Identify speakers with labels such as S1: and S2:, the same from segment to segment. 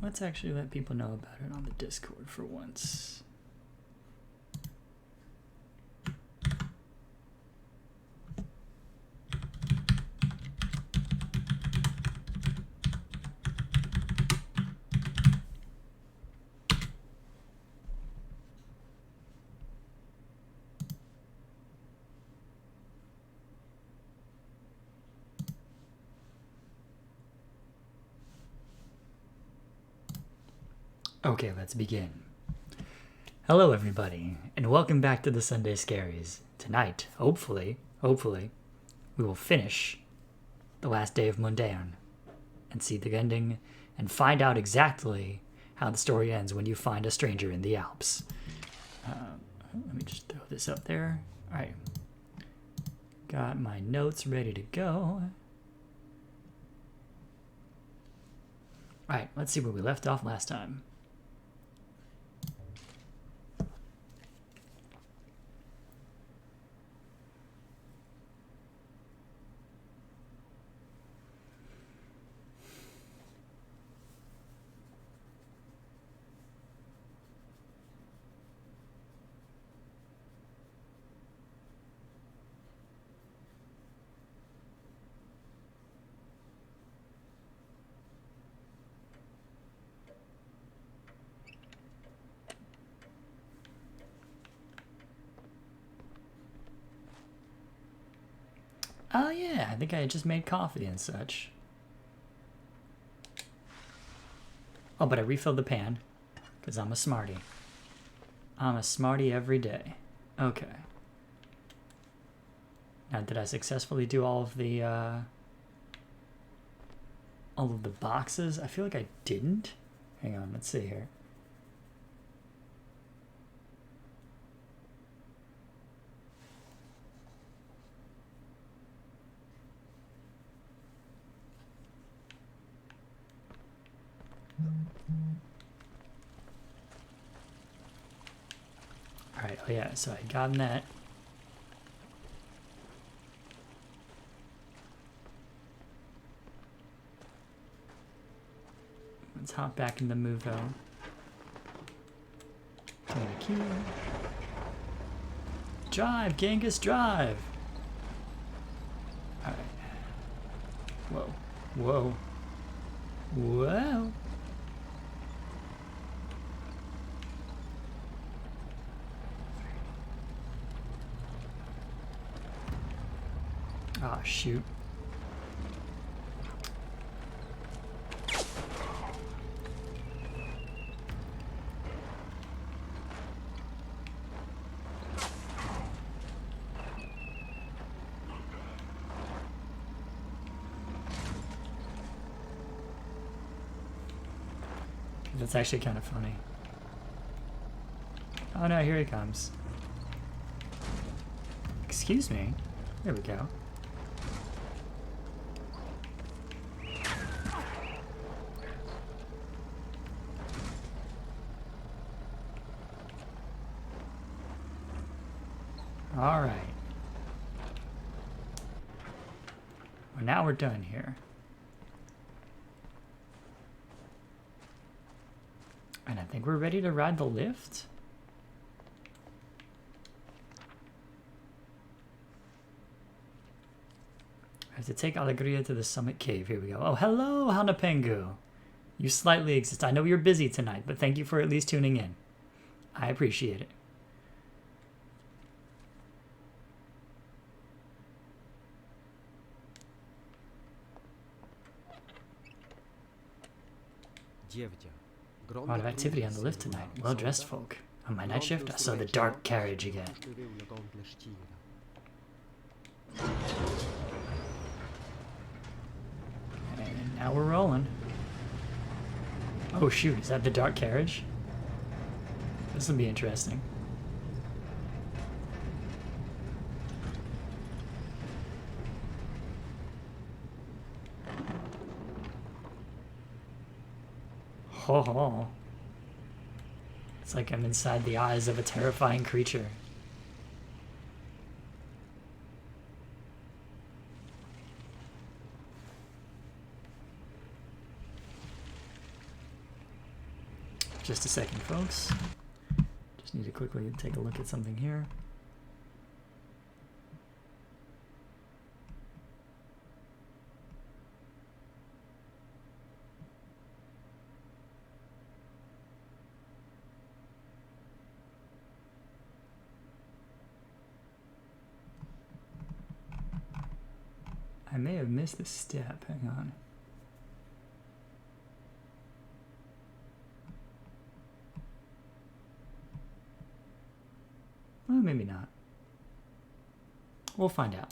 S1: Let's actually let people know about it on the Discord for once. Okay, let's begin. Hello everybody, and welcome back to the Sunday Scaries. Tonight, hopefully, we will finish the last day of Mundaun and see the ending and find out exactly how the story ends when you find a stranger in the Alps. Let me just throw this up there. Alright. Got my notes ready to go. Alright, let's see where we left off last time. Oh yeah, I think I just made coffee and such. Oh, but I refilled the pan, because I'm a smarty. I'm a smarty every day. Okay. Now, did I successfully do all of the boxes? I feel like I didn't. Hang on, let's see here. Alright, oh yeah, so I had gotten that. Let's hop back in the Muvo. Drive, Genghis, drive! Alright. Whoa. Whoa. Whoa! Oh, shoot. That's actually kind of funny. Oh no, here he comes. Excuse me. There we go. All right. Well, now we're done here. And I think we're ready to ride the lift. I have to take Alegria to the summit cave. Here we go. Oh, hello, Hanapengu. You slightly exist. I know you're busy tonight, but thank you for at least tuning in. I appreciate it. A lot of activity on the lift tonight. Well-dressed folk. On my night shift, I saw the dark carriage again. And now we're rolling. Oh shoot, is that the dark carriage? This will be interesting. Ho ho. It's like I'm inside the eyes of a terrifying creature. Just a second, folks. Just need to quickly take a look at something here. I may have missed a step. Hang on. Well, maybe not. We'll find out.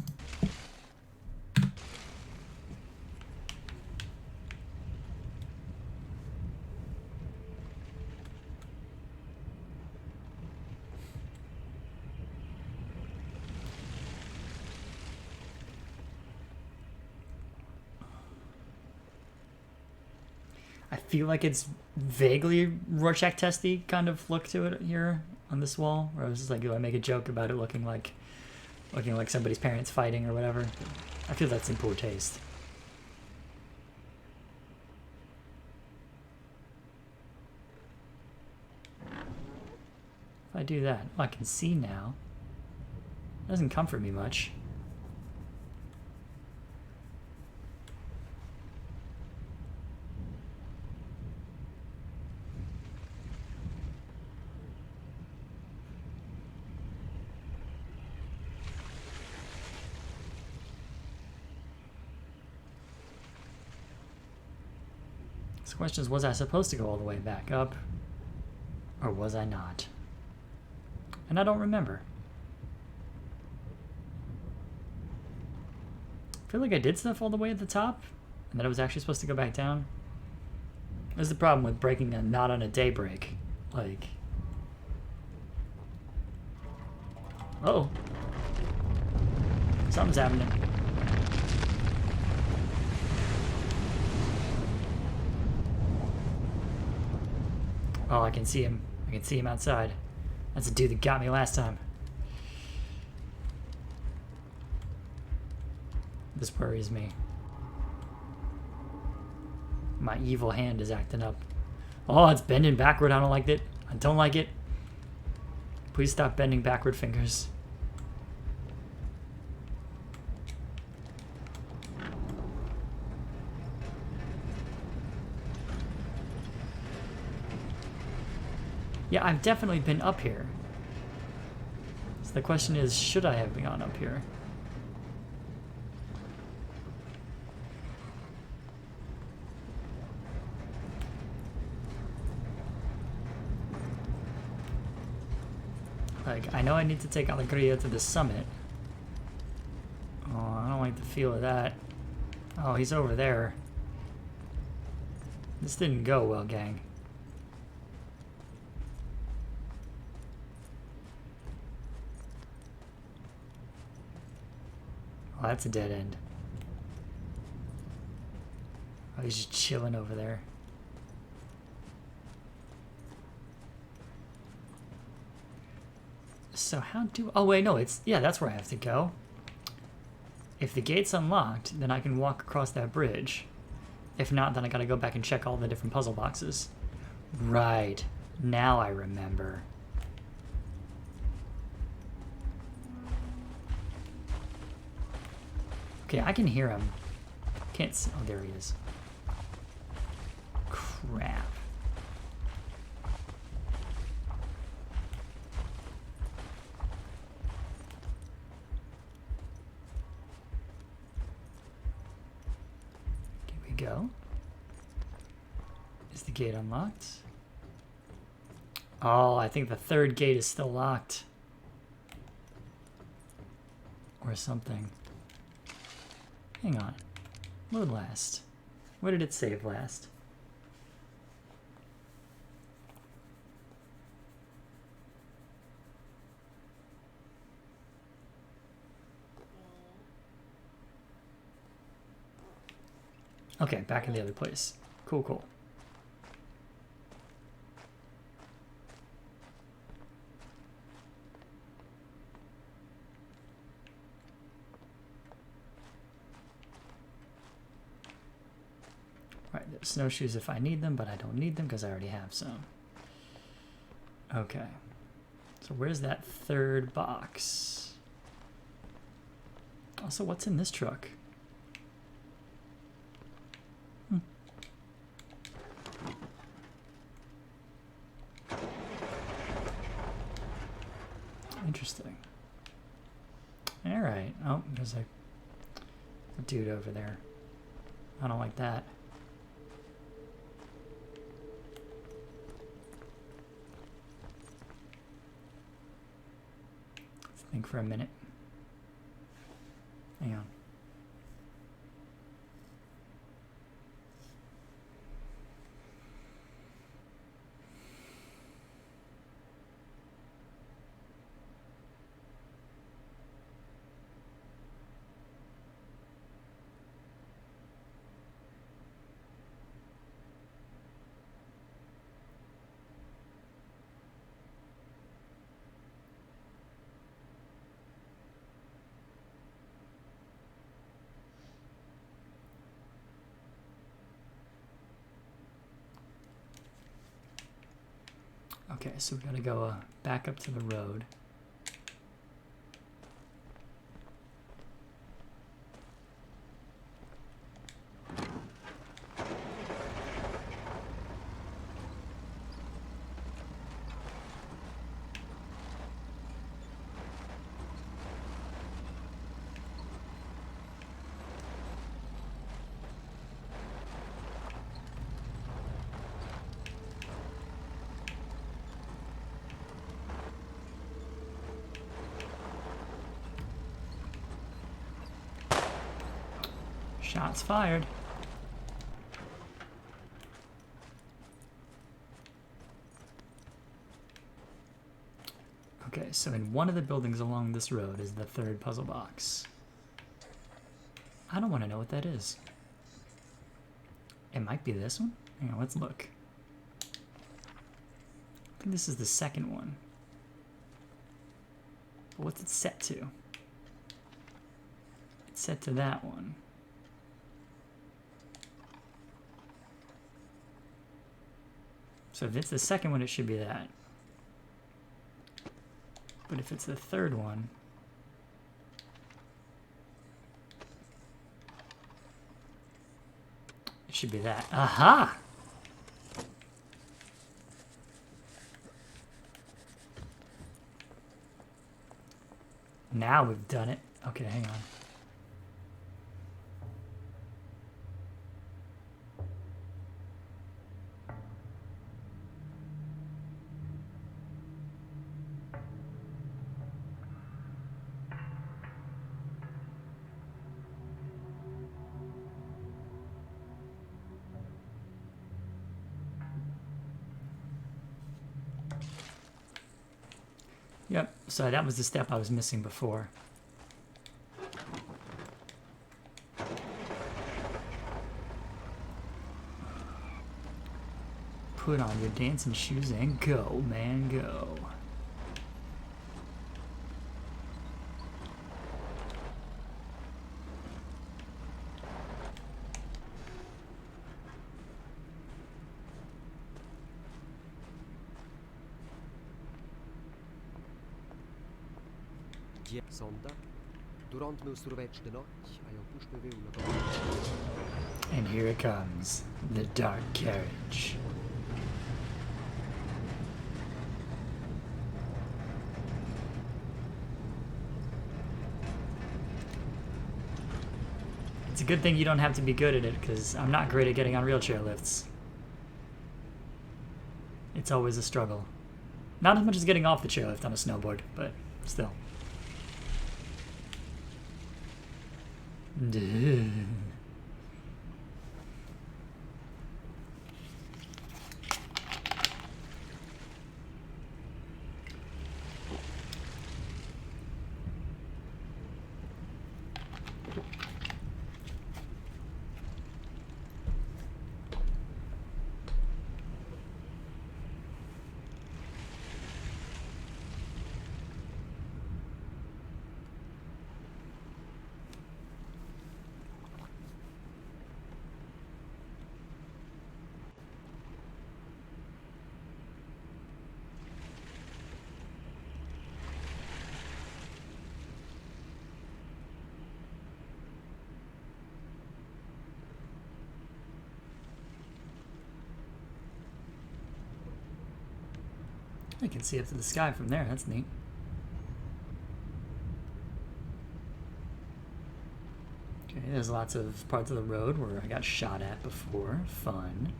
S1: I feel like it's vaguely Rorschach testy kind of look to it here on this wall, where I was just like, do I make a joke about it looking like somebody's parents fighting or whatever? I feel that's in poor taste. If I do that, I can see now. It doesn't comfort me much. The question is, was I supposed to go all the way back up? Or was I not? And I don't remember. I feel like I did stuff all the way at the top, and that I was actually supposed to go back down. That's the problem with breaking a knot on a daybreak. Like... Uh-oh. Something's happening. Oh, I can see him. I can see him outside. That's the dude that got me last time. This worries me. My evil hand is acting up. Oh, it's bending backward. I don't like it. I don't like it. Please stop bending backward, fingers. Yeah, I've definitely been up here. So the question is, should I have gone up here? Like, I know I need to take Alegria to the summit. Oh, I don't like the feel of that. Oh, he's over there. This didn't go well, gang. Oh, that's a dead end. Oh, he's just chilling over there. So how do... Oh, wait, no, it's... Yeah, that's where I have to go. If the gate's unlocked, then I can walk across that bridge. If not, then I gotta go back and check all the different puzzle boxes. Right. Now I remember. Okay, I can hear him. Can't see... Oh, there he is. Crap. Here we go. Is the gate unlocked? Oh, I think the third gate is still locked. Or something. Hang on. Load last. Where did it save last? Okay, back in the other place. Cool, cool. Right, there's snowshoes if I need them, but I don't need them because I already have some. Okay. So where's that third box? Also, what's in this truck? Interesting. All right. Oh, there's a dude over there. I don't like that. Let's think for a minute. Hang on. Okay, so we gotta go back up to the road. Shots fired. Okay, so in one of the buildings along this road is the third puzzle box. I don't want to know what that is. It might be this one. Hang on, let's look. I think this is the second one. But what's it set to? It's set to that one. So if it's the second one, it should be that. But if it's the third one, it should be that. Aha! Now we've done it. Okay, hang on. Yep, so that was the step I was missing before. Put on your dancing shoes and go, man, go. And here it comes, the dark carriage. It's a good thing you don't have to be good at it, because I'm not great at getting on wheelchair lifts. It's always a struggle. Not as much as getting off the chairlift on a snowboard, but still. I can see up to the sky from there. That's neat. Okay, there's lots of parts of the road where I got shot at before. Fun.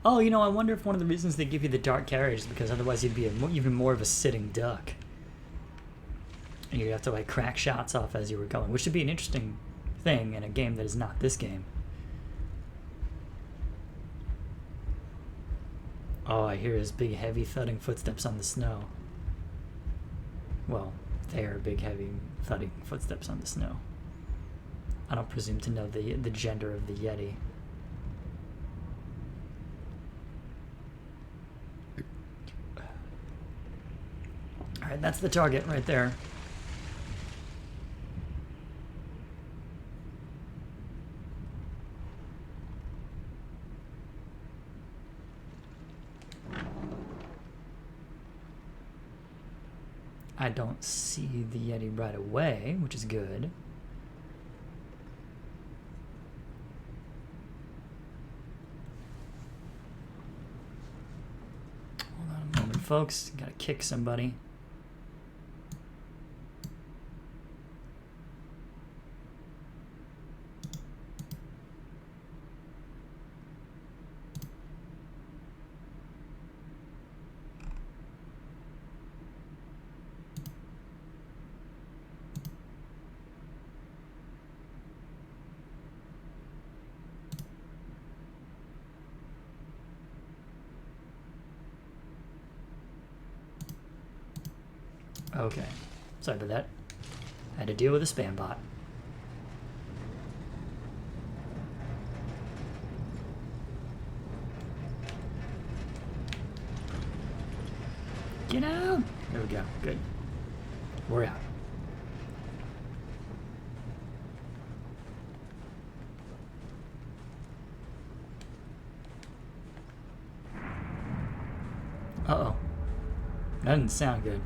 S1: Oh, you know, I wonder if one of the reasons they give you the dark carriage is because otherwise you'd be even more of a sitting duck. And you'd have to, like, crack shots off as you were going, which would be an interesting thing in a game that is not this game. Oh, I hear his big, heavy, thudding footsteps on the snow. Well, they are big, heavy, thudding footsteps on the snow. I don't presume to know the gender of the Yeti. Alright, that's the target right there. I don't see the Yeti right away, which is good. Hold on a moment, folks. Gotta kick somebody. Okay, sorry about that. I had to deal with a spam bot. Get out! There we go, good. We're out. Uh-oh. That didn't sound good.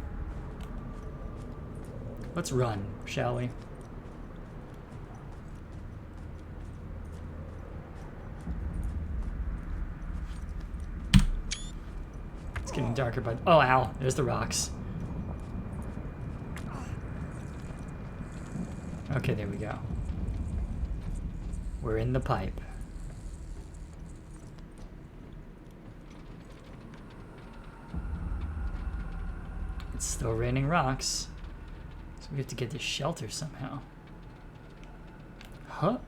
S1: Let's run, shall we? It's getting darker, but... Oh, ow. There's the rocks. Okay, there we go. We're in the pipe. It's still raining rocks. So we have to get this shelter somehow. Huh?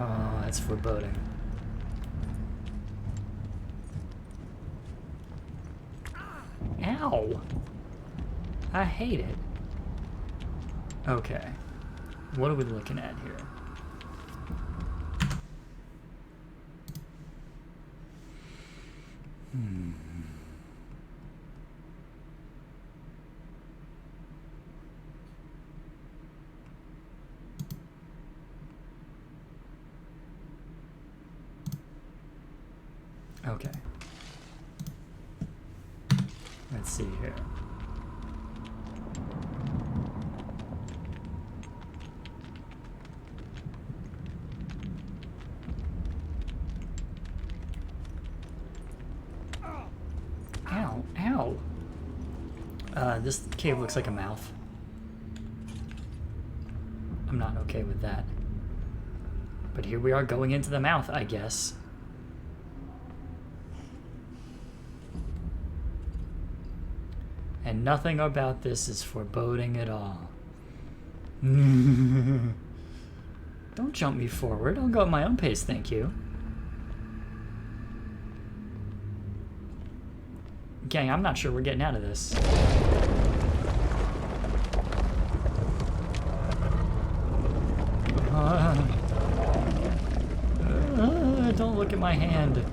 S1: Oh, that's foreboding. Ow! I hate it. Okay. What are we looking at here? Okay. Let's see here. Ow, ow. This cave looks like a mouth. I'm not okay with that. But here we are going into the mouth, I guess. And nothing about this is foreboding at all. Don't jump me forward. I'll go at my own pace, thank you. Gang, I'm not sure we're getting out of this. Don't look at my hand.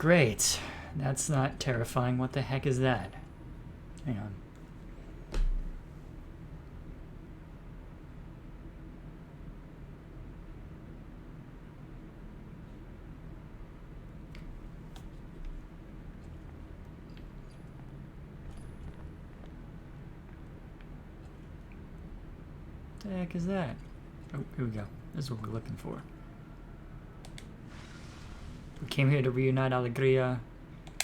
S1: Great. That's not terrifying. What the heck is that? Hang on. What the heck is that? Oh, here we go. This is what we're looking for. We came here to reunite Alegria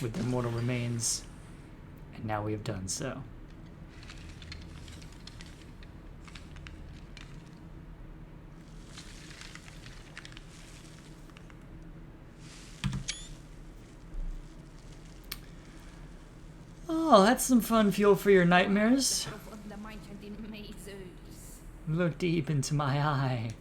S1: with their mortal remains, and now we have done so. Oh, that's some fun fuel for your nightmares. Look deep into my eye.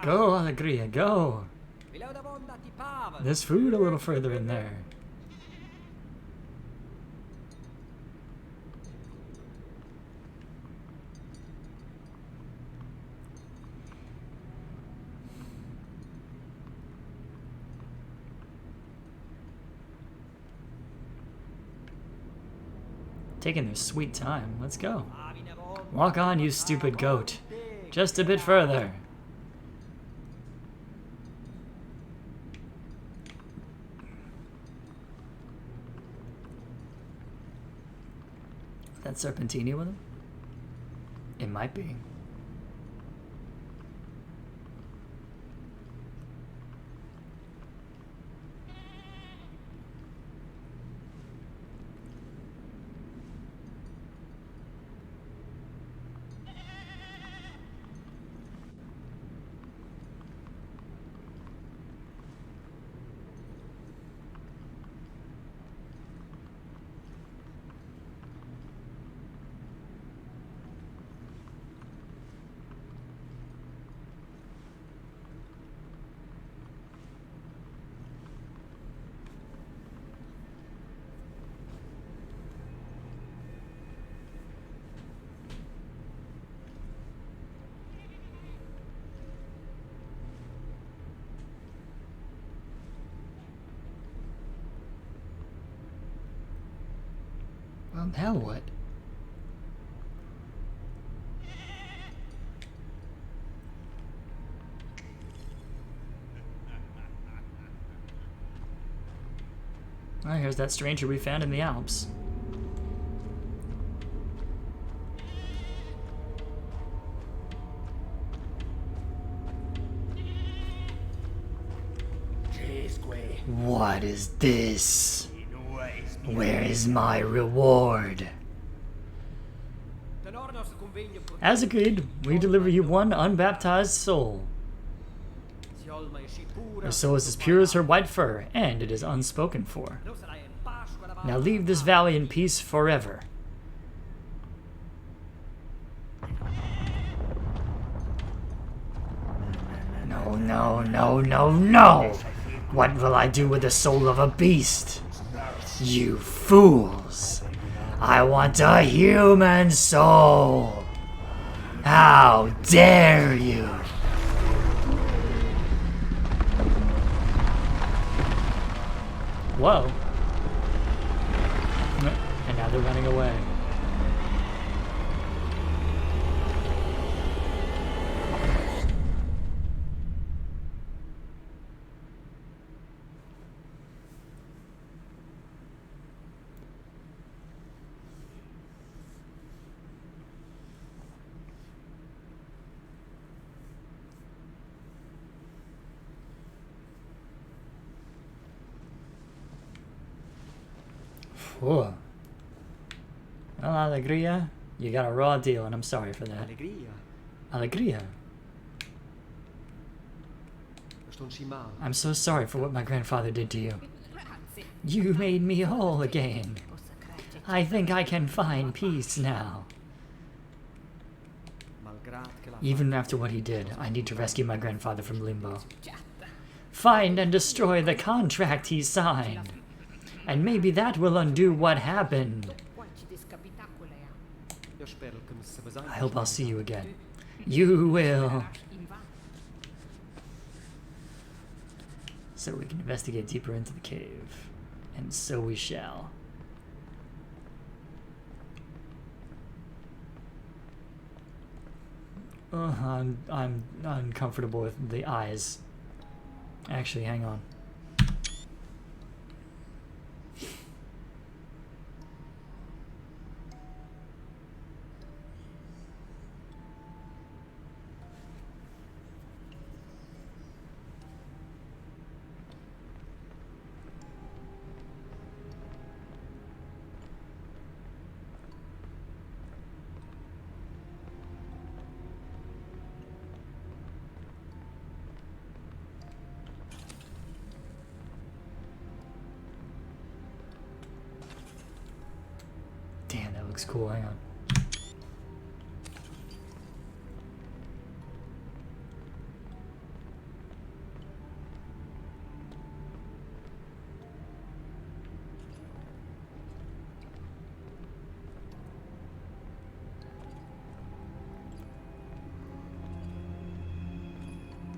S1: Go, Alegria, go! There's food a little further in there. Taking their sweet time. Let's go. Walk on, you stupid goat. Just a bit further. Is that Serpentini with him? It might be. Well, now what? Well, here's that stranger we found in the Alps. What is this? Where is my reward? As agreed, we deliver you one unbaptized soul. Her soul is as pure as her white fur, and it is unspoken for. Now leave this valley in peace forever. No, no, no, no, no! What will I do with the soul of a beast? You fools! I want a human soul! How dare you! Whoa. And now they're running away. Whoa. Well, Alegria, you got a raw deal, and I'm sorry for that. Alegria. I'm so sorry for what my grandfather did to you. You made me whole again. I think I can find peace now. Even after what he did, I need to rescue my grandfather from limbo. Find and destroy the contract he signed. And maybe that will undo what happened. I hope I'll see you again. You will. So we can investigate deeper into the cave. And so we shall. I'm uncomfortable with the eyes. Actually, hang on. Damn, that looks cool. Hang on.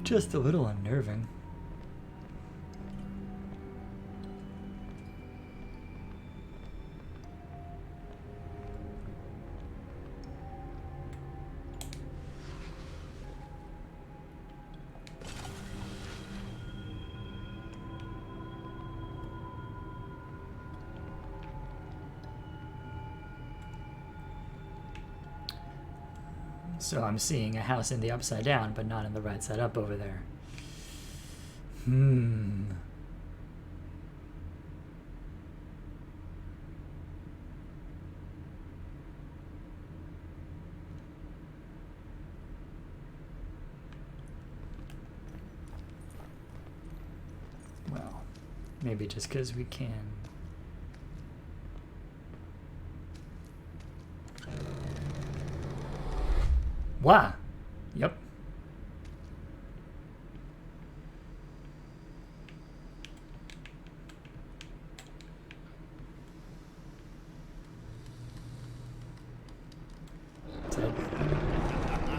S1: Just a little unnerving. So I'm seeing a house in the upside down, but not in the right side up over there. Well, maybe just because we can. Wow. Yep.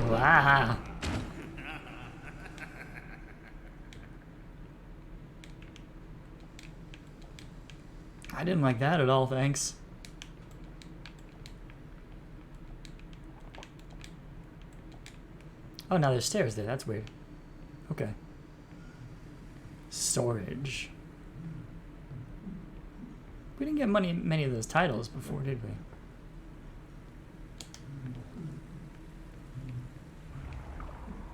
S1: Wow. I didn't like that at all, thanks. Oh, now there's stairs there. That's weird. Okay. Storage. We didn't get many of those titles before, did we?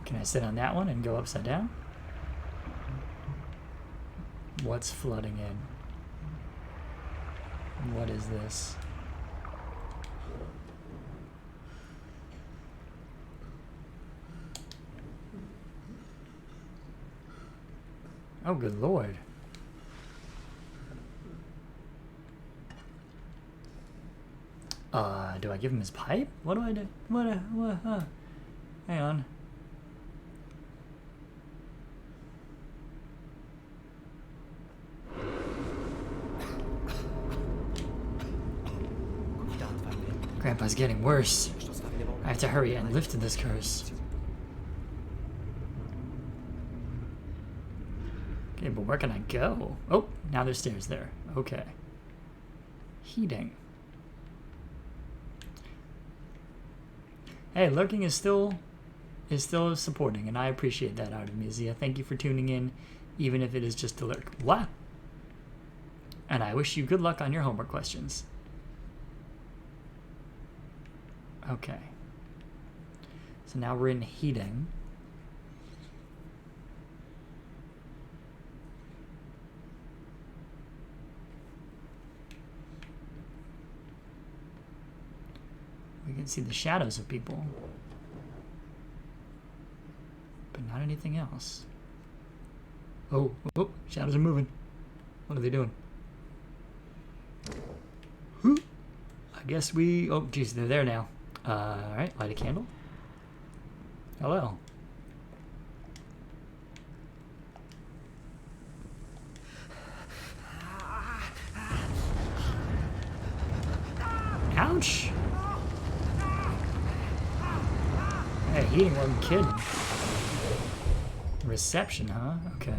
S1: Can I sit on that one and go upside down? What's flooding in? What is this? Oh, good lord. Do I give him his pipe? What do I do? Hang on. Grandpa's getting worse. I have to hurry and lift this curse. Okay, but where can I go? Oh, now there's stairs there. Okay. Heating. Hey, lurking is still supporting, and I appreciate that, Artemisia. Thank you for tuning in, even if it is just to lurk. What? And I wish you good luck on your homework questions. Okay. So now we're in heating. We can see the shadows of people, but not anything else. Oh, shadows are moving. What are they doing? I guess we, oh geez, they're there now. Alright, light a candle. Hello. Ouch! Hey, he wasn't kidding. Reception, huh? Okay.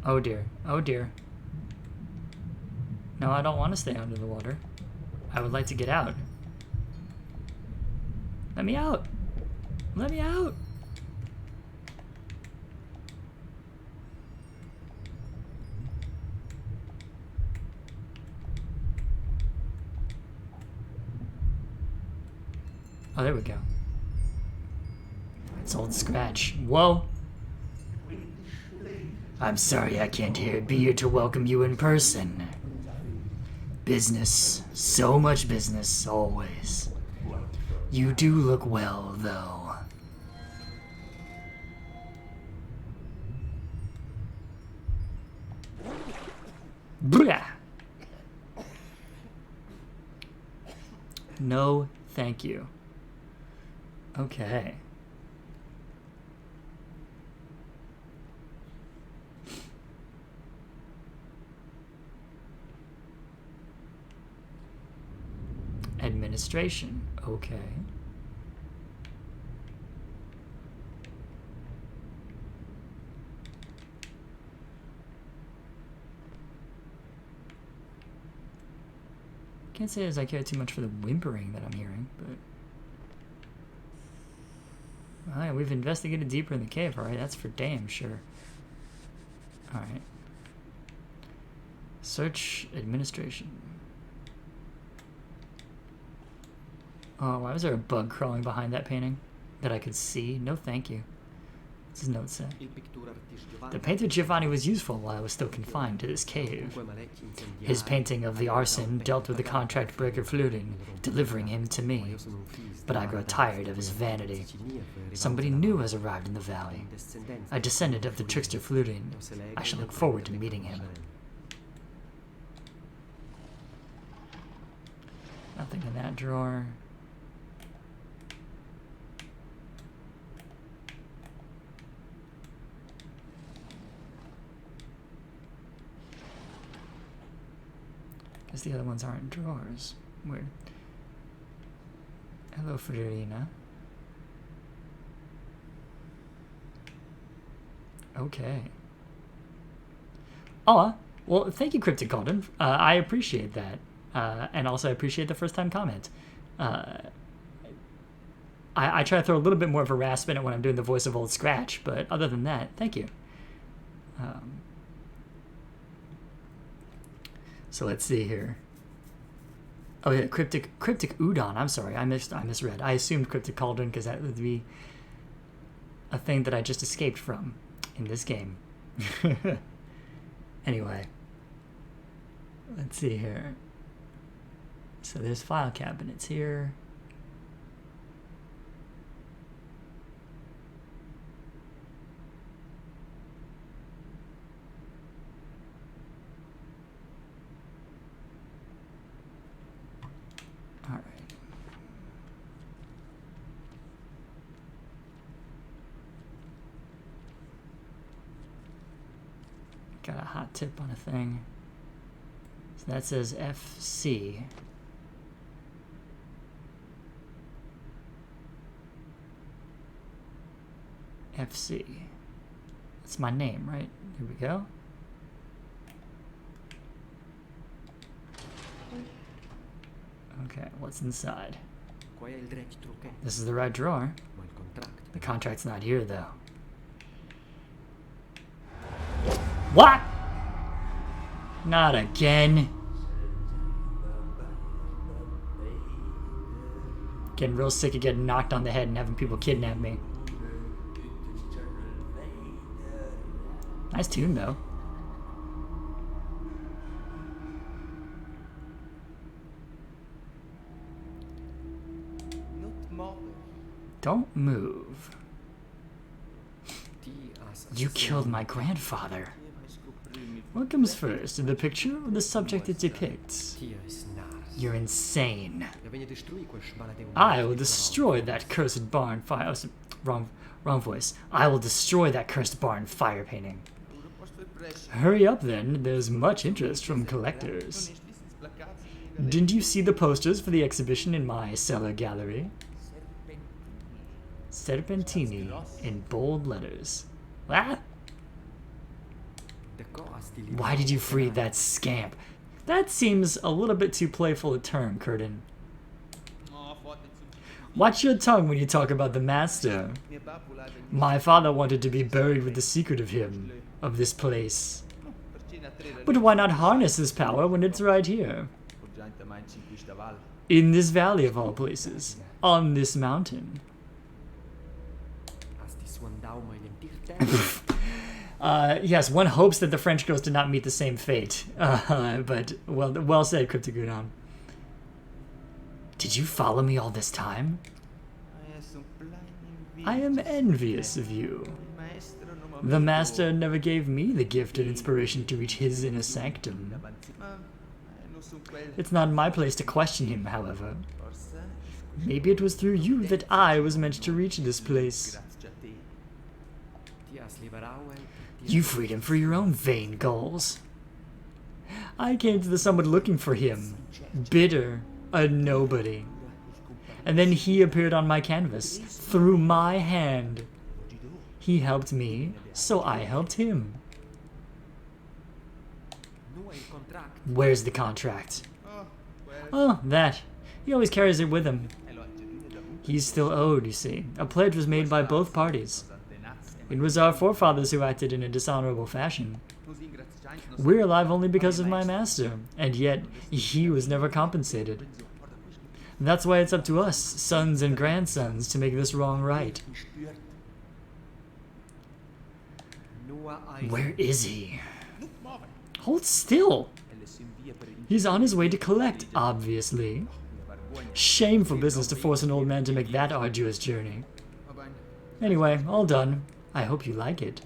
S1: Oh dear. Oh dear. No, I don't want to stay under the water. I would like to get out. Let me out! Let me out! Oh, there we go. It's old Scratch. Whoa! I'm sorry I can't be here to welcome you in person. Business. So much business, always. You do look well, though. Blah! No, thank you. Okay. Administration. Okay. Can't say as I care too much for the whimpering that I'm hearing, but... Alright, we've investigated deeper in the cave, alright, that's for damn sure. Alright. Search administration. Oh, why was there a bug crawling behind that painting that I could see? No thank you. What's his note say? The painter Giovanni was useful while I was still confined to this cave. His painting of the arson dealt with the contract breaker Flutin, delivering him to me. But I grow tired of his vanity. Somebody new has arrived in the valley. A descendant of the trickster Flutin. I shall look forward to meeting him. Nothing in that drawer. Guess the other ones aren't drawers. Weird. Hello, Frederica. Okay. Oh, well, thank you, Cryptic Golden. I appreciate that. And also I appreciate the first-time comment. I try to throw a little bit more of a rasp in it when I'm doing the voice of Old Scratch, but other than that, thank you. So let's see here. Oh yeah, Cryptic Udon. I'm sorry, I misread. I assumed Cryptic Cauldron because that would be a thing that I just escaped from in this game. Anyway, let's see here. So there's file cabinets here. All right. Got a hot tip on a thing. So that says FC. FC. That's my name, right? Here we go. Okay, what's inside? This is the right drawer. The contract's not here, though. What? Not again. Getting real sick of getting knocked on the head and having people kidnap me. Nice tune, though. Don't move. You killed my grandfather. What comes first, the picture or the subject it depicts? You're insane. I will destroy that cursed barn fire. Oh, wrong voice. I will destroy that cursed barn fire painting. Hurry up then, there's much interest from collectors. Didn't you see the posters for the exhibition in my cellar gallery? Serpentini in bold letters. Ah! Why did you free that scamp? That seems a little bit too playful a term, Curtin. Watch your tongue when you talk about the master. My father wanted to be buried with the secret of him, of this place. But why not harness his power when it's right here? In this valley of all places, on this mountain. Yes, one hopes that the French girls did not meet the same fate. But, well said, Cryptogudon. Did you follow me all this time? I am envious of you. The master never gave me the gift and inspiration to reach his inner sanctum. It's not my place to question him, however. Maybe it was through you that I was meant to reach this place. You freed him for your own vain goals. I came to the summit looking for him, bitter, a nobody. And then he appeared on my canvas, through my hand. He helped me, so I helped him. Where's the contract? Oh, that. He always carries it with him. He's still owed, you see. A pledge was made by both parties. It was our forefathers who acted in a dishonorable fashion. We're alive only because of my master, and yet he was never compensated. That's why it's up to us, sons and grandsons, to make this wrong right. Where is he? Hold still! He's on his way to collect, obviously. Shameful business to force an old man to make that arduous journey. Anyway, all done. I hope you like it.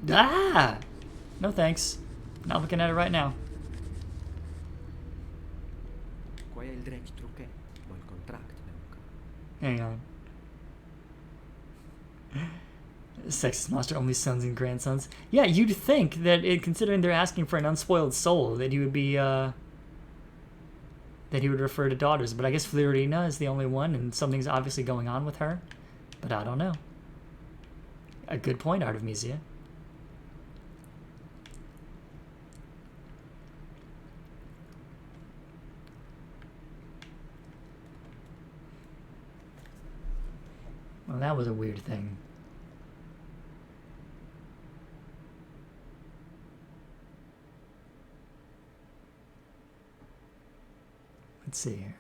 S1: Ah! No thanks. Not looking at it right now. Hang on. Sexist monster, only sons and grandsons. Yeah, you'd think that, considering they're asking for an unspoiled soul, that he would be, that he would refer to daughters. But I guess Florina is the only one, and something's obviously going on with her. But I don't know. A good point, Artemisia. Well, that was a weird thing. Let's see here.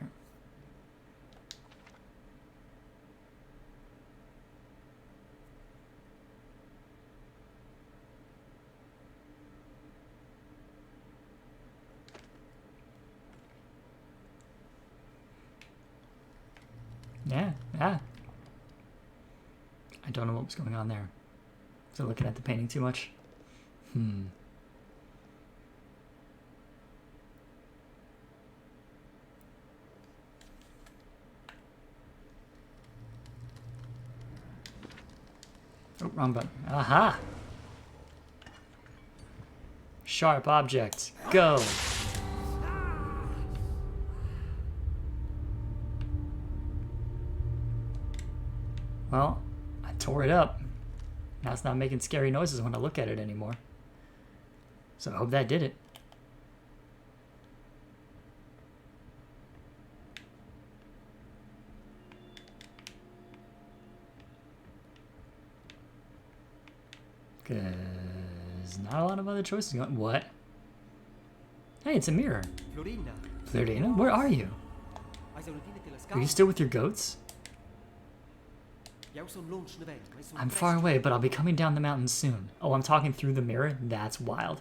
S1: Yeah. I don't know what was going on there. Was I looking at the painting too much? Oh, wrong button. Aha! Sharp object. Go! Well, I tore it up. Now it's not making scary noises when I look at it anymore. So I hope that did it. Because not a lot of other choices going. What? Hey, it's a mirror. Florina, where are you? Are you still with your goats? I'm far away, but I'll be coming down the mountain soon. Oh, I'm talking through the mirror? That's wild.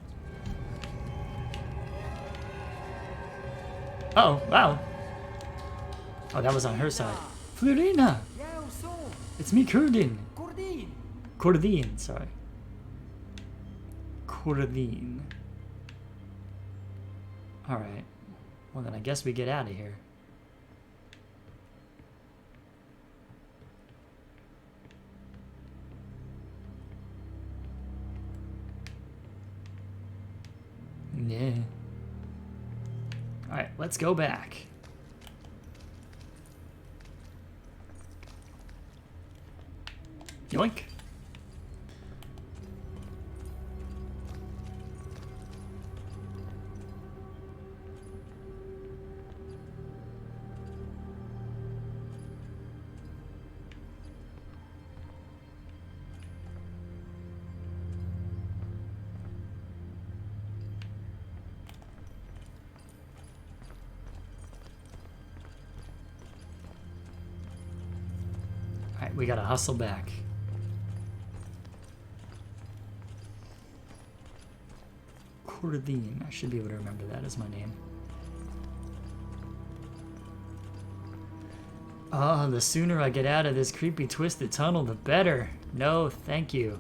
S1: Uh-oh, wow. Oh, that was on her side. Florina! It's me, Kurdin. Kurdin, sorry. Kurdin. Alright. Well, then I guess we get out of here. Yeah. Alright, let's go back. Yoink. Alright, we gotta hustle back. Kurdin. I should be able to remember that as my name. Oh, the sooner I get out of this creepy twisted tunnel, the better. No, thank you.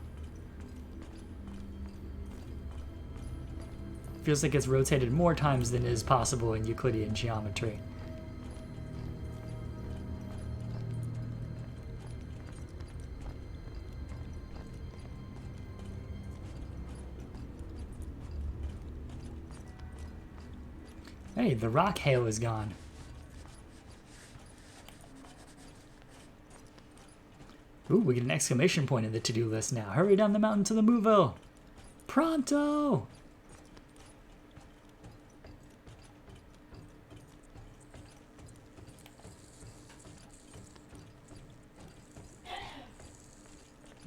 S1: Feels like it's rotated more times than is possible in Euclidean geometry. Hey, the rock hail is gone. Ooh, we get an exclamation point in the to-do list now. Hurry down the mountain to the Mouville. Pronto!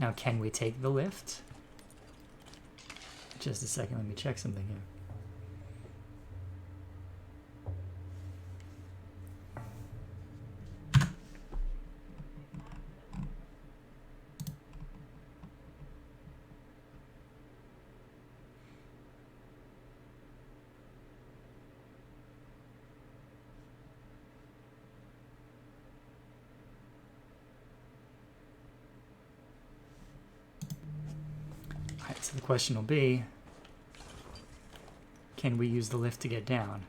S1: Now, can we take the lift? Just a second, let me check something here. So the question will be, can we use the lift to get down?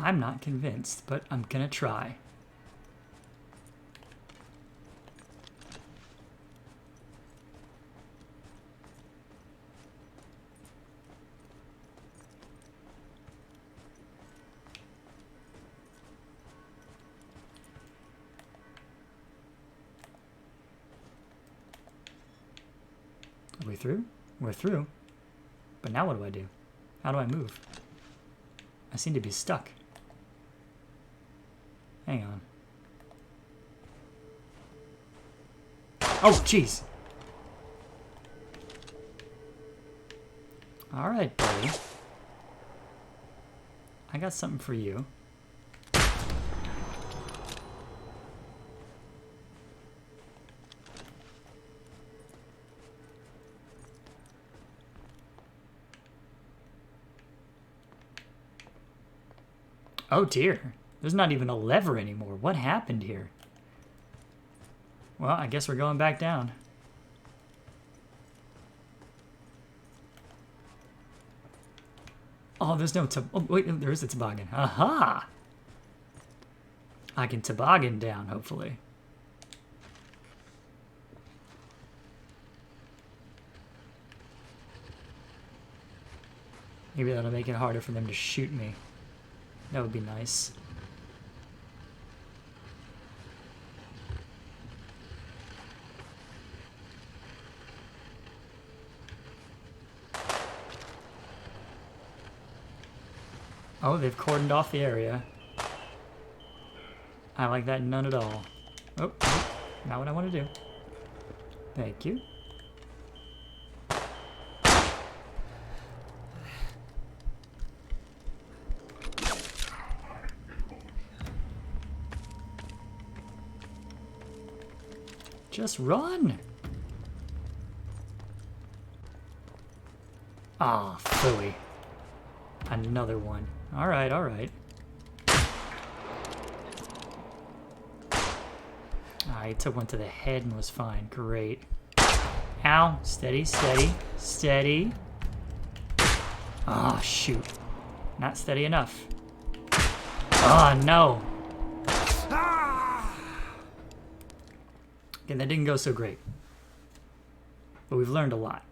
S1: I'm not convinced, but I'm gonna try. Are we through? We're through. But now what do I do? How do I move? I seem to be stuck. Hang on. Oh, jeez. All right, buddy. I got something for you. Oh dear, there's not even a lever anymore. What happened here? Well, I guess we're going back down. Oh, there's no oh, wait, there is a toboggan. Aha! I can toboggan down, hopefully. Maybe that'll make it harder for them to shoot me. That would be nice. Oh, they've cordoned off the area. I like that none at all. Oh, not what I want to do. Thank you. Just run! Ah, phooey. Another one. Alright, alright. Ah, he took one to the head and was fine. Great. Ow. Steady, steady, steady. Oh, shoot. Not steady enough. Oh, no. Okay, that didn't go so great. But we've learned a lot.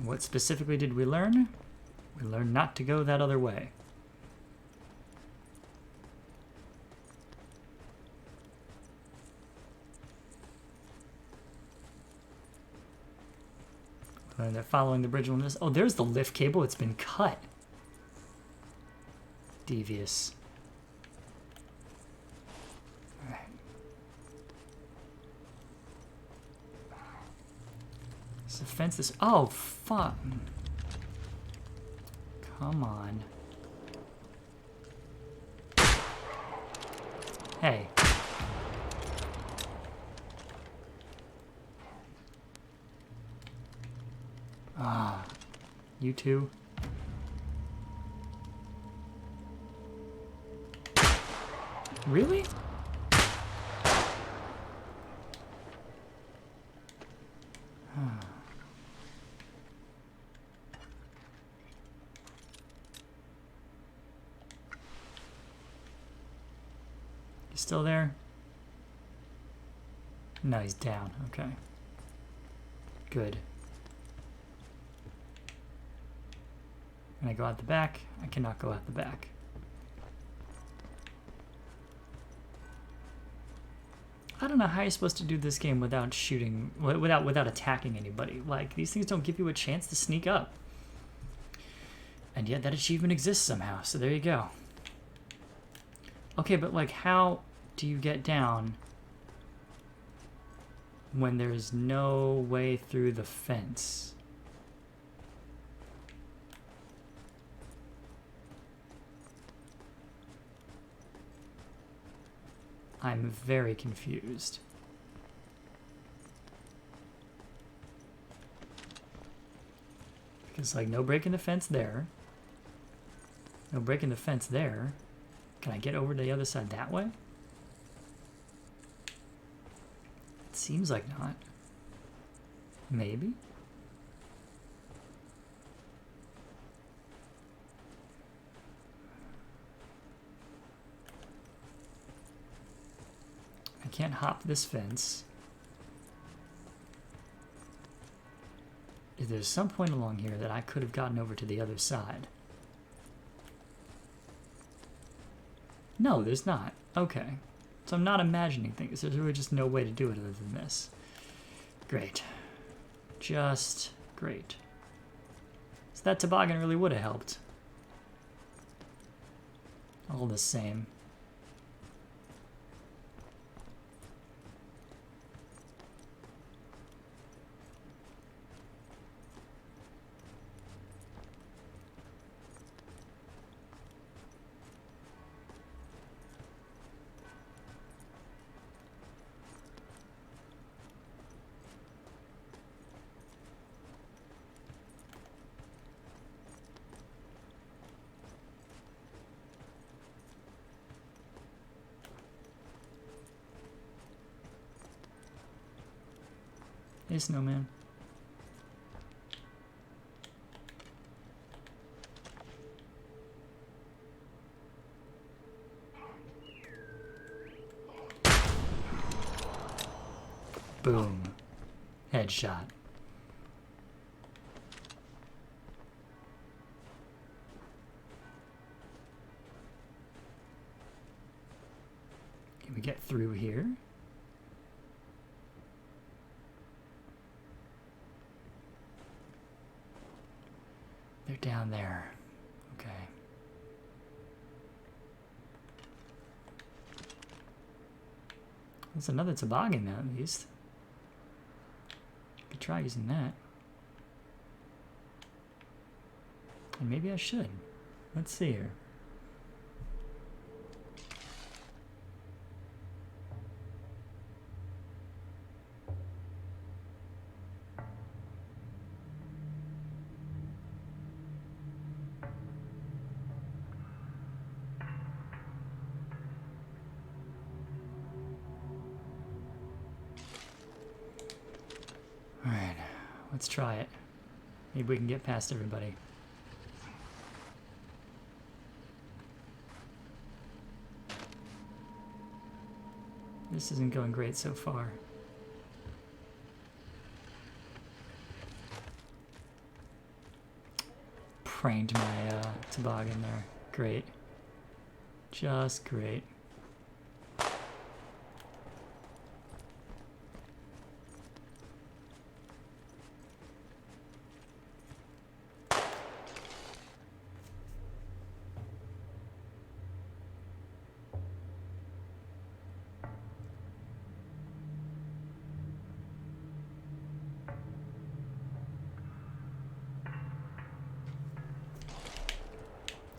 S1: What specifically did we learn? We learned not to go that other way. We learned that following the bridge will miss. Oh, there's the lift cable. It's been cut. Devious. Alright. This fence is. Oh, fuck. Come on. Hey. Ah. You two. Really? He's still there? No, he's down. Okay. Good. Can I go out the back? I cannot go out the back. I don't know how you're supposed to do this game without shooting, without attacking anybody. Like, these things don't give you a chance to sneak up. And yet that achievement exists somehow, so there you go. Okay, but like, how do you get down when there's no way through the fence? I'm very confused. Because, like, no breaking the fence there. No breaking the fence there. Can I get over to the other side that way? It seems like not. Maybe? I can't hop this fence. There's some point along here that I could have gotten over to the other side. No, there's not. Okay. So I'm not imagining things. There's really just no way to do it other than this. Great. Just great. So that toboggan really would have helped. All the same. Hey, snowman. Boom. Headshot. Can we get through here? They're down there. Okay. There's another toboggan now, at least. Could try using that. And maybe I should. Let's see here. Alright, let's try it. Maybe we can get past everybody. This isn't going great so far. Pranked my toboggan there. Great. Just great.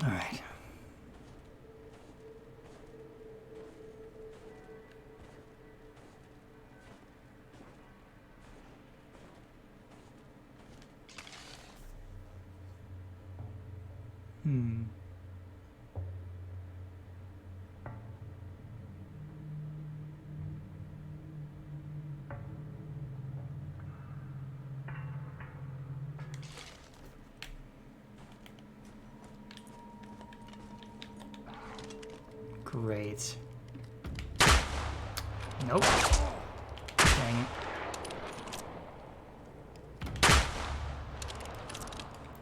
S1: All right. Great. Nope. Dang it.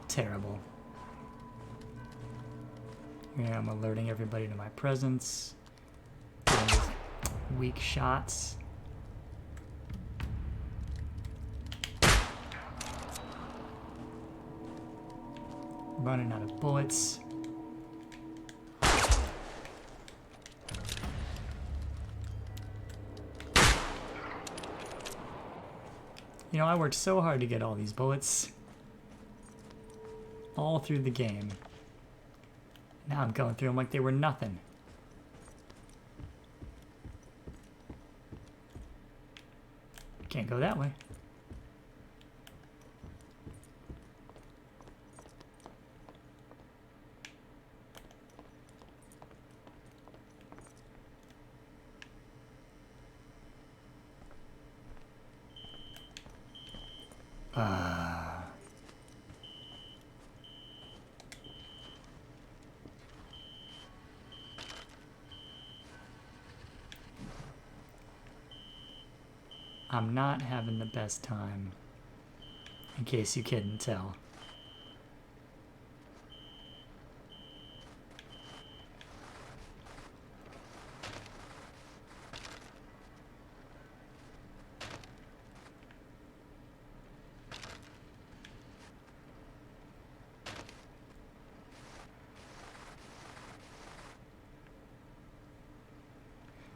S1: Terrible. Yeah, I'm alerting everybody to my presence. Doing these weak shots. Running out of bullets. You know, I worked so hard to get all these bullets. All through the game. Now I'm going through them like they were nothing. Can't go that way. I'm not having the best time, in case you couldn't tell.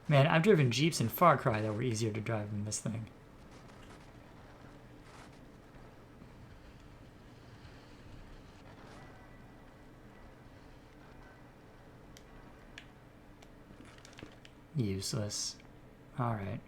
S1: Man, I've driven Jeeps in Far Cry that were easier to drive than this thing. Useless. Alright.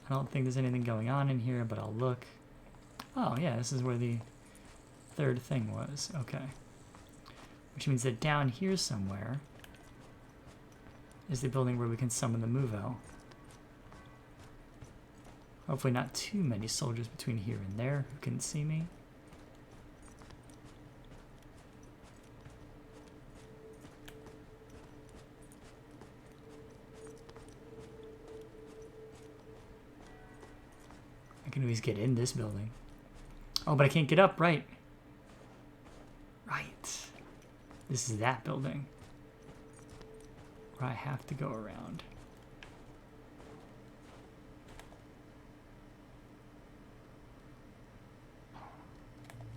S1: I don't think there's anything going on in here, but I'll look. Oh, yeah, this is where the third thing was. Okay. Which means that down here somewhere is the building where we can summon the Move-O. Hopefully not too many soldiers between here and there who can see me. I can always get in this building. Oh, but I can't get up, right? Right. This is that building where I have to go around.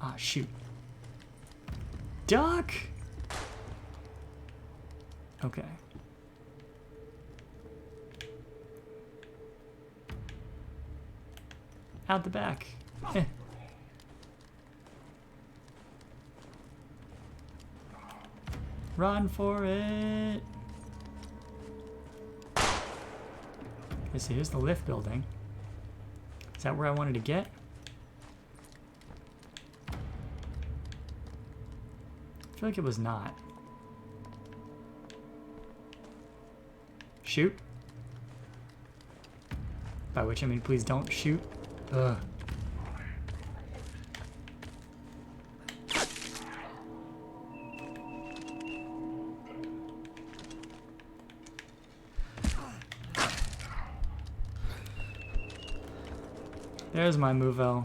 S1: Ah, shoot. Duck! Okay. Out the back. Eh. Run for it! Okay, so here's the lift building. Is that where I wanted to get? I feel like it was not. Shoot. By which I mean, please don't shoot. Ugh. There's my Movo.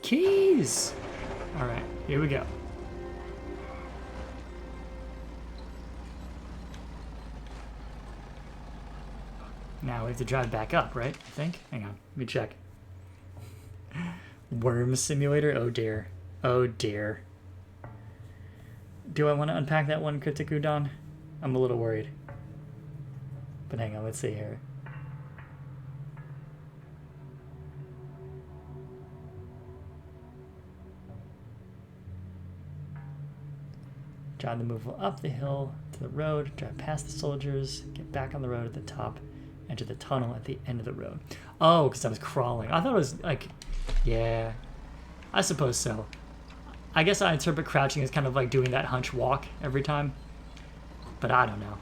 S1: Keys! Alright, here we go. Now we have to drive back up, right? I think? Hang on, let me check. Worm simulator? Oh dear. Oh dear. Do I want to unpack that one, Cryptic Udon? I'm a little worried. But hang on, let's see here. Drive the Movo up the hill to the road, drive past the soldiers, get back on the road at the top, enter the tunnel at the end of the road. Oh, because I was crawling. I thought it was like, yeah, I suppose so. I guess I interpret crouching as kind of like doing that hunch walk every time, but I don't know.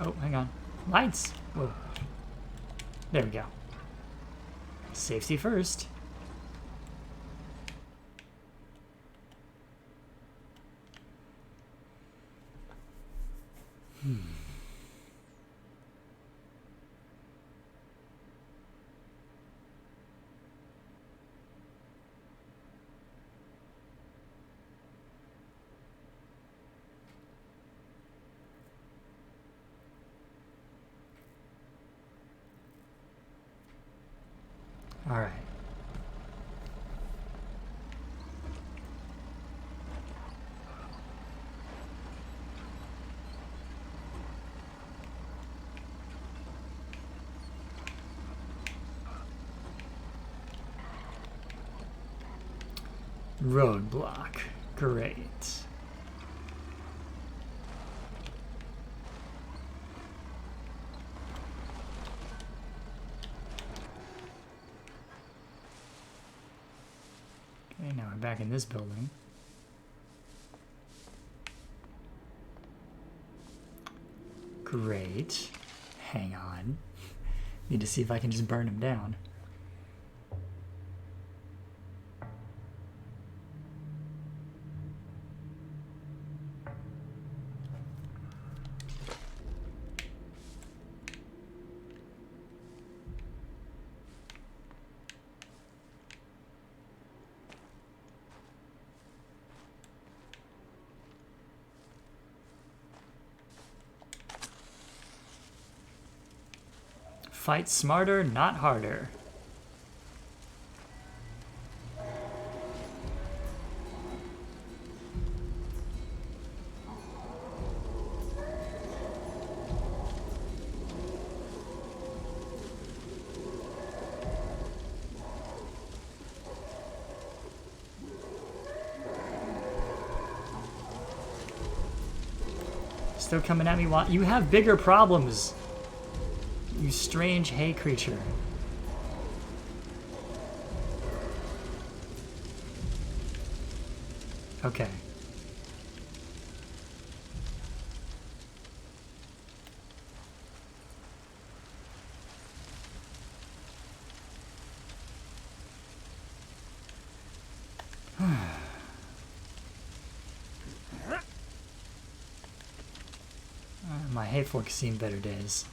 S1: Oh, hang on. Lights. Whoa. There we go. Safety first. All right. Roadblock. Great. Okay, now we're back in this building. Great. Hang on. Need to see if I can just burn him down. Fight smarter, not harder. Still coming at me. You have bigger problems. You strange hay creature. Okay. My hay fork's seen better days.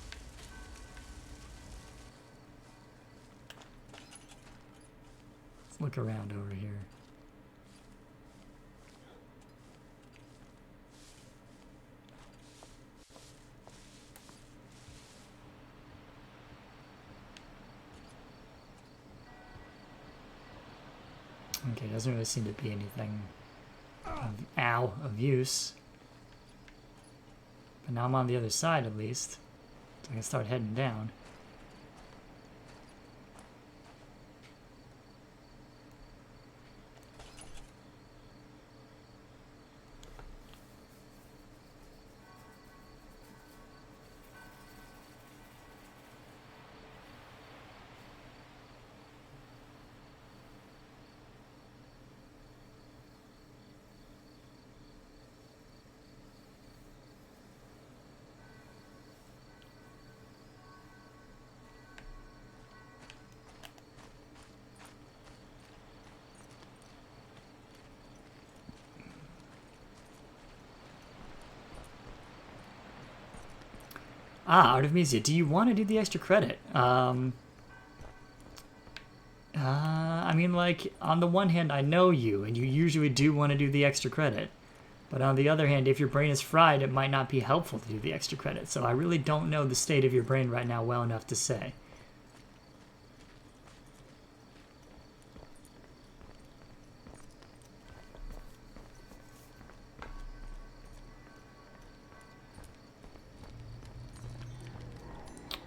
S1: Look around over here. Okay, doesn't really seem to be anything of use. But now I'm on the other side at least. So I can start heading down. Ah, Artemisia, do you want to do the extra credit? I mean, like, on the one hand, I know you, and you usually do want to do the extra credit. But on the other hand, if your brain is fried, it might not be helpful to do the extra credit. So I really don't know the state of your brain right now well enough to say.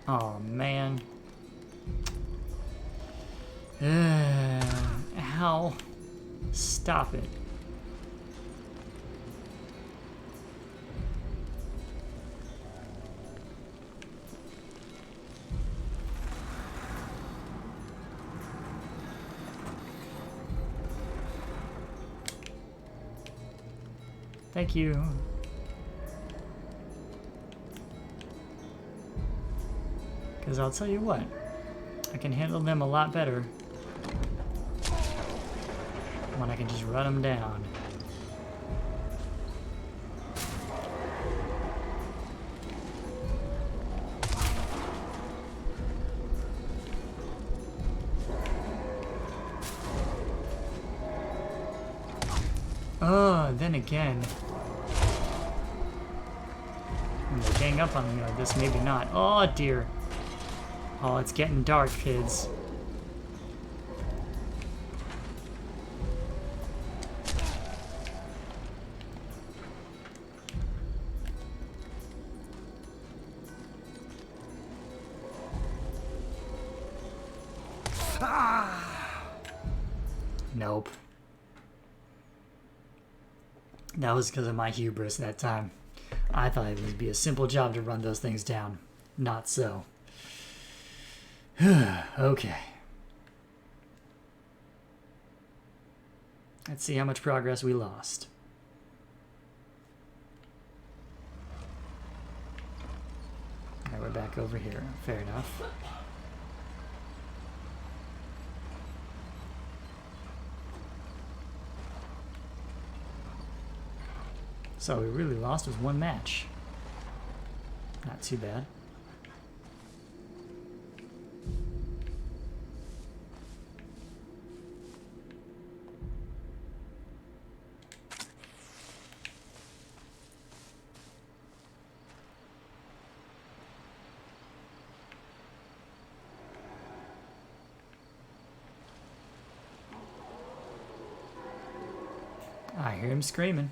S1: Oh, man. Ow. Stop it. Thank you. Because I'll tell you what, I can handle them a lot better when I can just run them down. Oh, then again. When they gang up on me like this, maybe not. Oh, dear. Oh, it's getting dark, kids. Nope. That was because of my hubris that time. I thought it would be a simple job to run those things down. Not so. Okay. Let's see how much progress we lost. Alright, we're back over here. Fair enough. So we really lost was one match. Not too bad. I hear him screaming.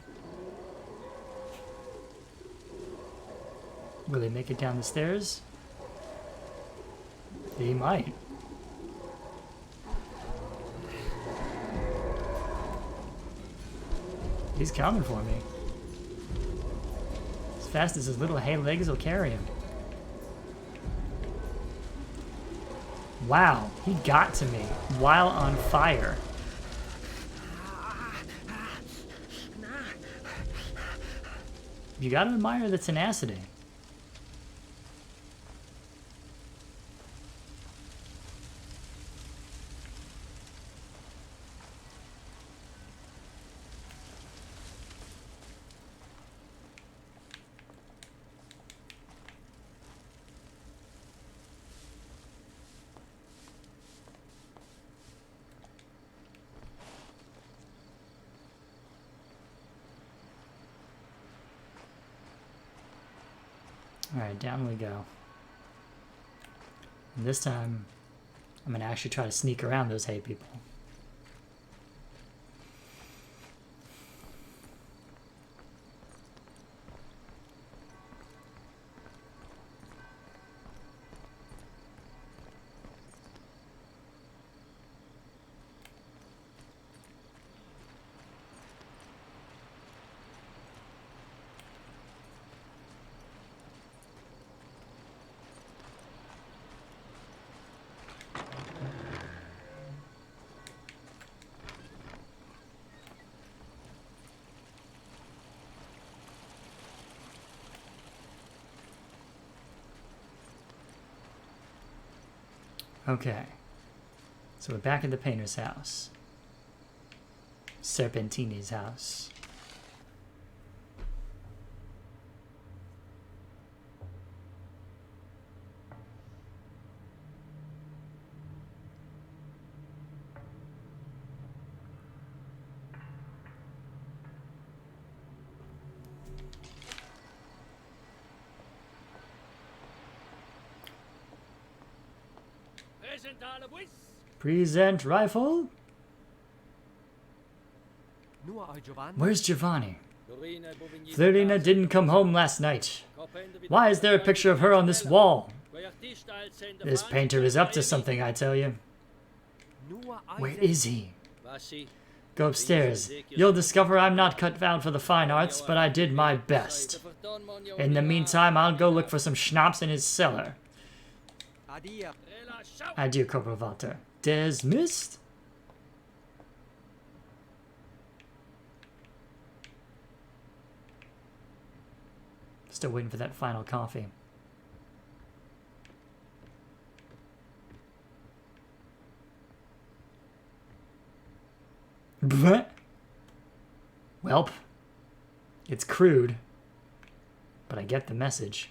S1: Will he make it down the stairs? He might. He's coming for me. As fast as his little hay legs will carry him. Wow, he got to me while on fire. You gotta admire the tenacity. Alright, down we go. And this time, I'm going to actually try to sneak around those hay people. Okay. So we're back at the painter's house. Serpentini's house. Present rifle? Where's Giovanni? Florina didn't come home last night. Why is there a picture of her on this wall? This painter is up to something, I tell you. Where is he? Go upstairs. You'll discover I'm not cut out for the fine arts, but I did my best. In the meantime, I'll go look for some schnapps in his cellar. Adieu, Corporal Walter. Dismissed? Still waiting for that final coffee. What? Welp. It's crude, but I get the message.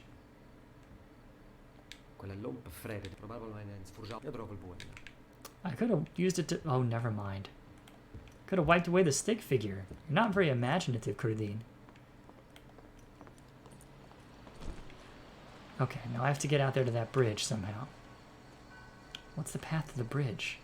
S1: I could have used it to... Oh, never mind. Could have wiped away the stick figure. You're not very imaginative, Crudine. Okay, now I have to get out there to that bridge somehow. What's the path to the bridge?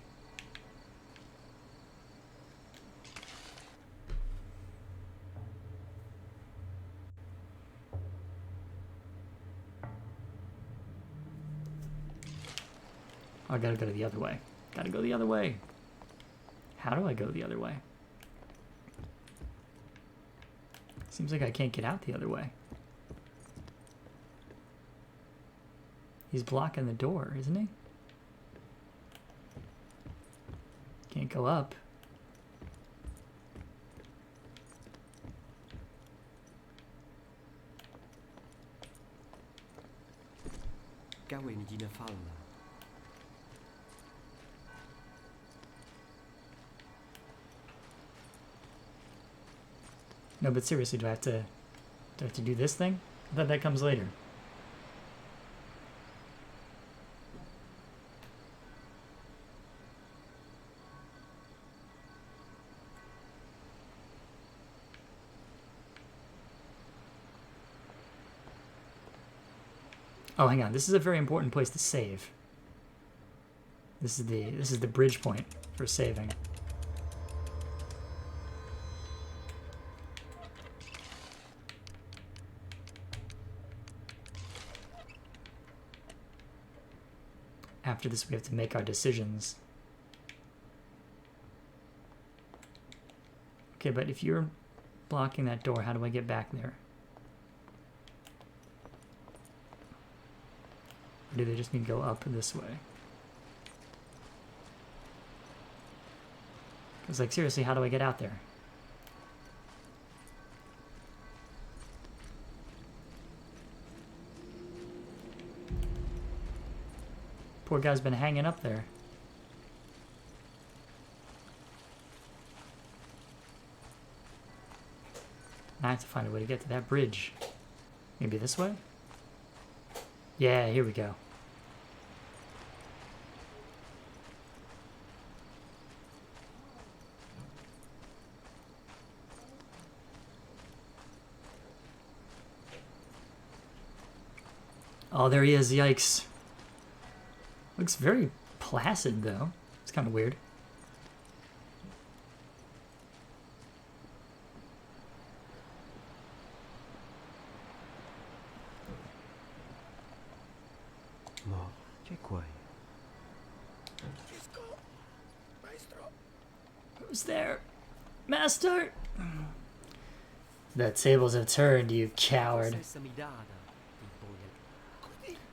S1: Oh, I gotta go the other way. Gotta go the other way. How do I go the other way? Seems like I can't get out the other way. He's blocking the door, isn't he? Can't go up. No, but seriously, do I have to do this thing? I thought that comes later. Oh, hang on. This is a very important place to save. This is the bridge point for saving. After this, we have to make our decisions. Okay, but if you're blocking that door, how do I get back there? Or do they just mean go up this way? Because, like, seriously, how do I get out there? Poor guy's been hanging up there. I have to find a way to get to that bridge. Maybe this way? Yeah, here we go. Oh, there he is. Yikes. Looks very placid, though. It's kind of weird. Who's there? Master? The tables have turned, you coward.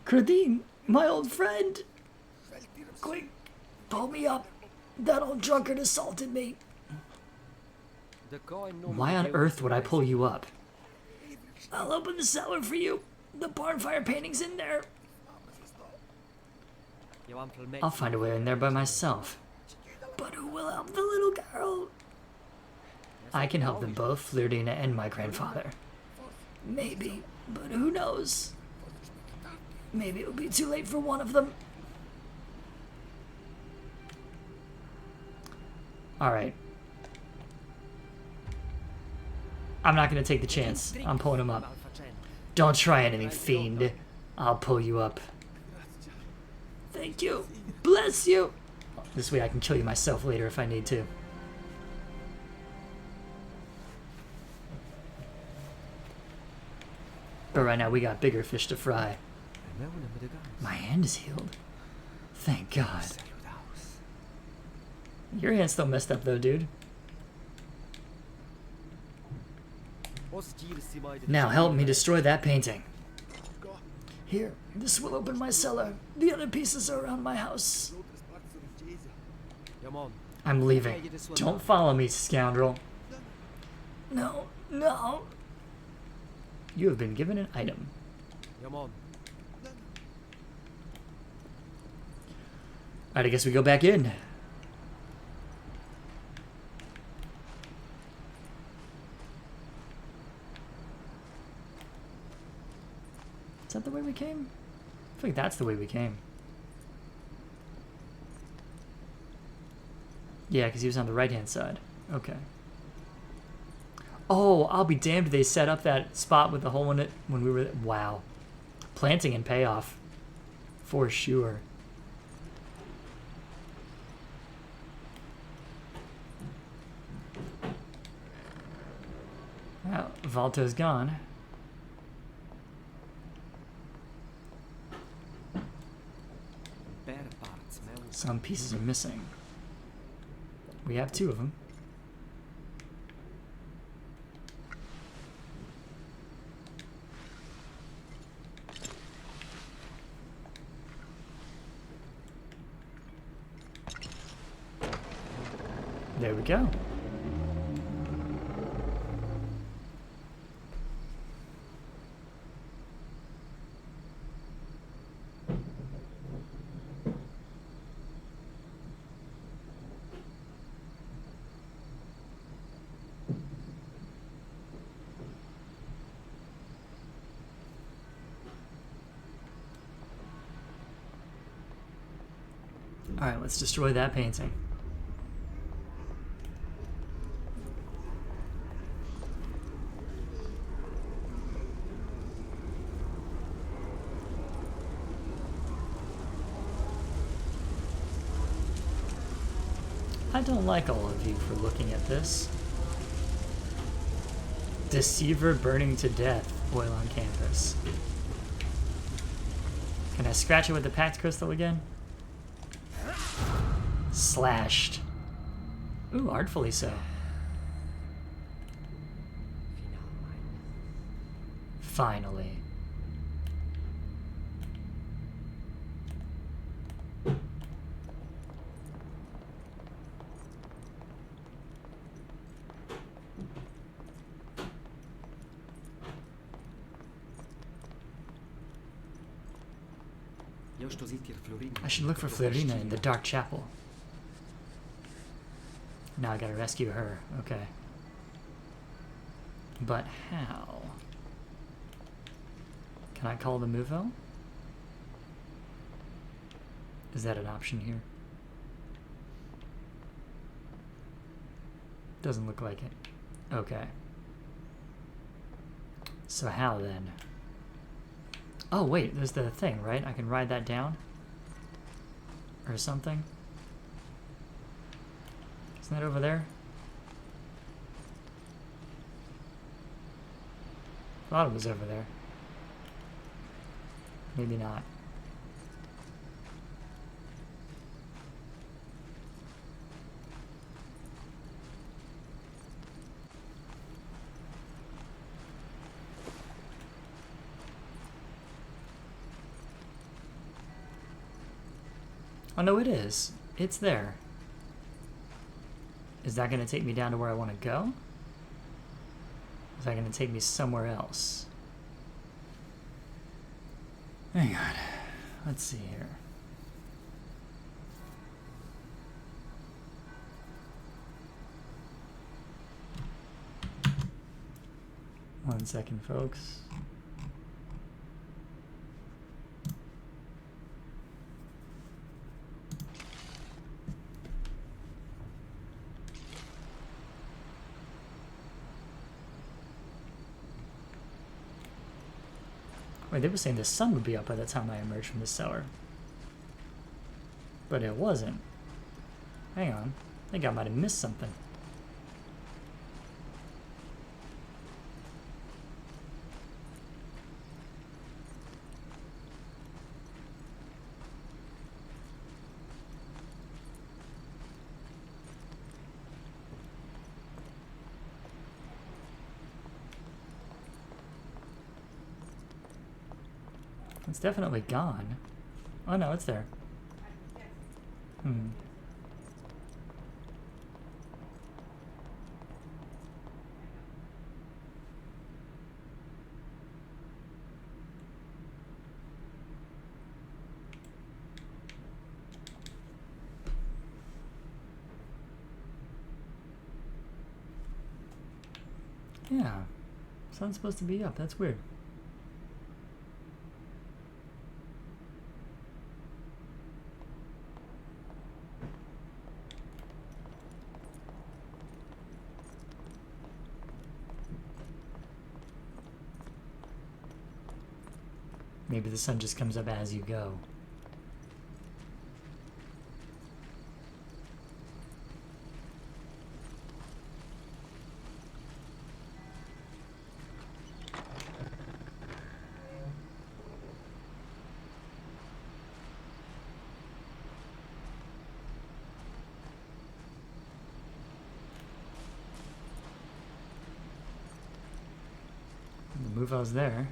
S1: Credine, my old friend. Quick, pull me up. That old drunkard assaulted me. Why on earth would I pull you up? I'll open the cellar for you. The barn fire painting's in there. I'll find a way in there by myself. But who will help the little girl? I can help them both, Flirtina and my grandfather. Maybe, but who knows? Maybe it'll be too late for one of them. Alright. I'm not gonna take the chance. I'm pulling him up. Don't try anything, fiend. I'll pull you up. Thank you. Bless you. This way I can kill you myself later if I need to. But right now we got bigger fish to fry. My hand is healed. Thank God. Your hand's still messed up though, dude. Now help me destroy that painting. Here, this will open my cellar. The other pieces are around my house. I'm leaving. Don't follow me, scoundrel. No, no. You have been given an item. Alright, I guess we go back in. Is that the way we came? I feel like that's the way we came. Yeah, because he was on the right-hand side. Okay. Oh, I'll be damned they set up that spot with the hole in it when we were... Wow. Planting and payoff. For sure. Well, Valto's gone. Some pieces are missing. We have 2 of them. There we go. Alright, let's destroy that painting. I don't like all of you for looking at this. Deceiver burning to death. Oil on canvas. Can I scratch it with the Pact Crystal again? Slashed. Ooh, artfully so. Finally. I should look for Florina in the Dark Chapel. Now I gotta rescue her. Okay. But how? Can I call the Muvo? Is that an option here? Doesn't look like it. Okay. So how then? Oh wait, there's the thing, right? I can ride that down? Or something? Isn't that over there? Thought it was over there. Maybe not. Oh no, it is. It's there. Is that going to take me down to where I want to go? Is that going to take me somewhere else? Hang on. Let's see here. 1 second, folks. Wait, they were saying the sun would be up by the time I emerged from the cellar. But it wasn't. Hang on. I think I might have missed something. It's definitely gone. Oh no, it's there. Hmm. Yeah. Sun's supposed to be up. That's weird. Maybe the sun just comes up as you go. The move I was there.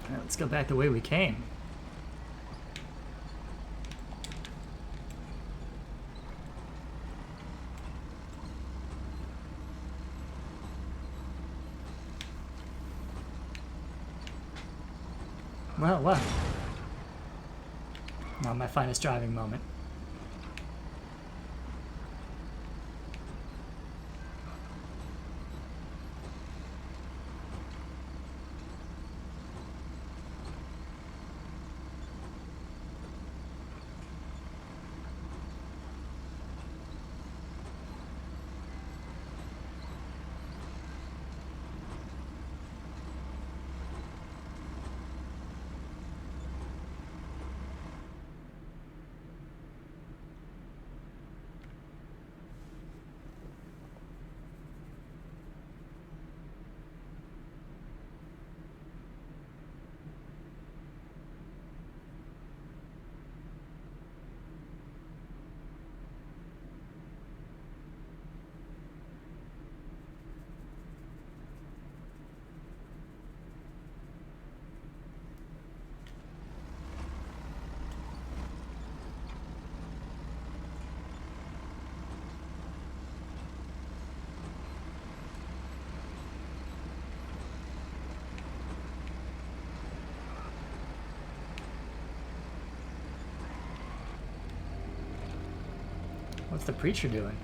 S1: Alright, let's go back the way we came. Well, what? Not my finest driving moment. What's the preacher doing?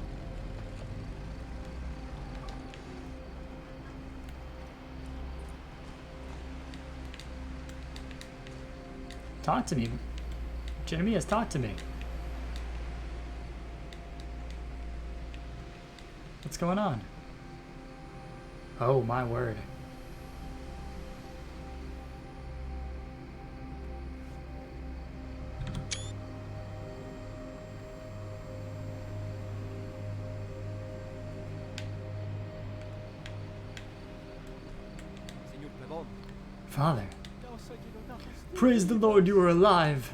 S1: Talk to me. Jeremias, talk to me. What's going on? Oh, my word. Father, praise the Lord you are alive.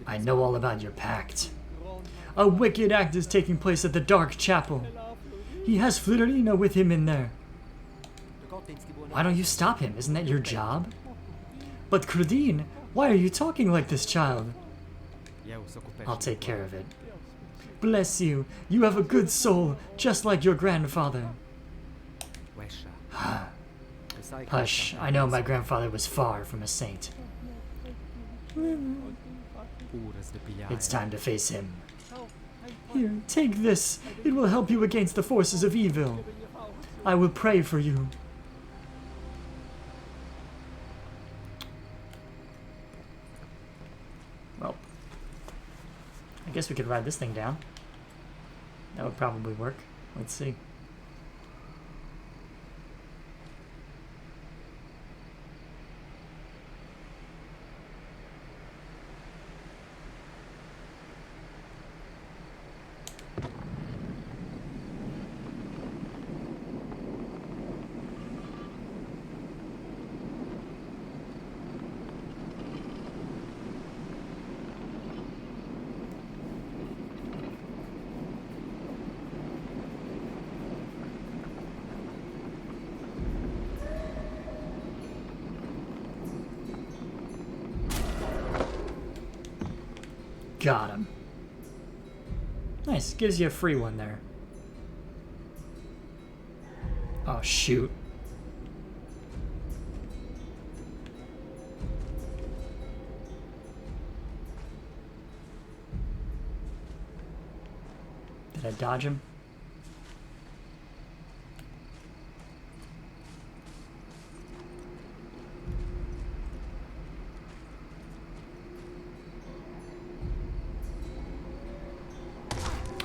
S1: I know all about your pact. A wicked act is taking place at the Dark Chapel. He has Florina with him in there. Why don't you stop him? Isn't that your job? But Crudine, why are you talking like this, child? I'll take care of it. Bless you. You have a good soul, just like your grandfather. Hush, I know my grandfather was far from a saint. It's time to face him. Here, take this. It will help you against the forces of evil. I will pray for you. Well, I guess we could ride this thing down. That would probably work. Let's see. Got him. Nice. Gives you a free one there. Oh, shoot. Did I dodge him?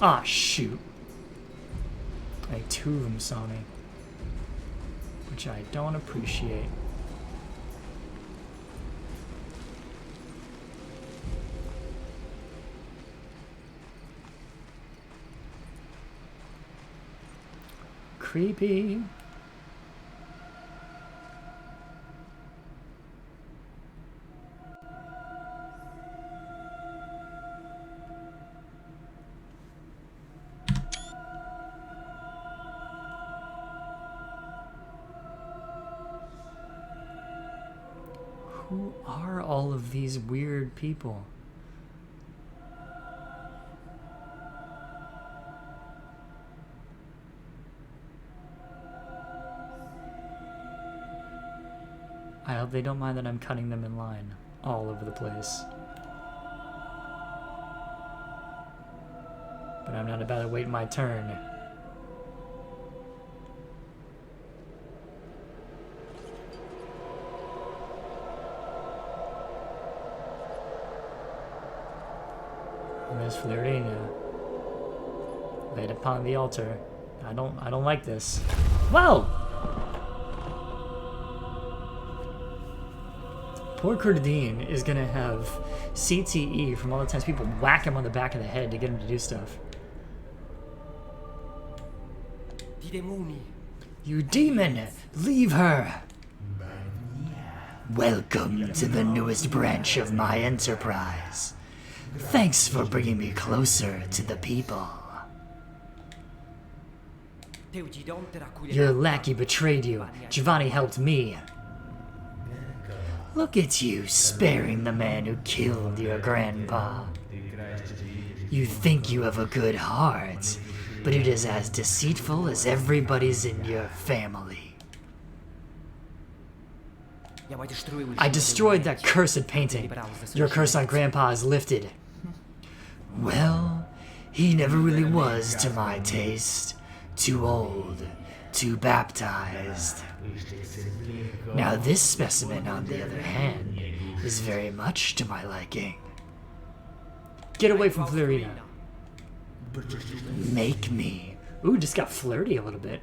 S1: Ah, shoot. Like, two of them saw me. Which I don't appreciate. Creepy. Who are all of these weird people? I hope they don't mind that I'm cutting them in line all over the place. But I'm not about to wait my turn. Miss Florina, laid upon the altar. I don't like this. Whoa! Poor Curdine is gonna have CTE from all the times people whack him on the back of the head to get him to do stuff. You demon! Leave her! Welcome to the newest branch of my enterprise. Thanks for bringing me closer to the people. Your lackey betrayed you. Giovanni helped me. Look at you, sparing the man who killed your grandpa. You think you have a good heart, but it is as deceitful as everybody's in your family. I destroyed that cursed painting. Your curse on Grandpa is lifted. Well, he never really was to my taste. Too old, too baptized. Now this specimen, on the other hand, is very much to my liking. Get away from Florina. Make me. Ooh, just got flirty a little bit.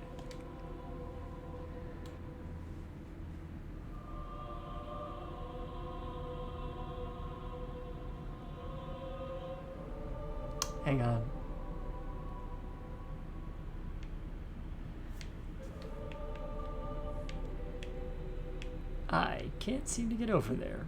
S1: Hang on. I can't seem to get over there.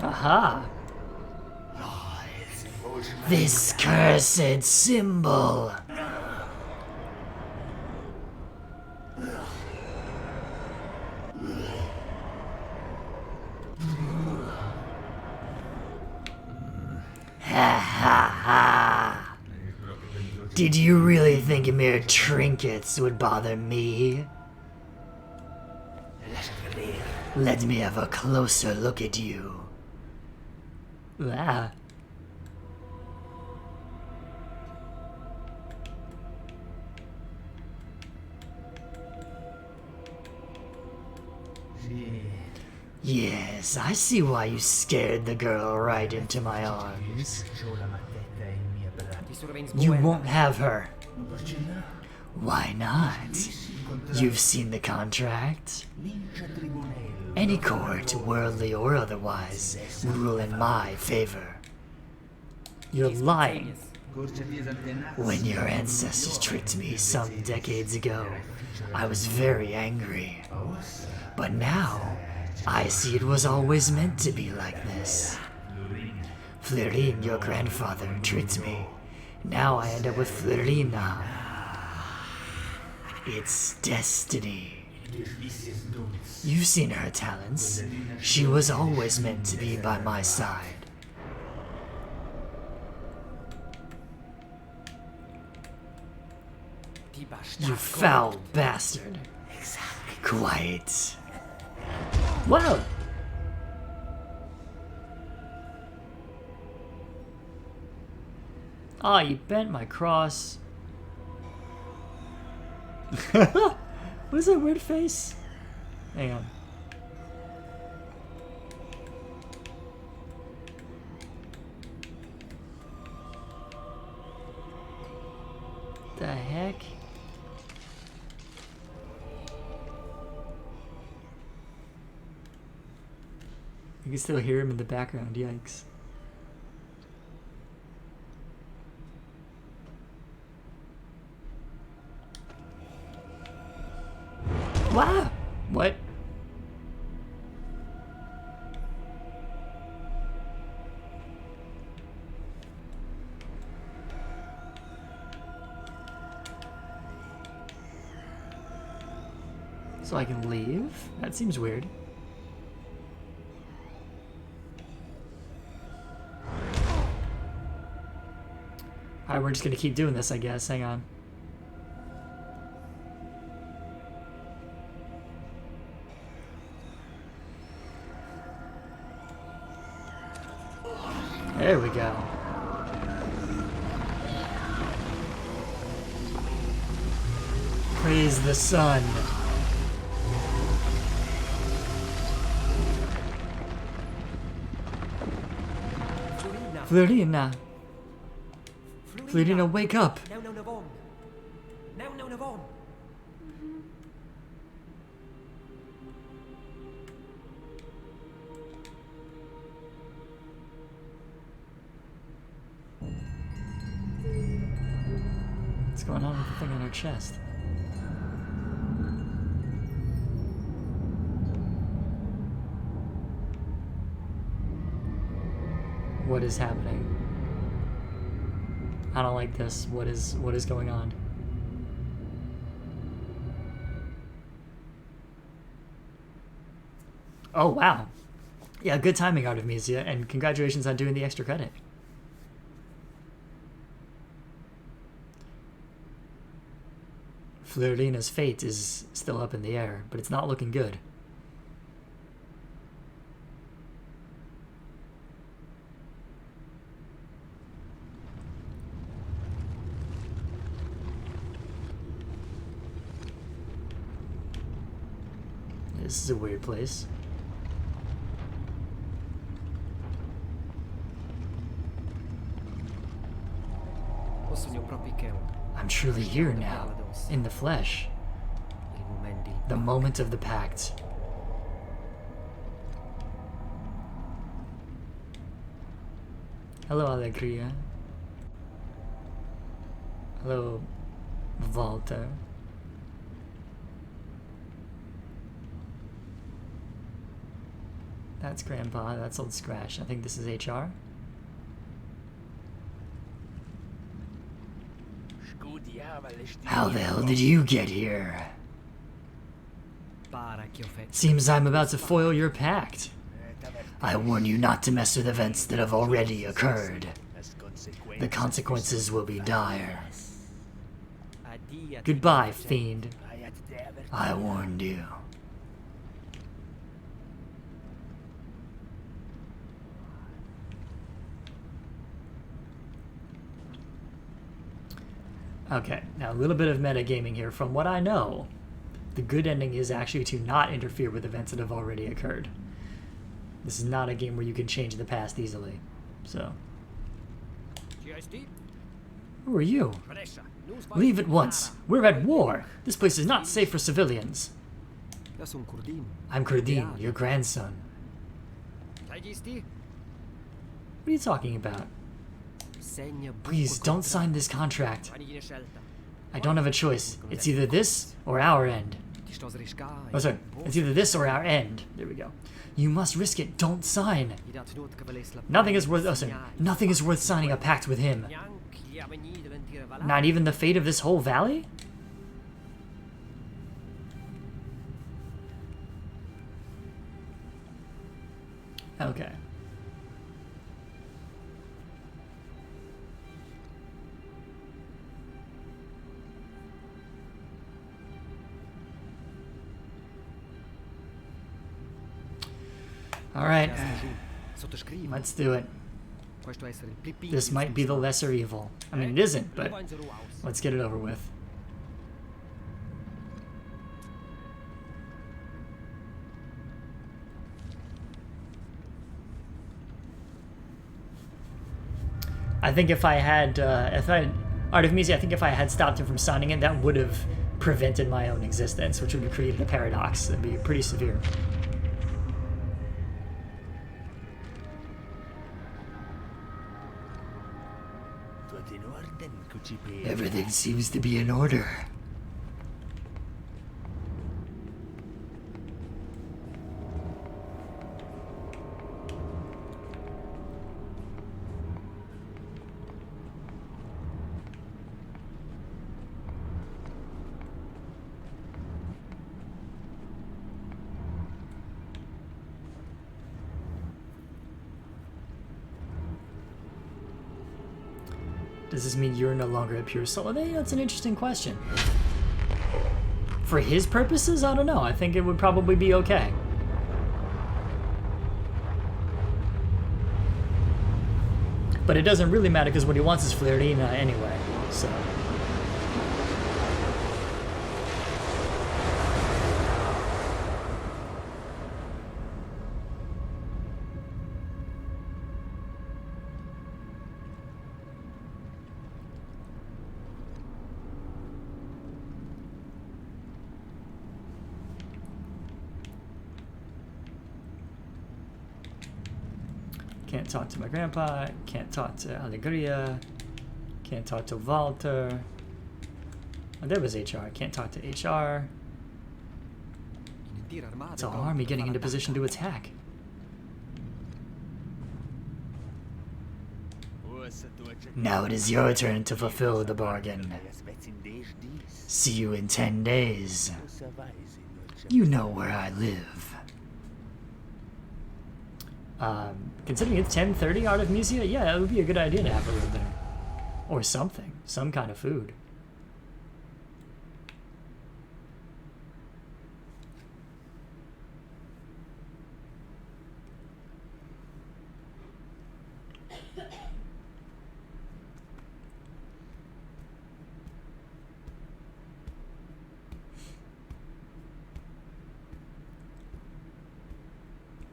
S1: Aha! This cursed symbol. Ha ha ha! Did you really think mere trinkets would bother me? Let me have a closer look at you. Ah. Yes, I see why you scared the girl right into my arms. You won't have her. Why not? You've seen the contract. Any court, worldly or otherwise, would rule in my favor. You're lying. When your ancestors tricked me some decades ago, I was very angry. But now, I see it was always meant to be like this. Florine, your grandfather, tricked me. Now I end up with Florina. It's destiny. You've seen her talents. She was always meant to be by my side. You foul bastard. Quiet. Whoa! Ah, you bent my cross. What is that weird face? Hang on. The heck? You can still hear him in the background, yikes. Wow! What? So I can leave? That seems weird. Alright, we're just gonna keep doing this, I guess. Hang on. There we go. Praise the sun. Florina. Florina, wake up. What's going on with the thing on her chest? What is happening? I don't like this. What is going on? Oh wow. Yeah, good timing, Artemisia, and congratulations on doing the extra credit. Florina's fate is still up in the air, but it's not looking good. This is a weird place. I'm truly here now, in the flesh. The moment of the pact. Hello, Alegria. Hello, Walter. That's Grandpa, that's Old Scratch. I think this is HR. How the hell did you get here? Seems I'm about to foil your pact. I warn you not to mess with events that have already occurred. The consequences will be dire. Goodbye, fiend. I warned you. Okay, now a little bit of metagaming here. From what I know, the good ending is actually to not interfere with events that have already occurred. This is not a game where you can change the past easily. So. Who are you? Leave at once. We're at war. This place is not safe for civilians. I'm Kurdin, your grandson. What are you talking about? Please, don't sign this contract. I don't have a choice. It's either this or our end. Oh, sorry. It's either this or our end. There we go. You must risk it. Don't sign. Nothing is worth... Oh, sorry. Nothing is worth signing a pact with him. Not even the fate of this whole valley? Okay. Alright, let's do it. This might be the lesser evil. I mean, it isn't, but let's get it over with. I think if I had Artemisia, I think if I had stopped him from signing it, that would have prevented my own existence, which would have created a paradox. That'd be pretty severe. Everything seems to be in order. Does this mean you're no longer a pure soul? That's an interesting question. For his purposes, I don't know. I think it would probably be okay. But it doesn't really matter because what he wants is Flirina anyway, so... Can't talk to my grandpa, can't talk to Alegria, can't talk to Walter. Oh, there was HR, can't talk to HR. It's our army getting into position to attack. Now it is your turn to fulfill the bargain. See you in 10 days. You know where I live. Considering it's 10:30 Artemisia, yeah, it would be a good idea to have a room there. Or something. Some kind of food.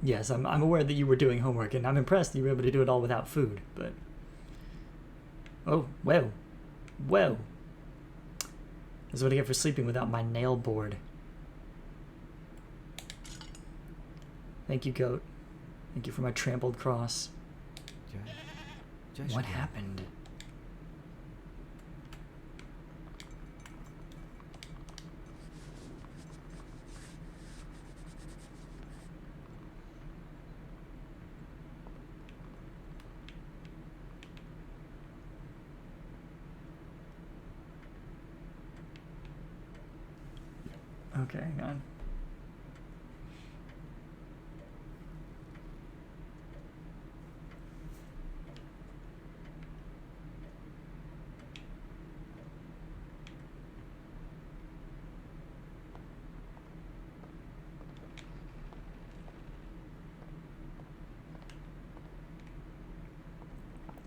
S1: Yes, I'm aware that you were doing homework, and I'm impressed that you were able to do it all without food, but... Oh, whoa. Whoa. That's what I get for sleeping without my nail board. Thank you, goat. Thank you for my trampled cross. What happened? Okay, hang on.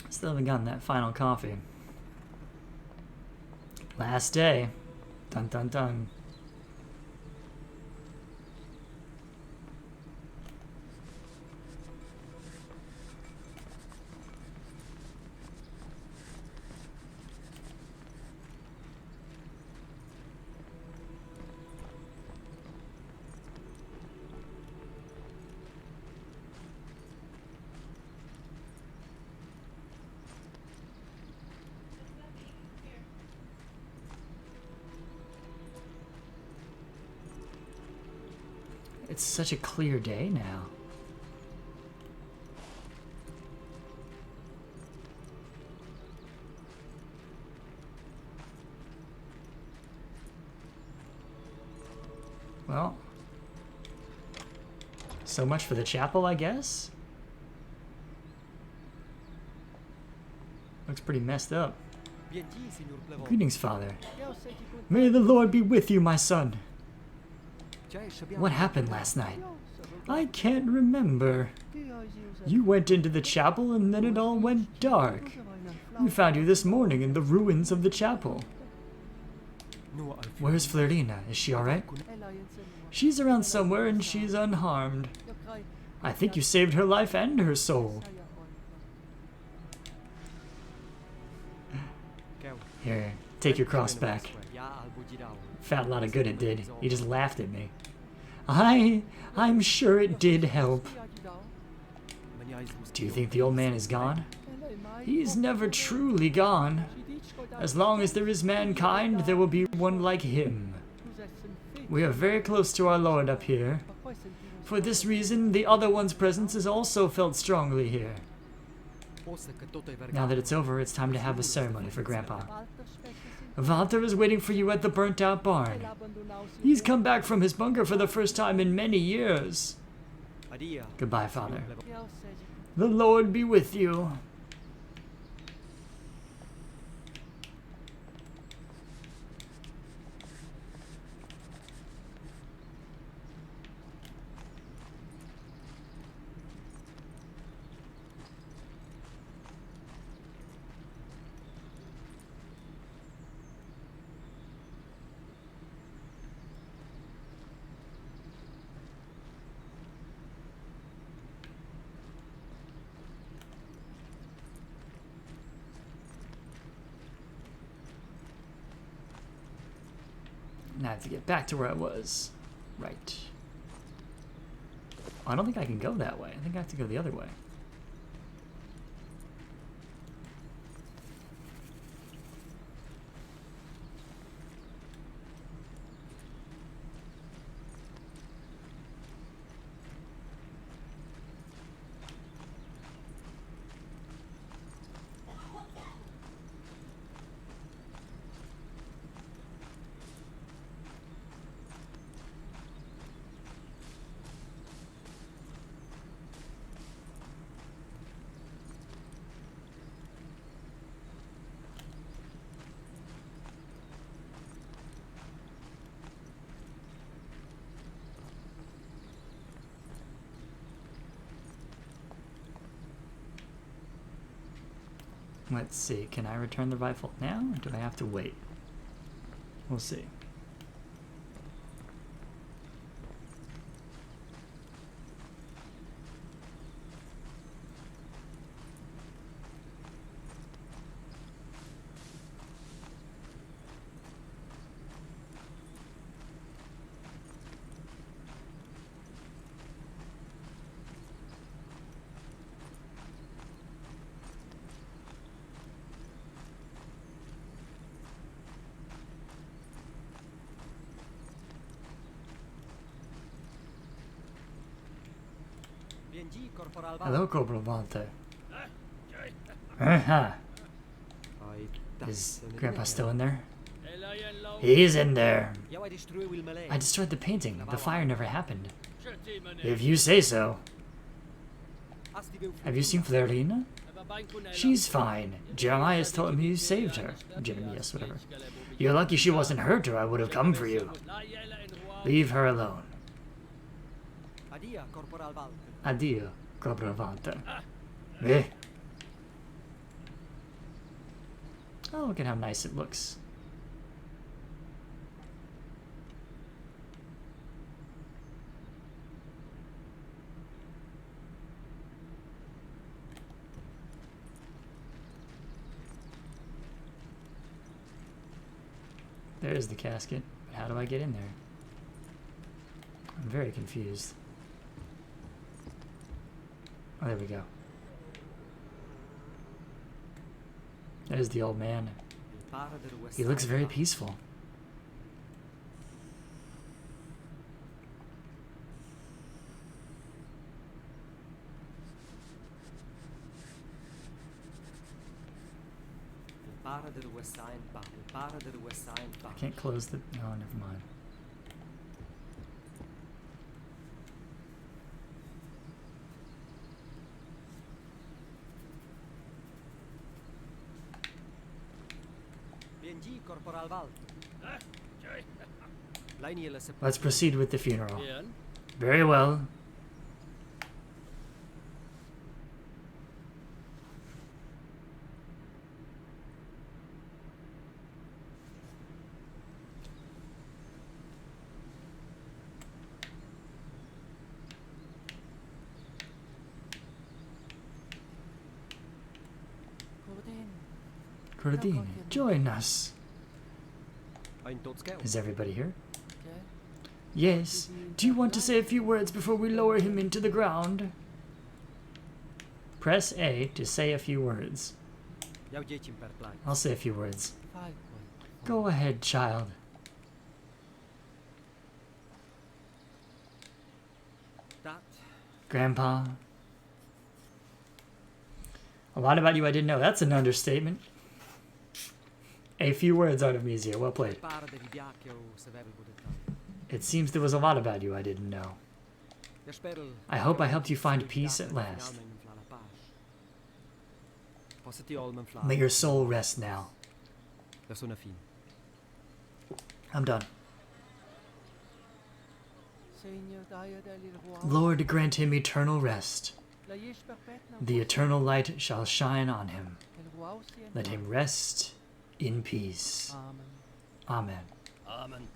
S1: Still haven't gotten that final coffee. Last day. Dun dun dun. It's such a clear day now. Well, so much for the chapel, I guess. Looks pretty messed up. Greetings, Father. May the Lord be with you, my son. What happened last night? I can't remember. You went into the chapel and then it all went dark. We found you this morning in the ruins of the chapel. Where's Florina? Is she alright? She's around somewhere and she's unharmed. I think you saved her life and her soul. Here, take your cross back. Fat lot of good it did. He just laughed at me. I'm sure it did help. Do you think the old man is gone? He's never truly gone. As long as there is mankind, there will be one like him. We are very close to our Lord up here. For this reason, the other one's presence is also felt strongly here. Now that it's over, it's time to have a ceremony for Grandpa. Walter is waiting for you at the burnt-out barn. He's come back from his bunker for the first time in many years. Goodbye, Father. The Lord be with you. Now I have to get back to where I was. Right. I don't think I can go that way. I think I have to go the other way. Let's see, can I return the rifle now, or do I have to wait? We'll see. Hello, Corporal Walter. Is Grandpa still in there? He's in there. I destroyed the painting. The fire never happened. If you say so. Have you seen Florina? She's fine. Jeremiah's told me you saved her. Jeremias, whatever. You're lucky she wasn't hurt or I would have come for you. Leave her alone. Addio, Corporal Walter. Eh? Oh, look at how nice it looks. There's the casket. But how do I get in there? I'm very confused. Oh, there we go. There's the old man. He looks very peaceful. I can't close the... Oh, never mind. Let's proceed with the funeral. Very well. Cordine, join us. Is everybody here? Yes. Do you want to say a few words before we lower him into the ground? Press A to say a few words. I'll say a few words. Go ahead, child. Grandpa. A lot about you I didn't know. That's an understatement. A few words, Artemisia. Well played. It seems there was a lot about you I didn't know. I hope I helped you find peace at last. May your soul rest now. I'm done. Lord, grant him eternal rest. The eternal light shall shine on him. Let him rest in peace. Amen.
S2: Amen.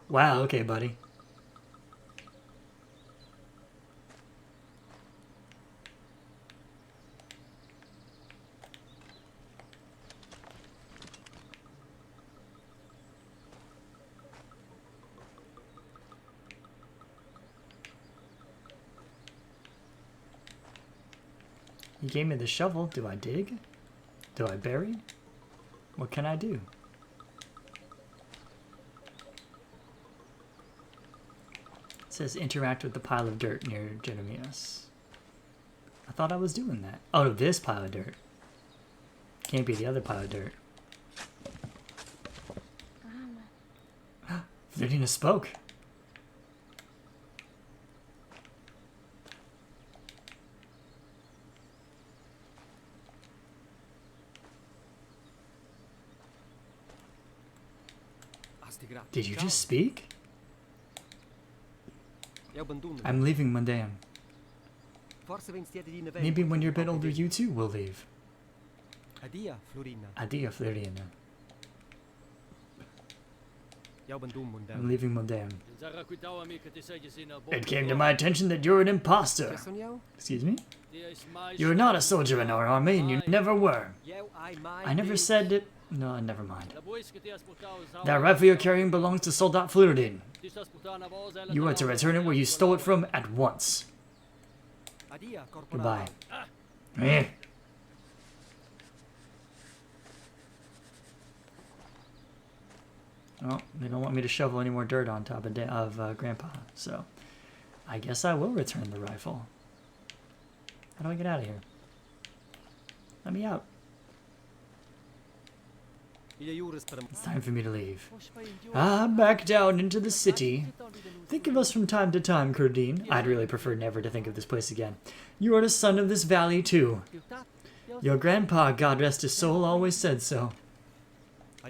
S1: Wow, okay, buddy. He gave me the shovel. Do I dig? Do I bury? What can I do? It says interact with the pile of dirt near Jeremias. I thought I was doing that. Oh, this pile of dirt. Can't be the other pile of dirt. Flirtina spoke. Did you just speak? I'm leaving Mundaun. Maybe when you're a bit older, you too will leave. Addio, Florina. I'm leaving Mundaun. It came to my attention that you're an imposter. Excuse me? You're not a soldier in our army, and you never were. I never said it. No, never mind. That rifle you're carrying belongs to Soldat Fludin. You are to return it where you stole it from at once. Goodbye. Eh. Well, they don't want me to shovel any more dirt on top of Grandpa, so I guess I will return the rifle. How do I get out of here? Let me out. It's time for me to leave. Back down into the city. Think of us from time to time, Kurdeen. I'd really prefer never to think of this place again. You are the son of this valley, too. Your grandpa, God rest his soul, always said so.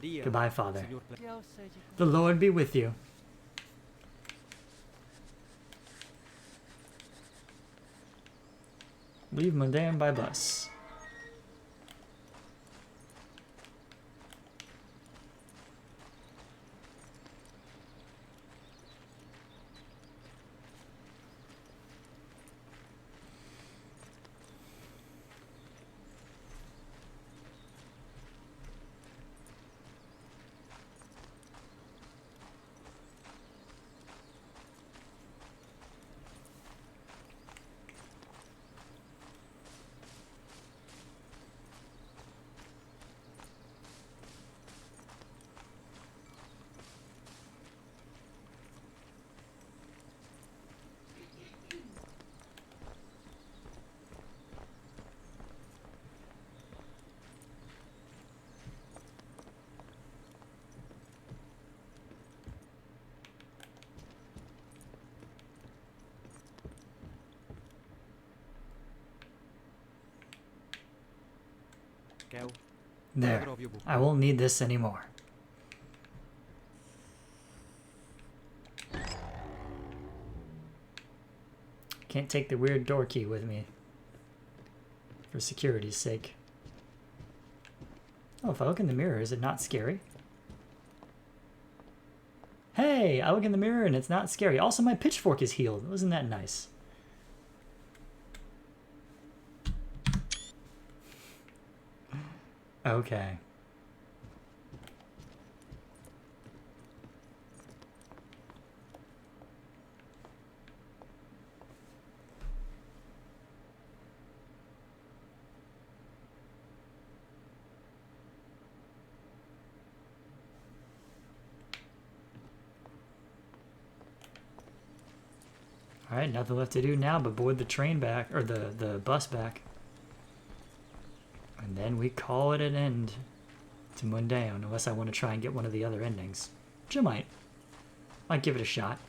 S1: Goodbye, Father. The Lord be with you. Leave Mundaun by bus. There. I won't need this anymore. Can't take the weird door key with me. For security's sake. Oh, if I look in the mirror, is it not scary? Hey! I look in the mirror and it's not scary. Also, my pitchfork is healed. Wasn't that nice? Okay. Alright, nothing left to do now but board the train back, or the bus back. And then we call it an end to Mundaun, unless I want to try and get one of the other endings. Which I might. Might give it a shot.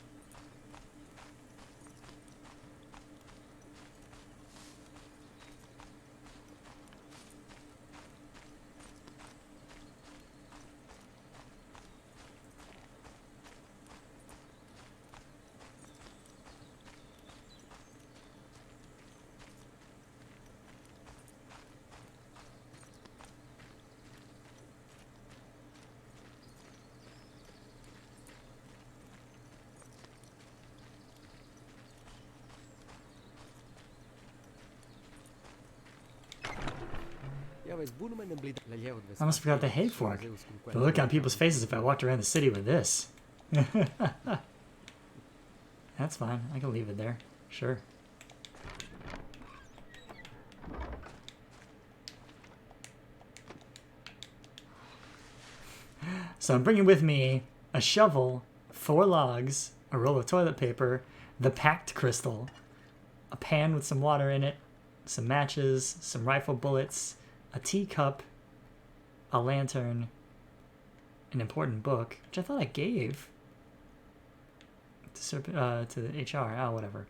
S1: I almost forgot the hay fork. The look on people's faces if I walked around the city with this. That's fine. I can leave it there. Sure. So I'm bringing with me a shovel, 4 logs, a roll of toilet paper, the packed crystal, a pan with some water in it, some matches, some rifle bullets, a teacup, a lantern, an important book, which I thought I gave to the HR. Oh, whatever.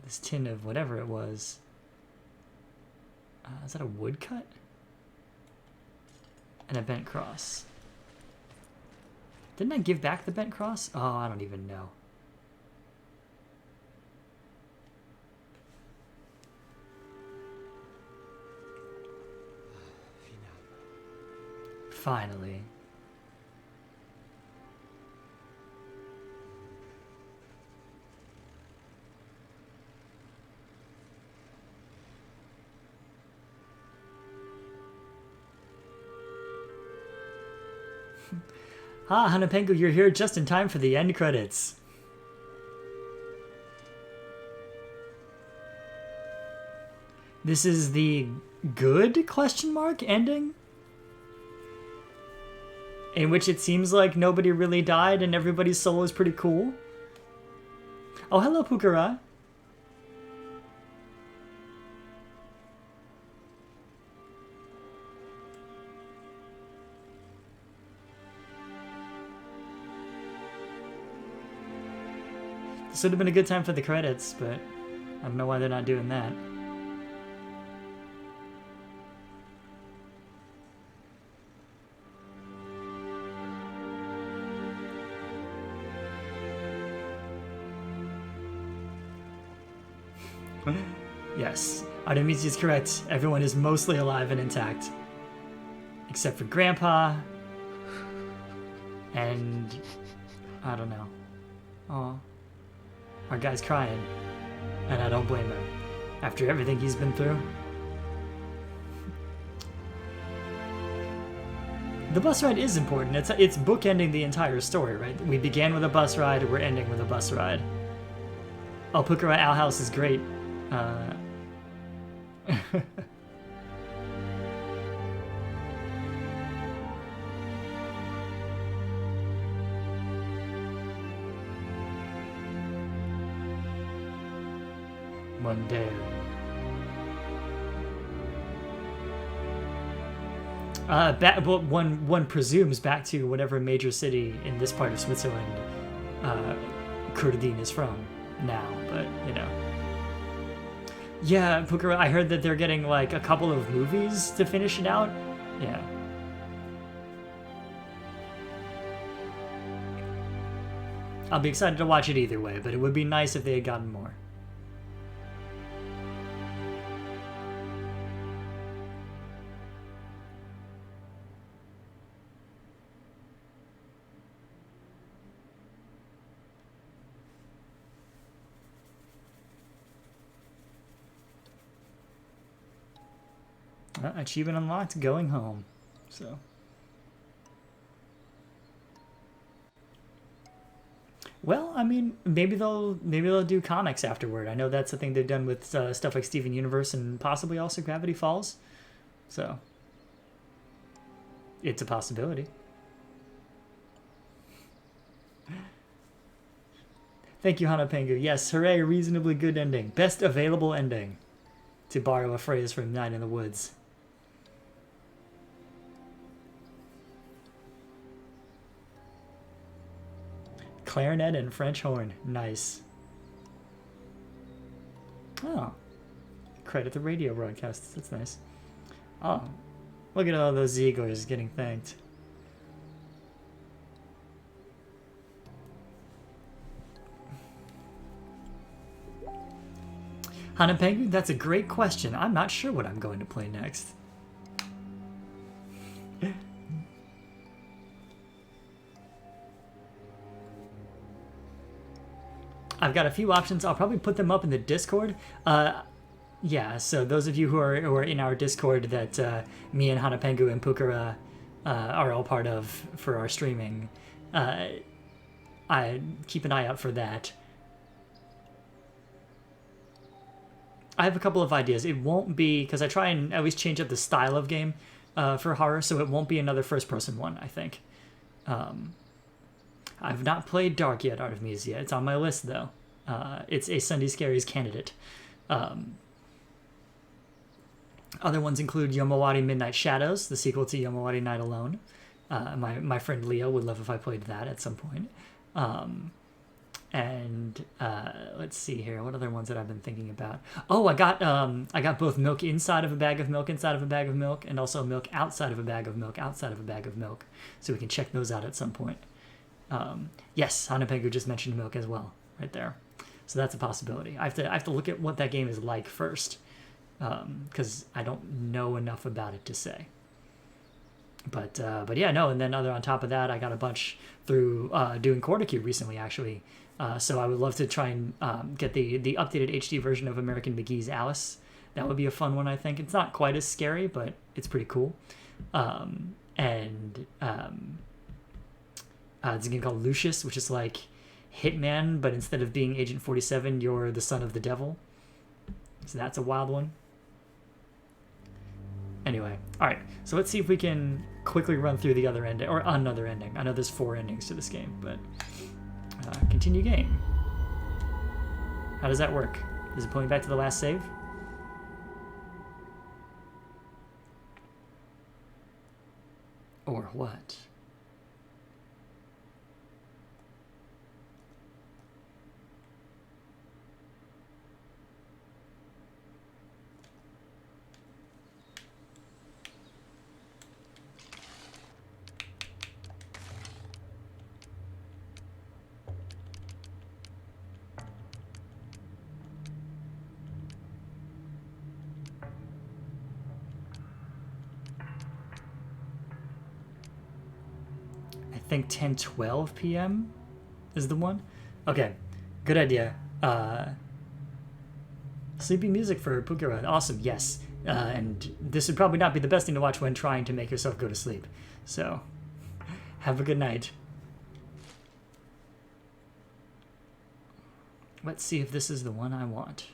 S1: This tin of whatever it was. Is that a woodcut? And a bent cross. Didn't I give back the bent cross? Oh, I don't even know. Finally. Ah, Hanapengu, you're here just in time for the end credits. This is the good question mark ending? In which it seems like nobody really died and everybody's soul is pretty cool. Oh, hello, Pukara. This would have been a good time for the credits, but I don't know why they're not doing that. Yes, Artemisia is correct. Everyone is mostly alive and intact. Except for Grandpa. And... I don't know. Aw. Our guy's crying. And I don't blame him. After everything he's been through. The bus ride is important. It's bookending the entire story, right? We began with a bus ride, we're ending with a bus ride. Oh, Pukara Owl House is great. Mundaun. Well, one presumes back to whatever major city in this part of Switzerland Kurdin is from now, but you know. Yeah, Pukara, I heard that they're getting like a couple of movies to finish it out. Yeah. I'll be excited to watch it either way, but it would be nice if they had gotten more. Achievement unlocked, going home. So. Well, I mean, maybe they'll do comics afterward. I know that's the thing they've done with stuff like Steven Universe and possibly also Gravity Falls. So. It's a possibility. Thank you, Hanapengu. Yes, hooray, reasonably good ending. Best available ending. To borrow a phrase from Night in the Woods. Clarinet and French horn. Nice. Oh. Credit the radio broadcasts. That's nice. Oh. Look at all those Zegors getting thanked. Hanapengu, that's a great question. I'm not sure what I'm going to play next. I've got a few options. I'll probably put them up in the Discord. Yeah, so those of you who are in our Discord that me and Hanapengu and Pukara are all part of for our streaming, I keep an eye out for that. I have a couple of ideas. It won't be, because I try and always change up the style of game for horror, so it won't be another first-person one, I think. I've not played Dark yet, Artemisia. It's on my list, though. It's a Sunday Scaries candidate. Other ones include Yomawari Midnight Shadows, the sequel to Yomawari Night Alone. My friend Leo would love if I played that at some point. And let's see here. What other ones that I've been thinking about? Oh, I got both milk inside of a bag of milk inside of a bag of milk, and also milk outside of a bag of milk outside of a bag of milk. So we can check those out at some point. Yes, Hanapengu just mentioned milk as well, right there. So that's a possibility. I have to look at what that game is like first, because I don't know enough about it to say. But yeah, no. And then on top of that, I got a bunch through doing Corticue recently, actually. So I would love to try and get the updated HD version of American McGee's Alice. That would be a fun one, I think. It's not quite as scary, but it's pretty cool. It's a game called Lucius, which is like Hitman, but instead of being Agent 47, you're the son of the devil. So that's a wild one. Anyway, alright, so let's see if we can quickly run through the other ending, or another ending. I know there's 4 endings to this game, but continue game. How does that work? Is it pulling back to the last save? Or what? I think 10:12 p.m. is the one. Okay, good idea. Sleepy music for Pukira. Awesome, yes. And this would probably not be the best thing to watch when trying to make yourself go to sleep. So, have a good night. Let's see if this is the one I want.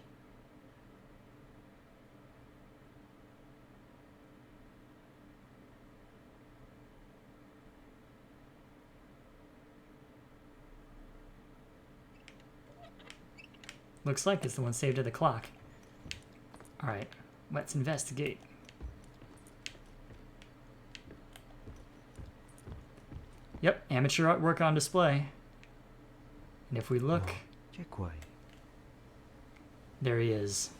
S1: Looks like it's the one saved at the clock. Alright, let's investigate. Yep, amateur artwork on display. And if we look, there he is.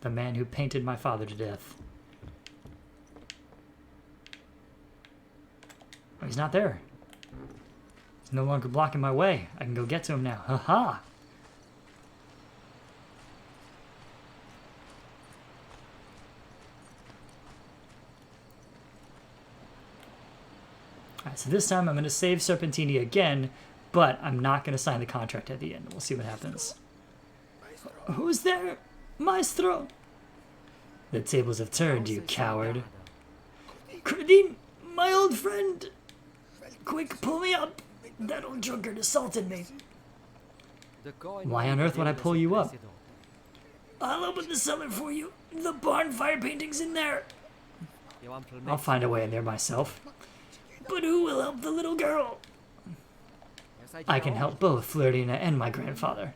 S1: The man who painted my father to death. Oh, he's not there. He's no longer blocking my way. I can go get to him now. Ha-ha! Alright, so this time I'm going to save Serpentini again, but I'm not going to sign the contract at the end. We'll see what happens. Who's there? Maestro! The tables have turned, you coward. Credine, my old friend! Quick, pull me up! That old drunkard assaulted me. Why on earth would I pull you up? I'll open the cellar for you. The barn fire painting's in there. I'll find a way in there myself. But who will help the little girl? I can help both Flirtina and my grandfather.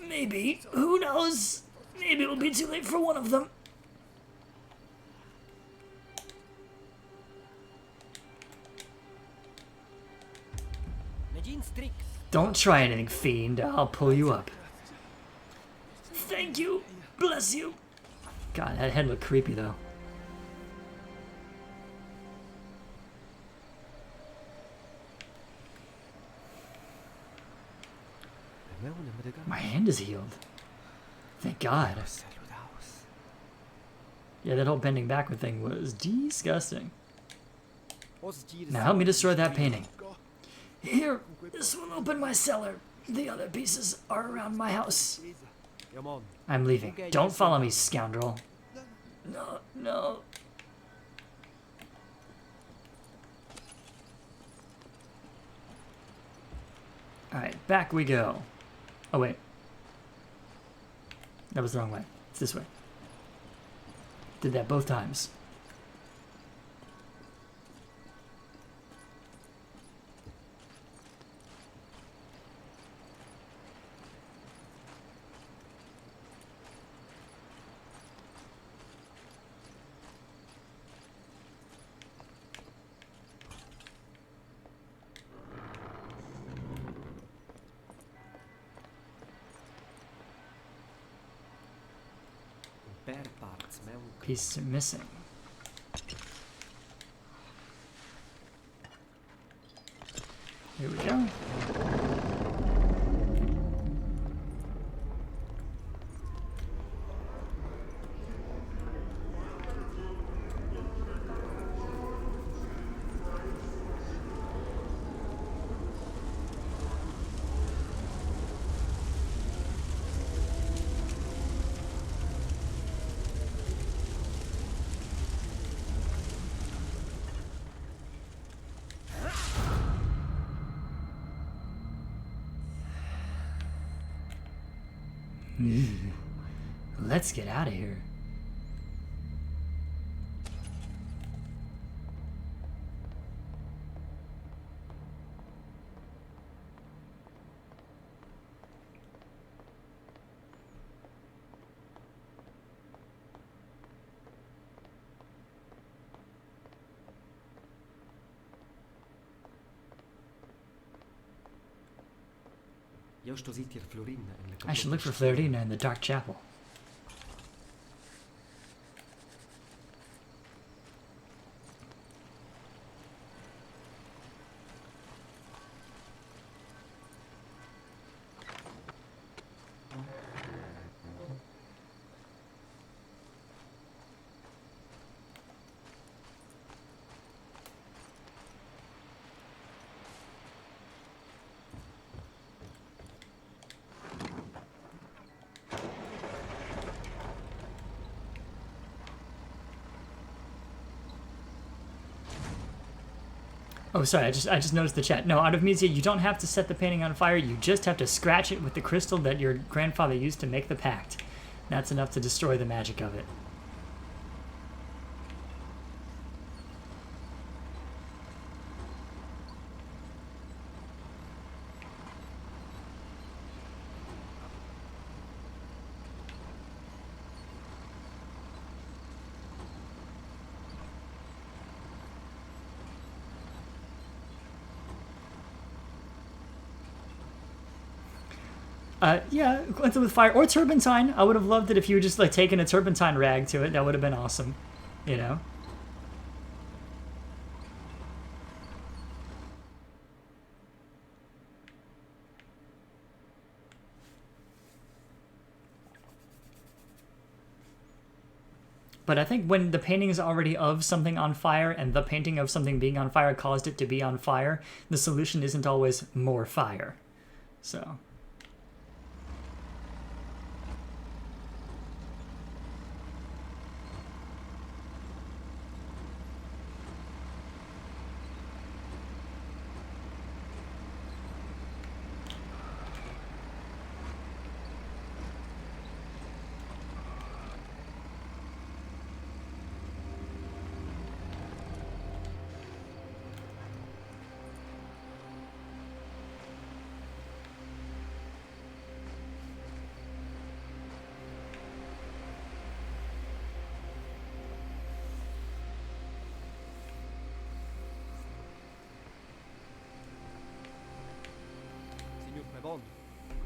S1: Maybe. Who knows? Maybe it'll be too late for one of them. Don't try anything, fiend. I'll pull you up. Thank you. Bless you. God, that head looked creepy, though. My hand is healed. Thank God. Yeah, that whole bending backward thing was disgusting. Now help me destroy that painting. Here, this will open my cellar. The other pieces are around my house. I'm leaving. Don't follow me, scoundrel. No, no. Alright, back we go. Oh, wait. That was the wrong way. It's this way. Did that both times. Pieces are missing. Here we go. Let's get out of here. I should look for Florina in the dark chapel. Oh, sorry, I just noticed the chat. No, Artemisia, you don't have to set the painting on fire. You just have to scratch it with the crystal that your grandfather used to make the pact. That's enough to destroy the magic of it. Yeah, cleanse it with fire or turpentine. I would have loved it if you had just like taken a turpentine rag to it. That would have been awesome, you know. But I think when the painting is already of something on fire and the painting of something being on fire caused it to be on fire, the solution isn't always more fire. So.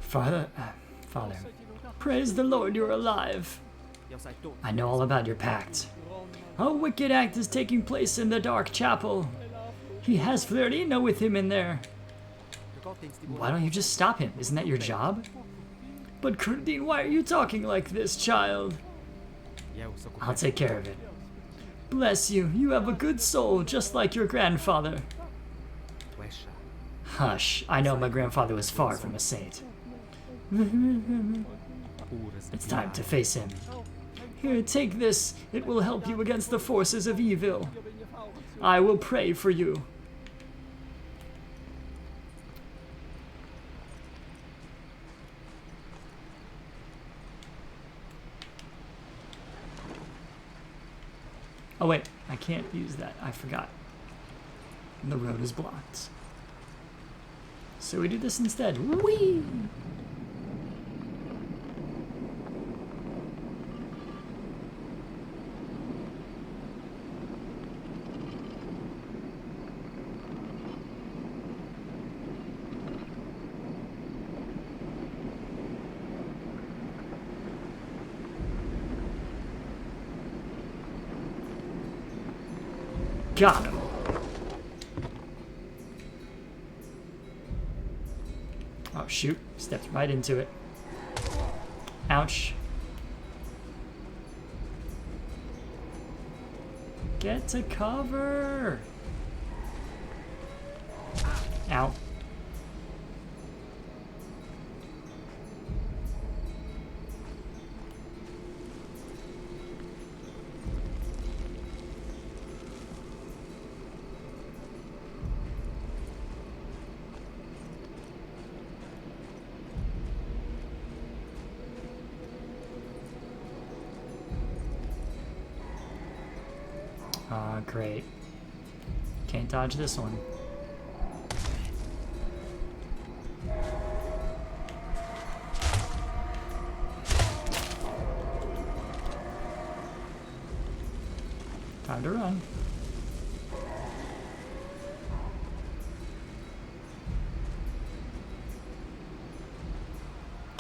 S1: Father, praise the Lord you're alive. I know all about your pact. A wicked act is taking place in the dark chapel. He has Florina with him in there. Why don't you just stop him? Isn't that your job? But Curdine, why are you talking like this, child? I'll take care of it. Bless you. You have a good soul, just like your grandfather. Hush. I know my grandfather was far from a saint. It's time to face him. Here, take this. It will help you against the forces of evil. I will pray for you. Oh wait, I can't use that. I forgot. The road is blocked. So we do this instead. Whee! Got him. Oh shoot, stepped right into it. Ouch. Get to cover. Ow. Aw, great. Can't dodge this one. Time to run.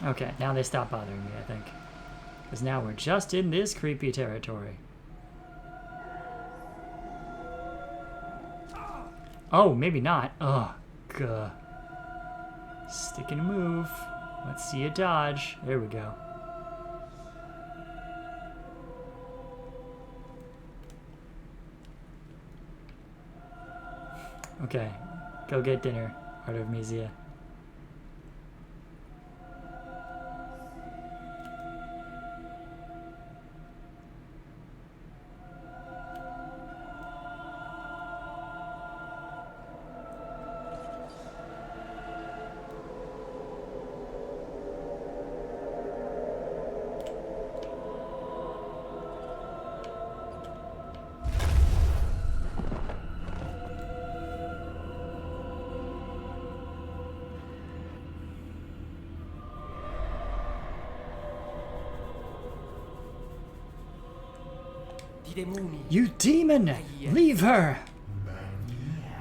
S1: Okay, now they stop bothering me, I think. Because now we're just in this creepy territory. Oh, maybe not. Ugh. Gah. Stick and move. Let's see a dodge. There we go. Okay. Go get dinner, Artemisia. You demon! Leave her!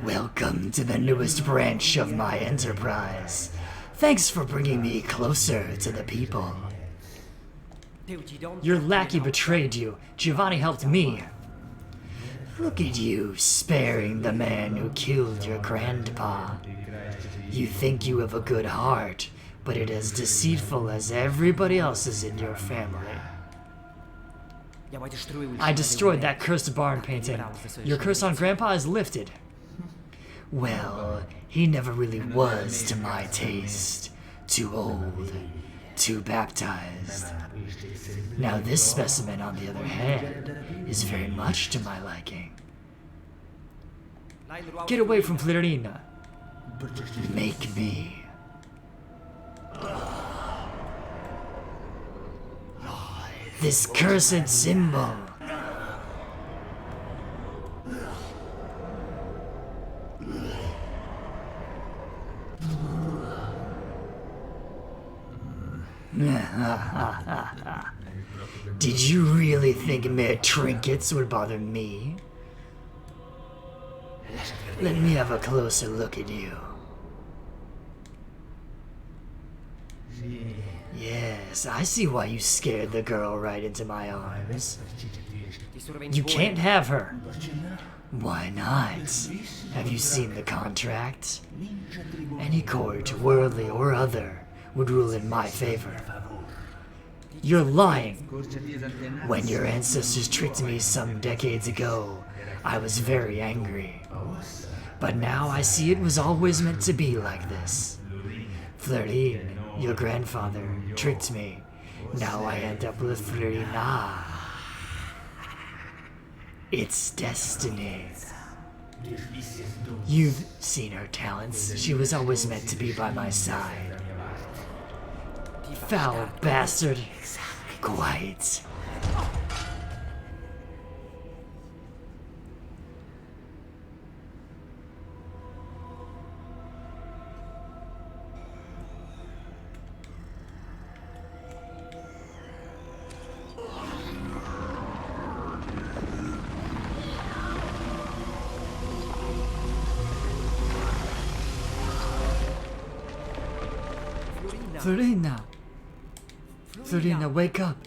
S1: Welcome to the newest branch of my enterprise. Thanks for bringing me closer to the people. Your lackey betrayed you. Giovanni helped me. Look at you, sparing the man who killed your grandpa. You think you have a good heart, but it is deceitful as everybody else's in your family. I destroyed that cursed barn painting. Your curse on Grandpa is lifted. Well, he never really was to my taste. Too old, too baptized. Now this specimen, on the other hand, is very much to my liking. Get away from Flirina. Make me. This cursed symbol. Did you really think mere trinkets would bother me? Let me have a closer look at you. Yes, I see why you scared the girl right into my arms. You can't have her. Why not? Have you seen the contract? Any court, worldly or other, would rule in my favor. You're lying. When your ancestors tricked me some decades ago, I was very angry. But now I see it was always meant to be like this. Flirine, your grandfather, tricked me. Now I end up with Flirina. It's destiny. You've seen her talents. She was always meant to be by my side. Foul bastard. Quite. Flirina! Flirina, wake up!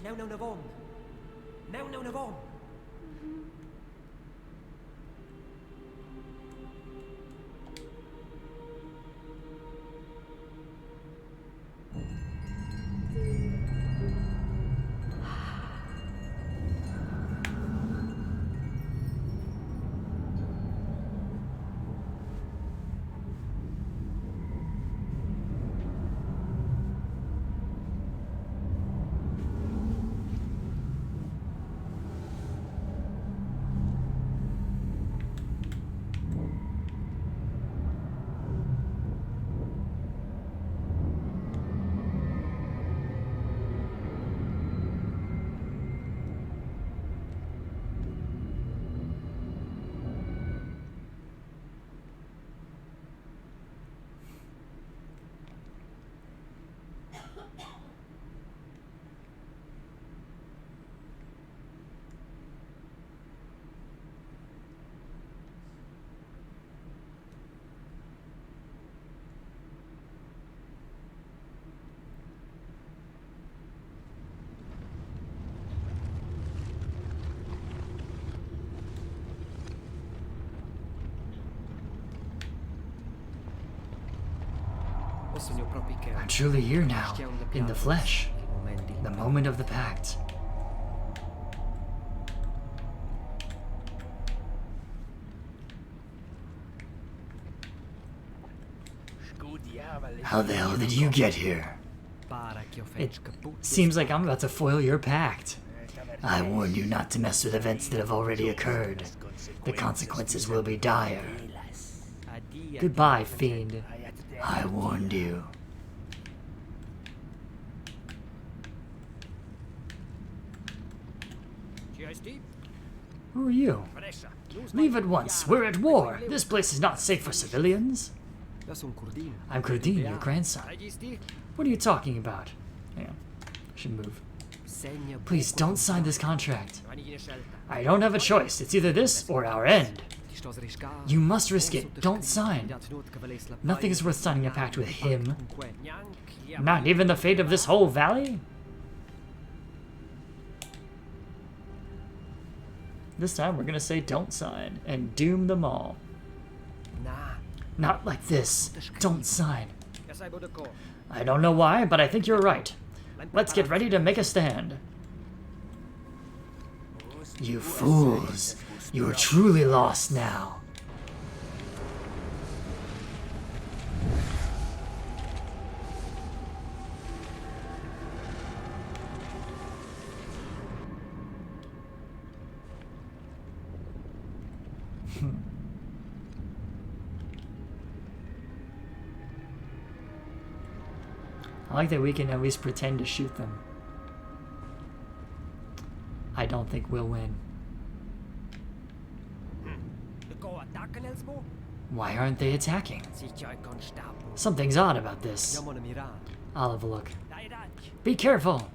S1: I'm truly here now, in the flesh. The moment of the pact. How the hell did you get here? It seems like I'm about to foil your pact. I warned you not to mess with events that have already occurred. The consequences will be dire. Goodbye, fiend. I warned you. Who are you? Leave at once. We're at war. This place is not safe for civilians. I'm Kurdin, your grandson. What are you talking about? Hang on. I should move. Please don't sign this contract. I don't have a choice. It's either this or our end. You must risk it. Don't sign. Nothing is worth signing a pact with him. Not even the fate of this whole valley? This time we're gonna say don't sign and doom them all. Not like this. Don't sign. I don't know why, but I think you're right. Let's get ready to make a stand. You fools. You are truly lost now. I like that we can at least pretend to shoot them. I don't think we'll win. Why aren't they attacking? Something's odd about this. I'll have a look. Be careful!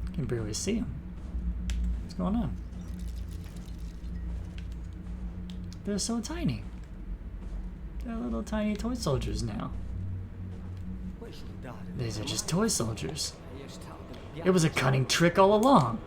S1: I can barely see him. What's going on? They're so tiny. They're little tiny toy soldiers now. These are just toy soldiers. It was a cunning trick all along.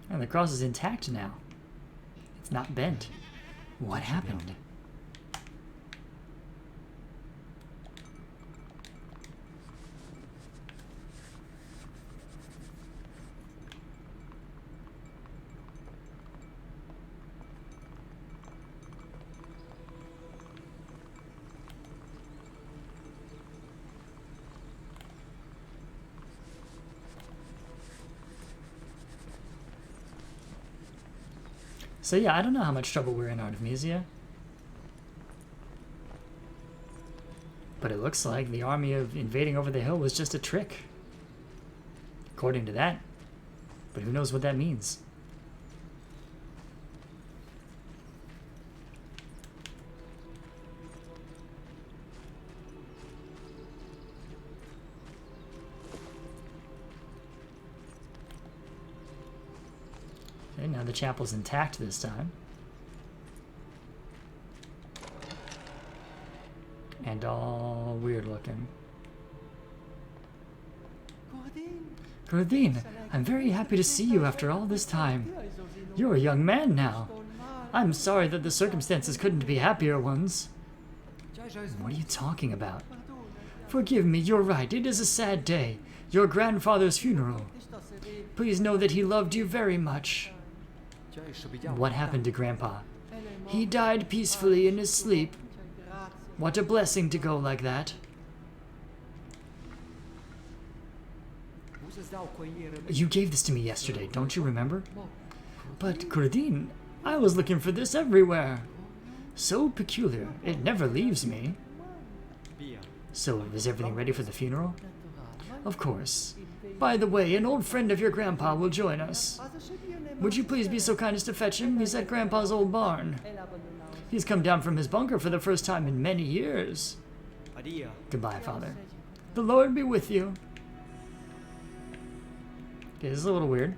S1: And the cross is intact now. It's not bent. What happened? So yeah, I don't know how much trouble we're in Artemisia. But it looks like the army of invading over the hill was just a trick. According to that. But who knows what that means. Okay, now the chapel's intact this time. And all weird looking. Gordine, I'm very happy to see you after all this time. You're a young man now. I'm sorry that the circumstances couldn't be happier ones. What are you talking about? Forgive me, you're right. It is a sad day. Your grandfather's funeral. Please know that he loved you very much. What happened to Grandpa? He died peacefully in his sleep. What a blessing to go like that. You gave this to me yesterday, don't you remember? But, Curdine, I was looking for this everywhere. So peculiar, it never leaves me. So, is everything ready for the funeral? Of course. By the way, an old friend of your grandpa will join us. Would you please be so kind as to fetch him? He's at Grandpa's old barn. He's come down from his bunker for the first time in many years. Goodbye, Father. The Lord be with you. Okay, this is a little weird.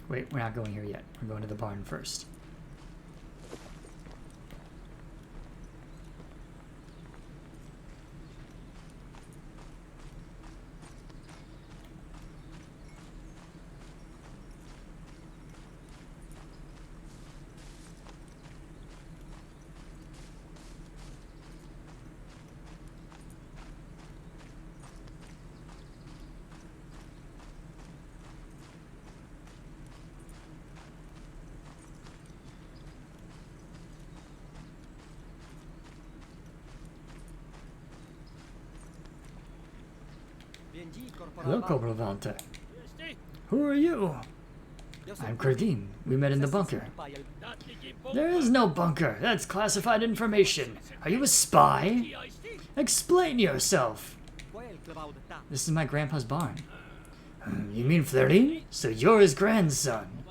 S1: Wait, we're not going here yet. We're going to the barn first. Hello, Corporal Valter. Who are you? I'm Curdine. We met in the bunker. There is no bunker. That's classified information. Are you a spy? Explain yourself. This is my grandpa's barn. You mean Flirine? So you're his grandson.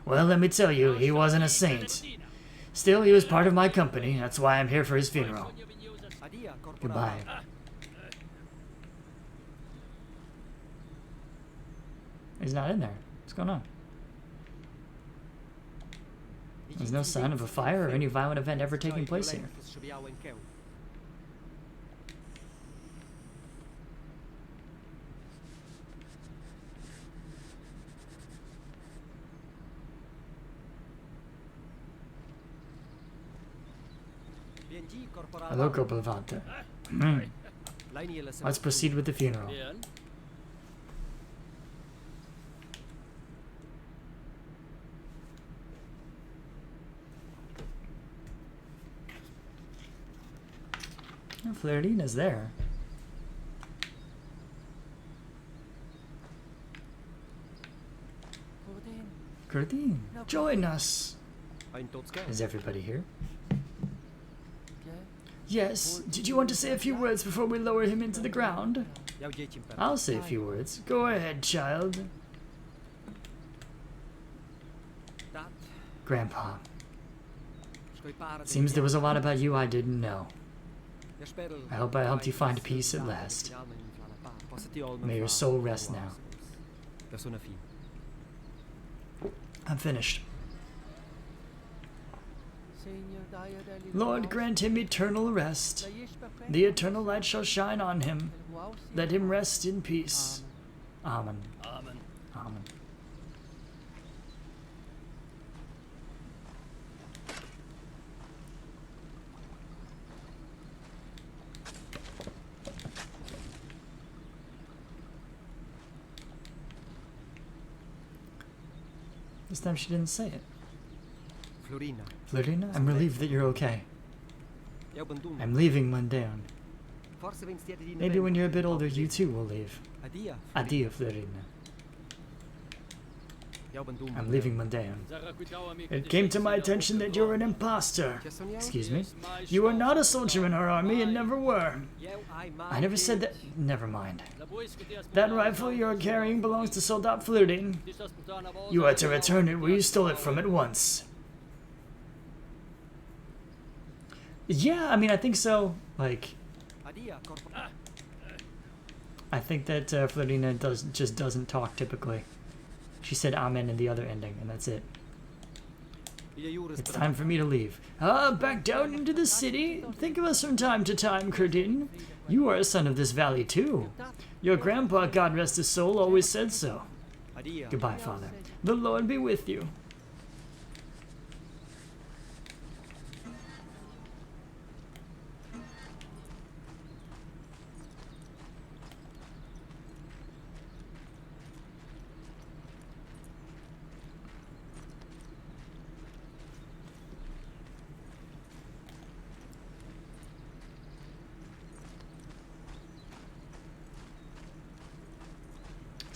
S1: Well, let me tell you, he wasn't a saint. Still, he was part of my company. That's why I'm here for his funeral. Goodbye. He's not in there. What's going on? There's no sign of a fire or any violent event ever taking place here. Hello, Corporal Valter. Let's proceed with the funeral. Flirina's there. Curdine, join us. Is everybody here? Yes. Did you want to say a few words before we lower him into the ground? I'll say a few words. Go ahead, child. Grandpa. Seems there was a lot about you I didn't know. I hope I helped you find peace at last. May your soul rest now. I'm finished. Lord, grant him eternal rest. The eternal light shall shine on him. Let him rest in peace. Amen. Amen. Amen. This time she didn't say it. Flirina, I'm relieved that you're okay. I'm leaving Mundaun. Maybe when you're a bit older, you too will leave. Addio, Flirina. I'm leaving Mundaun. It came to my attention that you're an imposter. Excuse me? You are not a soldier in our army and never were. I never said that. Never mind. That rifle you're carrying belongs to Soldat Flirine. You are to return it where you stole it from at once. Yeah, I mean, I think so. Like, I think that Florina just doesn't talk typically. She said amen in the other ending, and that's it. It's time for me to leave. Ah, back down into the city? Think of us from time to time, Curdin. You are a son of this valley, too. Your grandpa, God rest his soul, always said so. Goodbye, Father. The Lord be with you.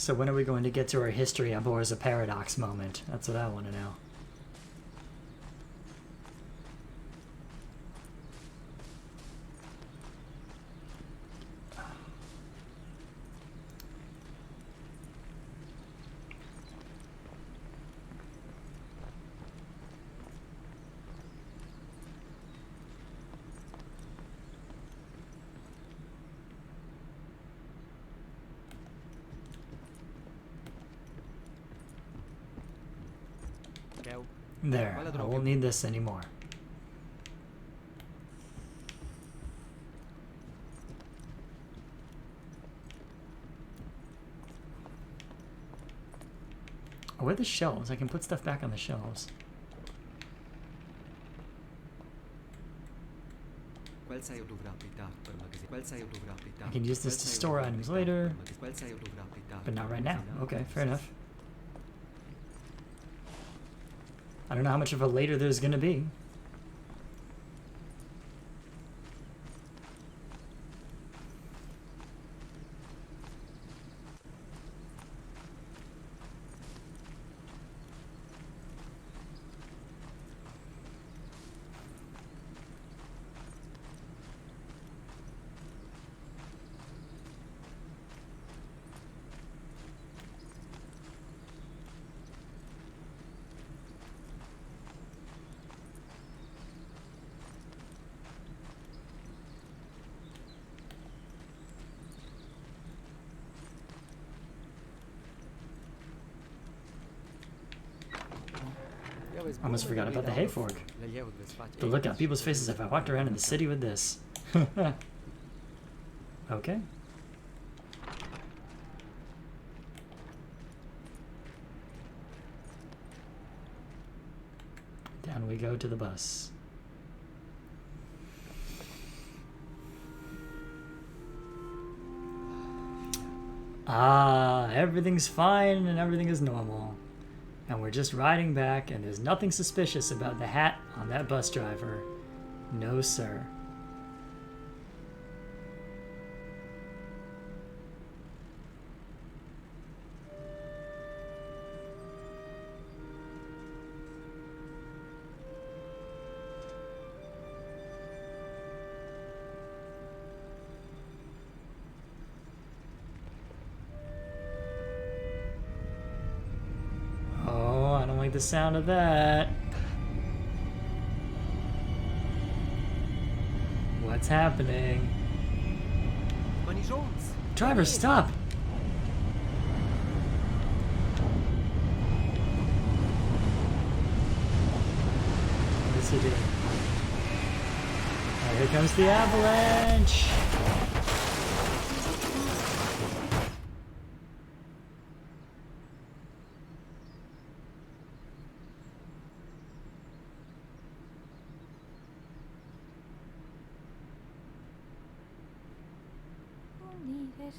S1: So when are we going to get to our history abhors a paradox moment? That's what I want to know. There, I won't need this anymore. Oh, where are the shelves? I can put stuff back on the shelves. I can use this to store items later, but not right now. Okay, fair enough. I don't know how much of a later there's gonna be. I almost forgot about the hay fork. The look on people's faces if I walked around in the city with this. Okay. Down we go to the bus. Ah, everything's fine and everything is normal. And we're just riding back, and there's nothing suspicious about the hat on that bus driver. No, sir. The sound of that. What's happening? Driver, stop! What is he doing? Oh, here comes the avalanche!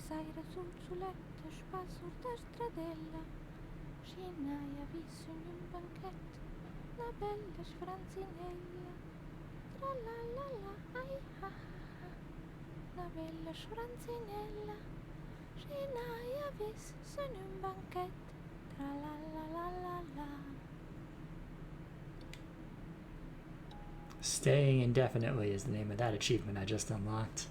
S2: Saira sul suletto, spasso da stradella, Scinaia visse in un banchetto, una bella sfranzinella, tra la la la, ai ah ah, una bella sfranzinella, Scinaia visse in un banchetto, tra la la la la la.
S1: Staying indefinitely is the name of that achievement I just unlocked.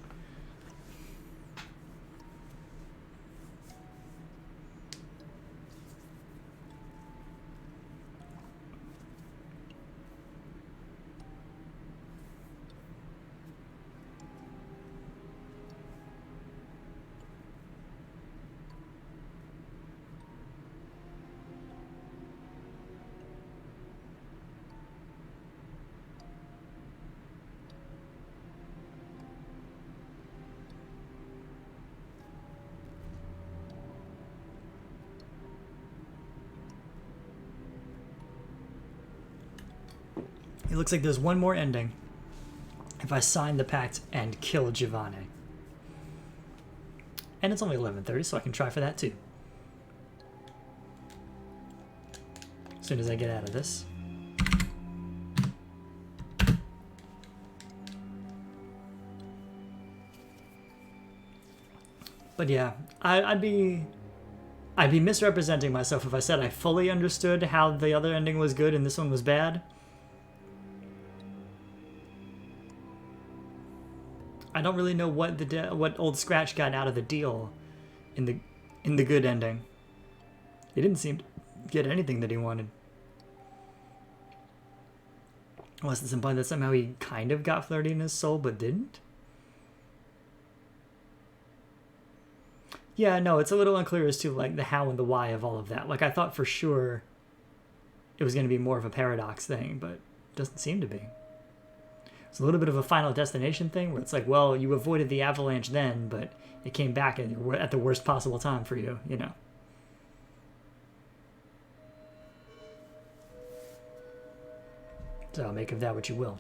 S1: looks like there's one more ending. If I sign the pact and kill Giovanni. And it's only 11:30, so I can try for that too. As soon as I get out of this. But yeah, I'd be misrepresenting myself if I said I fully understood how the other ending was good and this one was bad. I don't really know what Old Scratch got out of the deal in the good ending. He didn't seem to get anything that he wanted. Unless it's implied that somehow he kind of got flirty in his soul but didn't? Yeah, no, it's a little unclear as to like the how and the why of all of that. Like I thought for sure it was going to be more of a paradox thing, but it doesn't seem to be. It's a little bit of a Final Destination thing where it's like, well, you avoided the avalanche then, but it came back at the worst possible time for you, you know. So make of that what you will.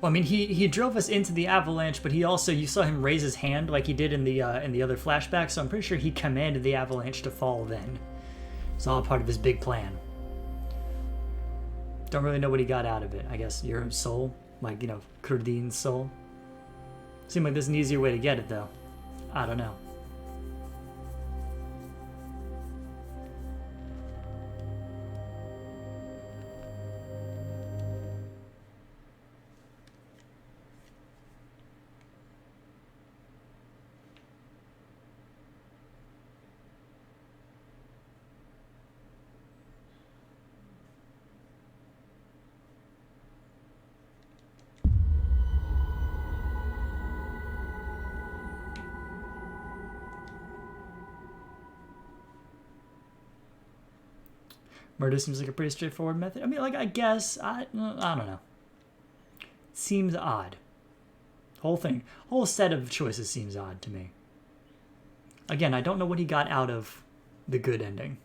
S1: Well, I mean, he drove us into the avalanche, but he also, you saw him raise his hand like he did in the other flashback, so I'm pretty sure he commanded the avalanche to fall then. It's all part of his big plan. Don't really know what he got out of it. I guess your soul, like, you know, Kurdine's soul. Seemed like there's an easier way to get it, though. I don't know. Murder seems like a pretty straightforward method. I mean, like, I guess, I don't know. Seems odd. Whole set of choices seems odd to me. Again, I don't know what he got out of the good ending.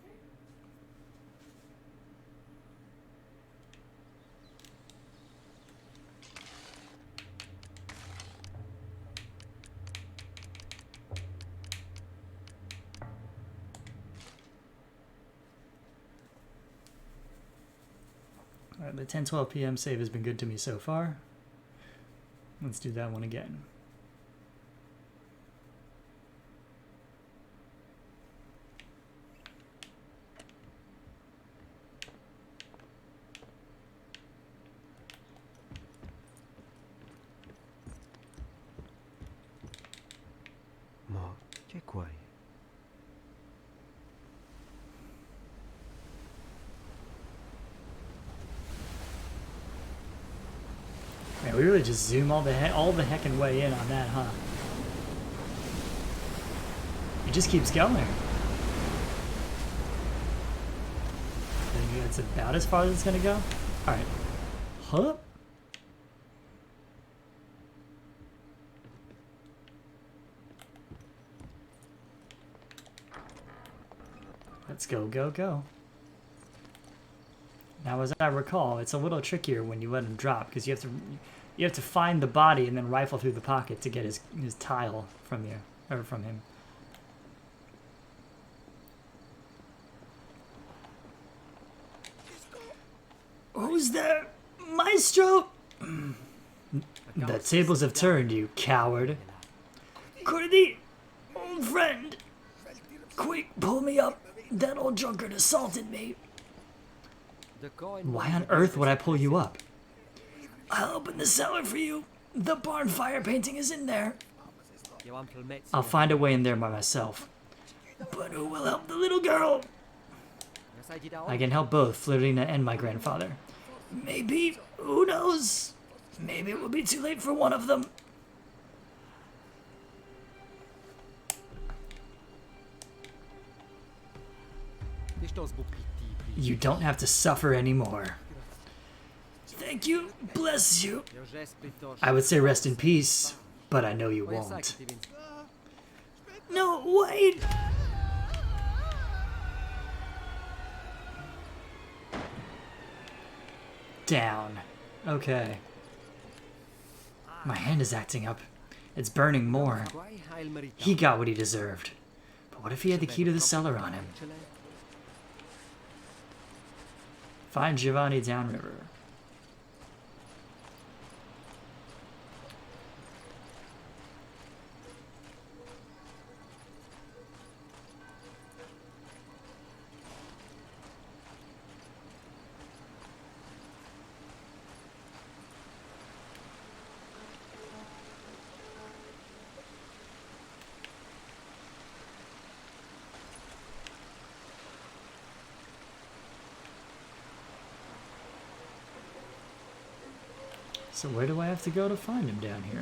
S1: Alright, the 10-12 p.m. save has been good to me so far. Let's do that one again.
S3: Ma che guai?
S1: Man, we really just zoom all the heckin' way in on that, huh? It just keeps going. I think that's about as far as it's gonna go. Alright. Huh? Let's go, go, go. Now, as I recall, it's a little trickier when you let him drop because you have to find the body and then rifle through the pocket to get his tile from you or from him. Who's there, Maestro? The tables have turned, you coward. Cordy, old friend. Quick, pull me up. That old drunkard assaulted me. Why on earth would I pull you up? I'll open the cellar for you. The barn fire painting is in there. I'll find a way in there by myself. But who will help the little girl? I can help both Florina and my grandfather. Maybe, who knows? Maybe it will be too late for one of them. You don't have to suffer anymore. Thank you. Bless you. I would say rest in peace, but I know you won't. No, wait! Down. Okay. My hand is acting up. It's burning more. He got what he deserved. But what if he had the key to the cellar on him? Find Giovanni downriver. So where do I have to go to find him down here?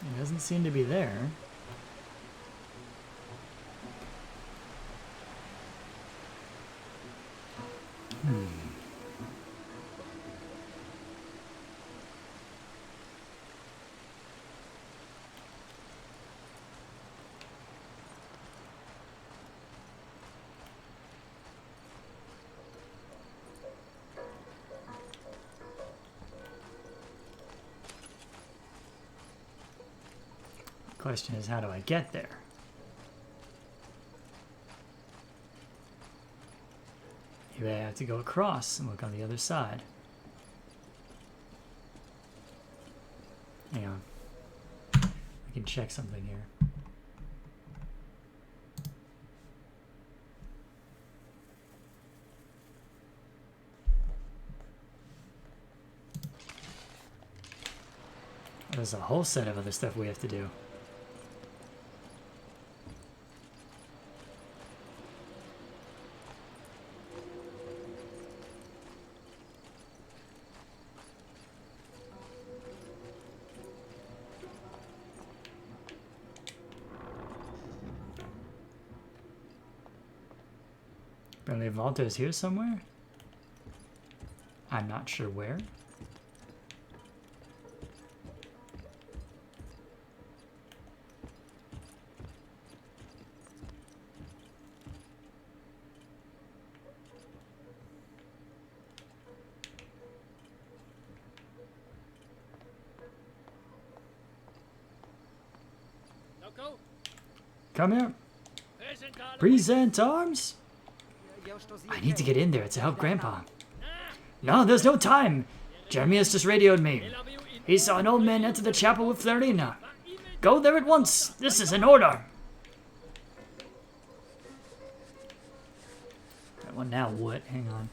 S1: He doesn't seem to be there. Question is, how do I get there? Maybe I have to go across and look on the other side. Hang on. I can check something here. There's a whole set of other stuff we have to do. Apparently Volta is here somewhere. I'm not sure where. Come here. Present arms? I need to get in there to help Grandpa. No, there's no time. Jeremy has just radioed me. He saw an old man enter the chapel with Florina. Go there at once. This is an order. Well, now what? Hang on.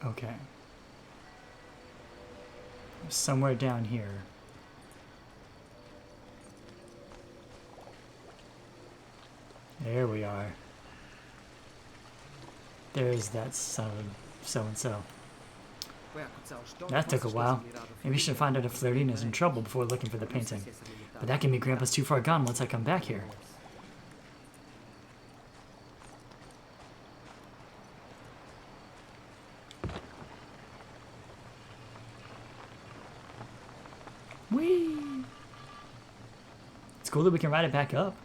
S1: Okay. Somewhere down here. There we are. There's that son of so-and-so. That took a while. Maybe you should find out if Flirine is in trouble before looking for the painting. But that can mean Grandpa's too far gone once I come back here. Whee! It's cool that we can ride it back up.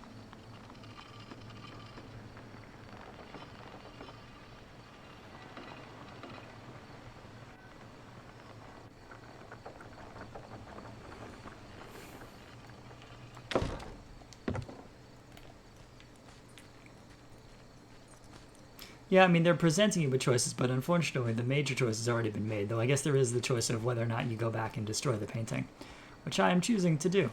S1: Yeah, I mean, they're presenting you with choices, but unfortunately the major choice has already been made, though I guess there is the choice of whether or not you go back and destroy the painting, which I am choosing to do.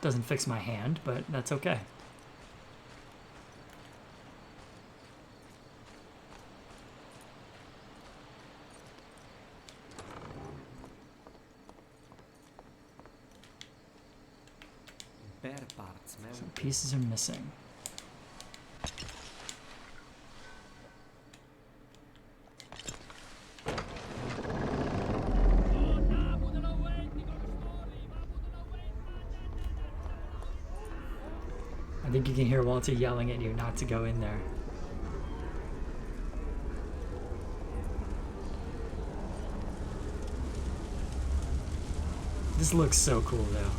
S1: Doesn't fix my hand, but that's okay. Some pieces are missing. I think you can hear Walter yelling at you not to go in there. This looks so cool, though.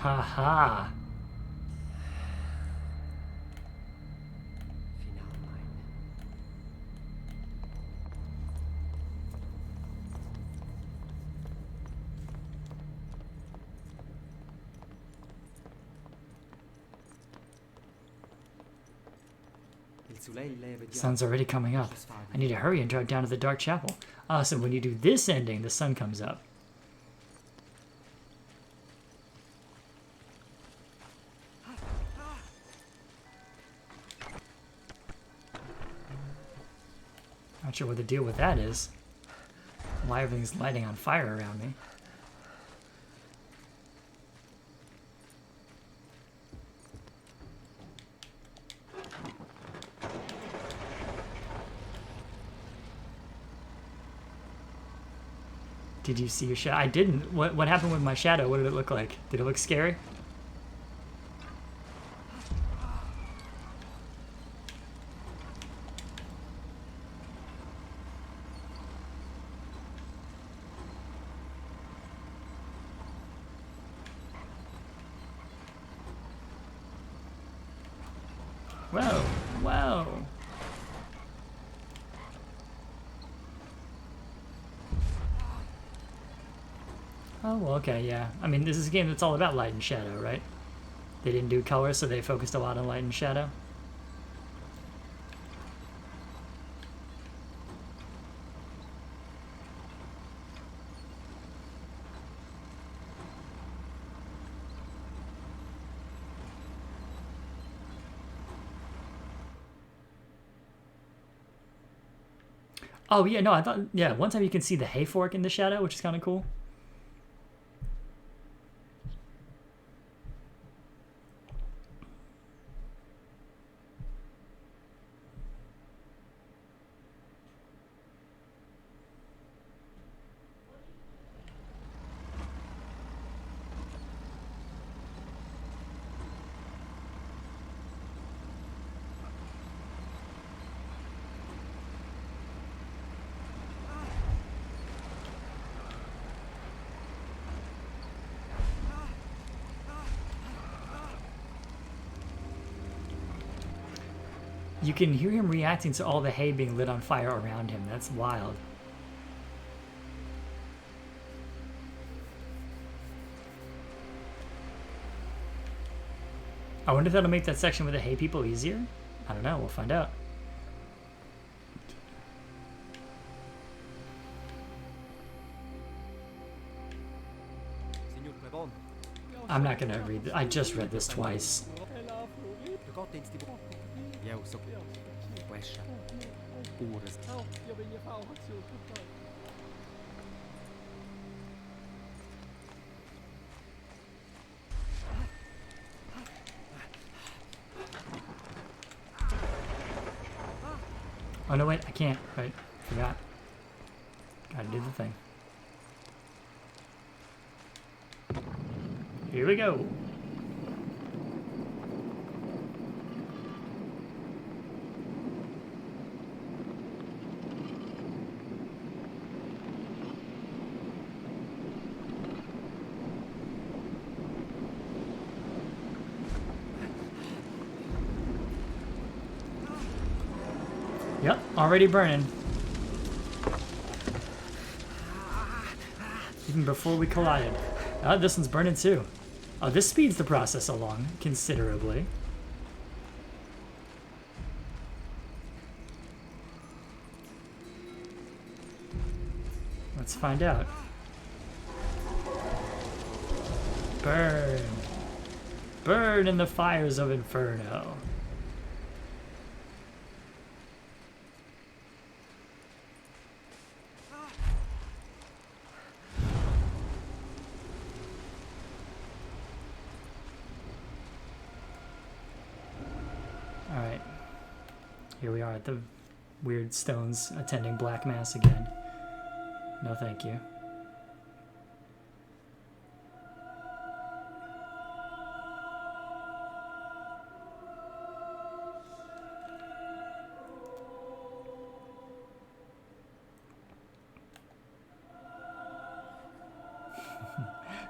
S1: Ha ha! The sun's already coming up. I need to hurry and drive down to the dark chapel. Ah, so when you do this ending, the sun comes up. Not sure what the deal with that is. Why everything's lighting on fire around me. Did you see your shadow? I didn't. What happened with my shadow? What did it look like? Did it look scary? Whoa, whoa. Oh, well, okay, yeah. I mean, this is a game that's all about light and shadow, right? They didn't do color, so they focused a lot on light and shadow. Oh, yeah, no, I thought, yeah, one time you can see the hay fork in the shadow, which is kind of cool. You can hear him reacting to all the hay being lit on fire around him. That's wild. I wonder if that'll make that section with the hay people easier? I don't know. We'll find out. I'm not gonna read this. I just read this twice. Oh no, wait, I can't. Wait, forgot. Gotta do the thing. Here we go. Yep, already burning. Even before we collided. This one's burning too. Oh, this speeds the process along considerably. Let's find out. Burn. Burn in the fires of Inferno. Alright. Here we are at the weird stones attending Black Mass again. No thank you.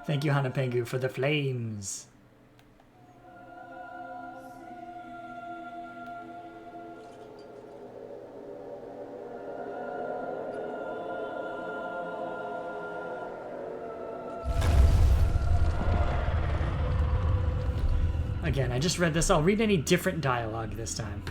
S1: Thank you, Hanapengu, for the flames. Again, I just read this. I'll read any different dialogue this time.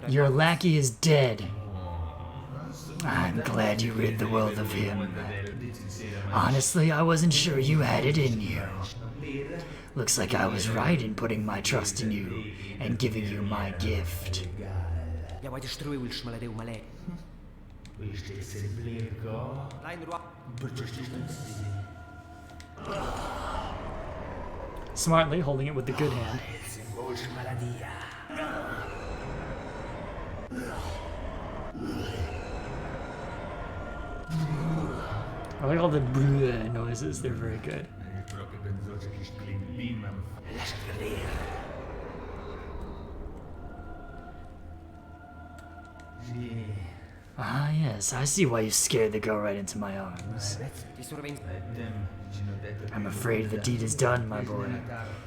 S1: Your lackey is dead. I'm glad you rid the world of him. Honestly, I wasn't sure you had it in you. Looks like I was right in putting my trust in you and giving you my gift. Smartly holding it with the good hand. I like all the bleh noises, they're very good. Ah yes, I see why you scared the girl right into my arms. I'm afraid the deed is done, my boy.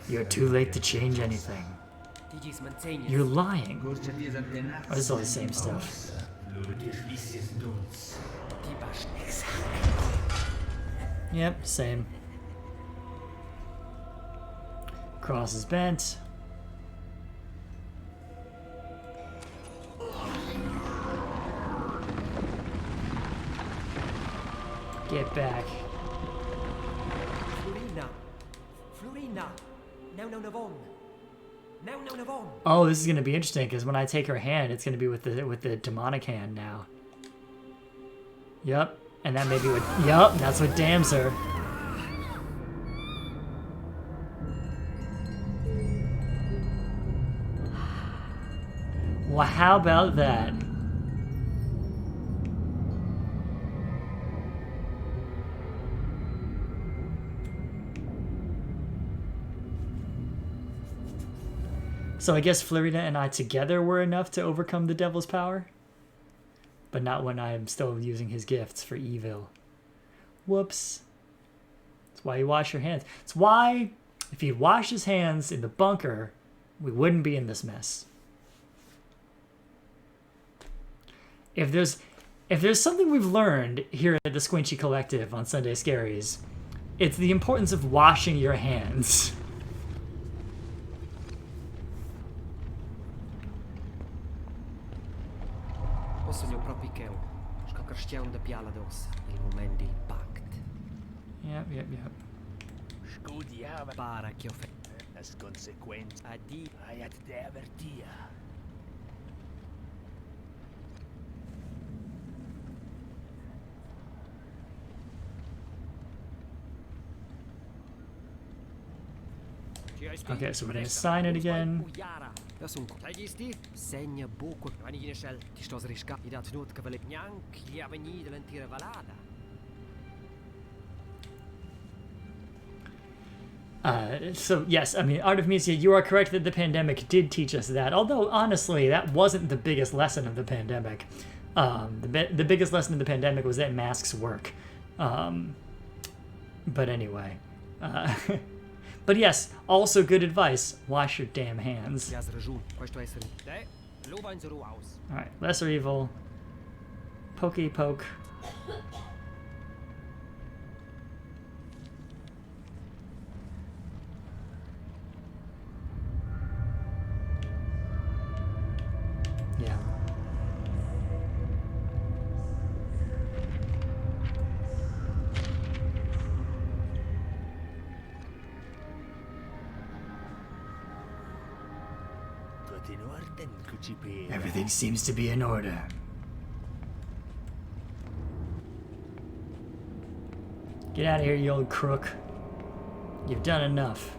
S1: You're too late to change anything. You're lying. Oh, it's all the same stuff. Yep, same. Cross is bent. Get back. Oh, this is gonna be interesting because when I take her hand, it's gonna be with the demonic hand now. Yep, and that may be what. Yep, that's what damns her. Well, how about that? So I guess Florida and I together were enough to overcome the devil's power? But not when I'm still using his gifts for evil. Whoops. That's why you wash your hands. It's why, if he'd washed his hands in the bunker, we wouldn't be in this mess. If there's something we've learned here at the Squinchy Collective on Sunday Scaries, it's the importance of washing your hands. Yep. Okay, so we're gonna sign it again.
S3: Ja są Tagisti, segna buco, anigine shell, ti sto zrisca, I dat not cavale neanche gli avvenì dell'intera valada.
S1: So yes, I mean, Artemisia, you are correct that the pandemic did teach us that. Although honestly, that wasn't the biggest lesson of the pandemic. The biggest lesson of the pandemic was that masks work. But anyway, but yes, also good advice. Wash your damn hands. All right, lesser evil. Pokey poke. Yeah. Everything seems to be in order. Get out of here, you old crook. You've done enough.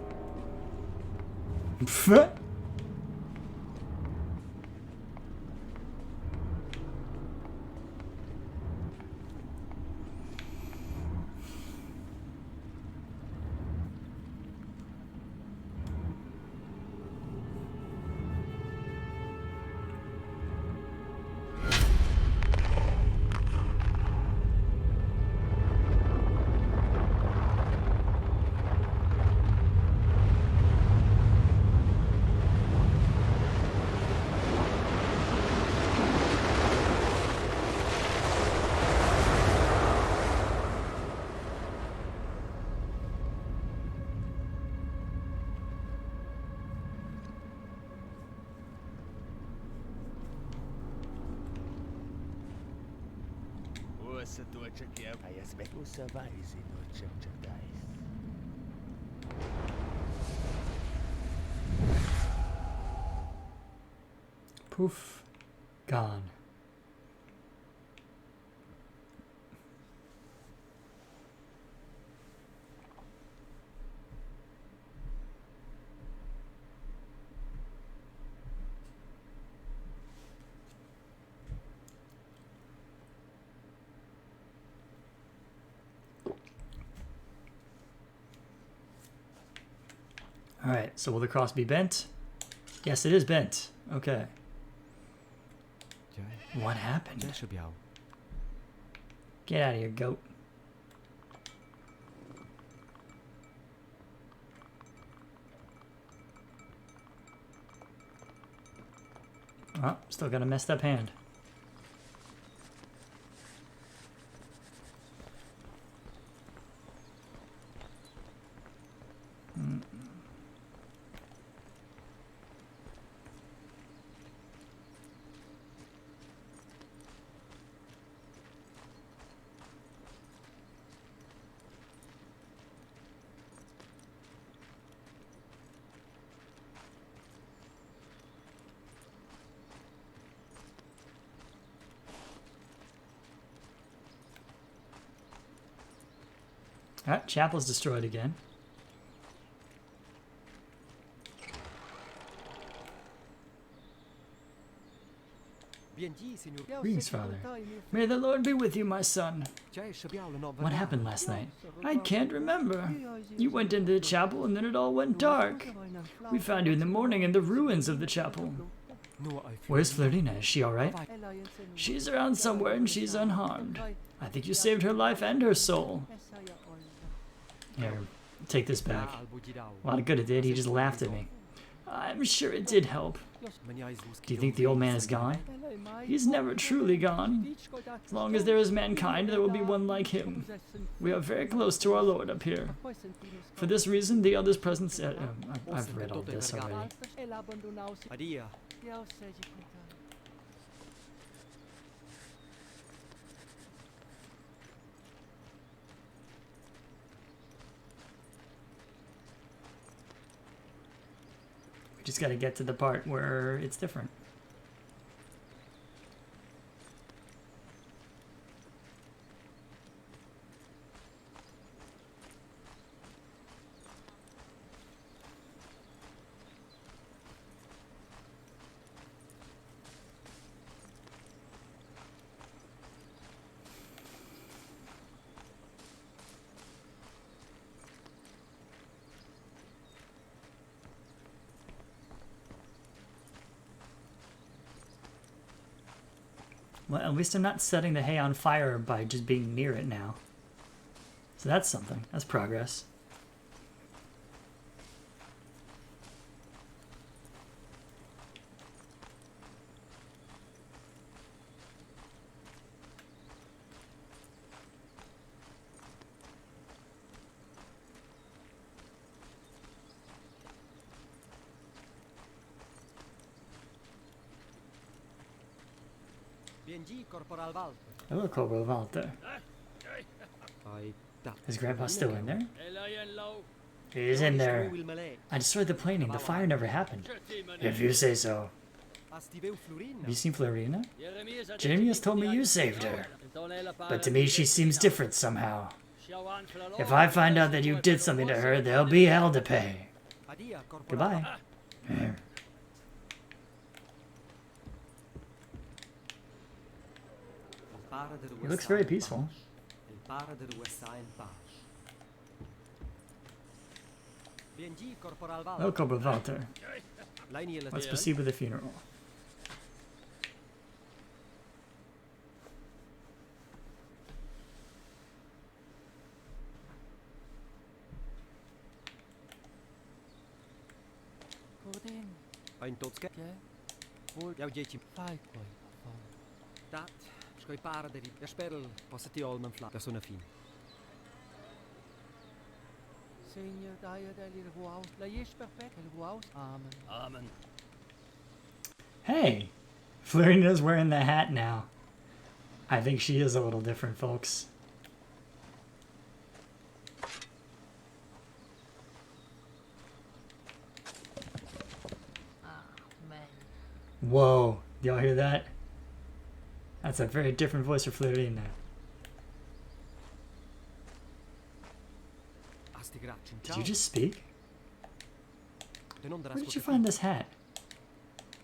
S1: Poof. Gone. Alright, so will the cross be bent? Yes, it is bent. Okay. What happened? Get out of here, goat. Oh, still got a messed up hand. Alright, chapel's destroyed again. Greetings, Father. May the Lord be with you, my son. What happened last night? I can't remember. You went into the chapel and then it all went dark. We found you in the morning in the ruins of the chapel. Where's Flirtina? Is she alright? She's around somewhere and she's unharmed. I think you saved her life and her soul. Here, take this back. A lot of good it did. He just laughed at me. I'm sure it did help. Do you think the old man is gone? He's never truly gone. As long as there is mankind, there will be one like him. We are very close to our Lord up here. For this reason, the others present... I've read all this already. We just got to get to the part where it's different. Well, at least I'm not setting the hay on fire by just being near it now. So that's something. That's progress.
S3: BNG Corporal Walter.
S1: Hello, Corporal Walter. Is Grandpa still in there? He's in there. I destroyed the planing. The fire never happened. If you say so. Have you seen Florina? Jamie has told me you saved her. But to me, she seems different somehow. If I find out that you did something to her, there'll be hell to pay. Goodbye. It looks very peaceful. Hello, Corporal Walter. Let's proceed with the funeral.
S3: Skoi para der jag spelar på sitt allmän flat. Det är såna fin.
S4: Seigneur, daia del ruaus, la yesh perfect el ruaus. Amen.
S3: Amen.
S1: Hey, Florina's wearing the hat now. I think she is a little different, folks.
S4: Amen.
S1: Whoa, y'all hear that? That's a very different voice for Florina. Did you just speak? Where did you find this hat?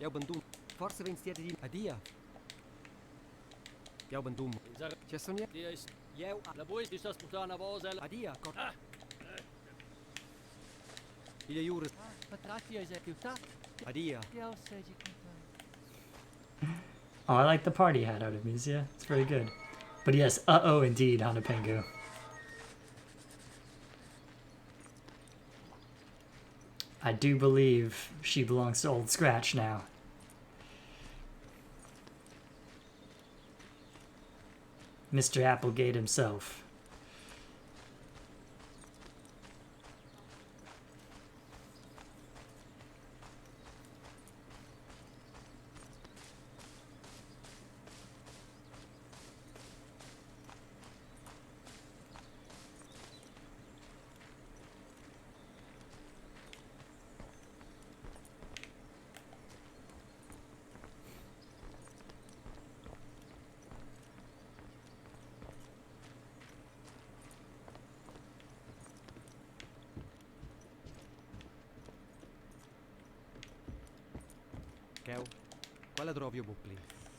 S3: Jag bandum. Forse vinstiere di adia. Jag bandum. C'è sonia? Eu la boy di sta sputana vozel. Adia. Il jure.
S4: Patrati esecuta.
S3: Adia.
S4: Dio seji conta.
S1: Oh, I like the party hat, Artemisia. It's very good. But yes, uh-oh indeed, Hanapengu. I do believe she belongs to Old Scratch now. Mr. Applegate himself.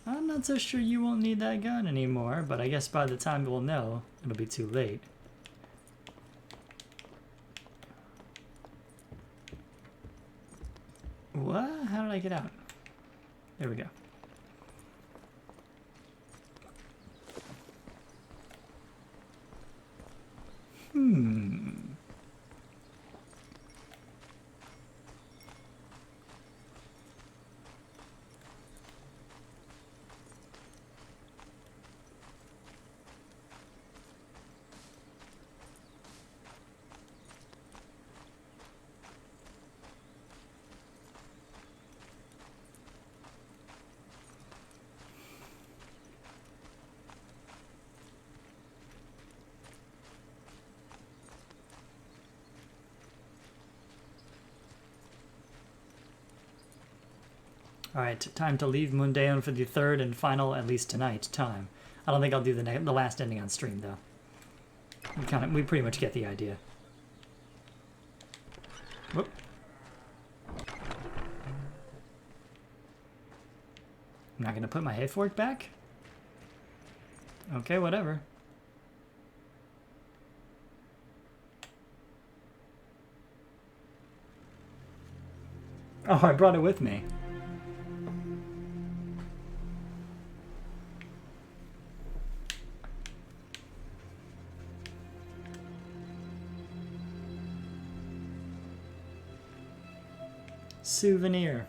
S1: I'm not so sure you won't need that gun anymore, but I guess by the time we'll know, it'll be too late. What? How did I get out? There we go. Alright, time to leave Mundaun for the third and final, at least tonight, time. I don't think I'll do the last ending on stream, though. We pretty much get the idea. Whoop. I'm not going to put my hay fork back? Okay, whatever. Oh, I brought it with me. Souvenir.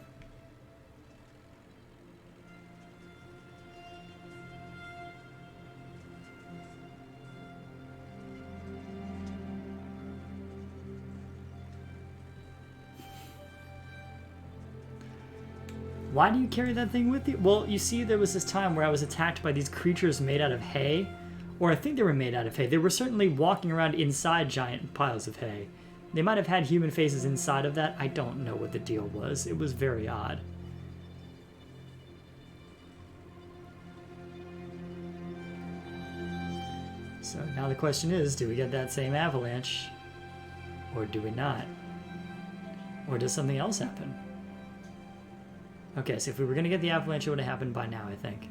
S1: Why do you carry that thing with you? Well, you see, there was this time where I was attacked by these creatures made out of hay, or I think they were made out of hay. They were certainly walking around inside giant piles of hay. They might have had human faces inside of that. I don't know what the deal was. It was very odd. So now the question is, do we get that same avalanche? Or do we not? Or does something else happen? Okay, so if we were going to get the avalanche, it would have happened by now, I think.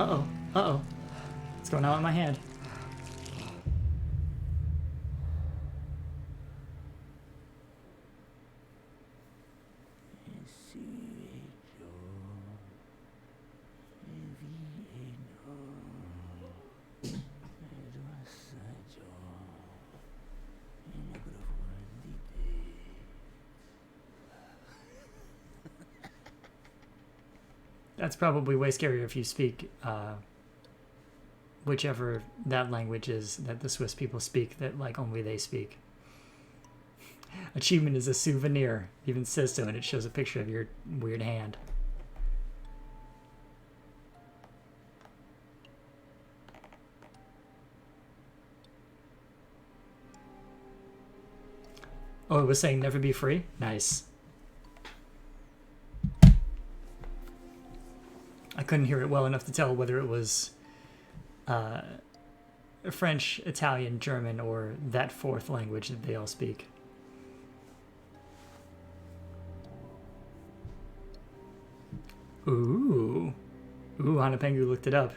S1: Uh-oh. Uh-oh. What's going on with my hand? That's probably way scarier if you speak whichever that language is that the Swiss people speak, that like only they speak. Achievement is a souvenir. It even says so, and it shows a picture of your weird hand. Oh, it was saying never be free? Nice. I couldn't hear it well enough to tell whether it was French, Italian, German, or that fourth language that they all speak. Ooh. Ooh, Hanapengu looked it up.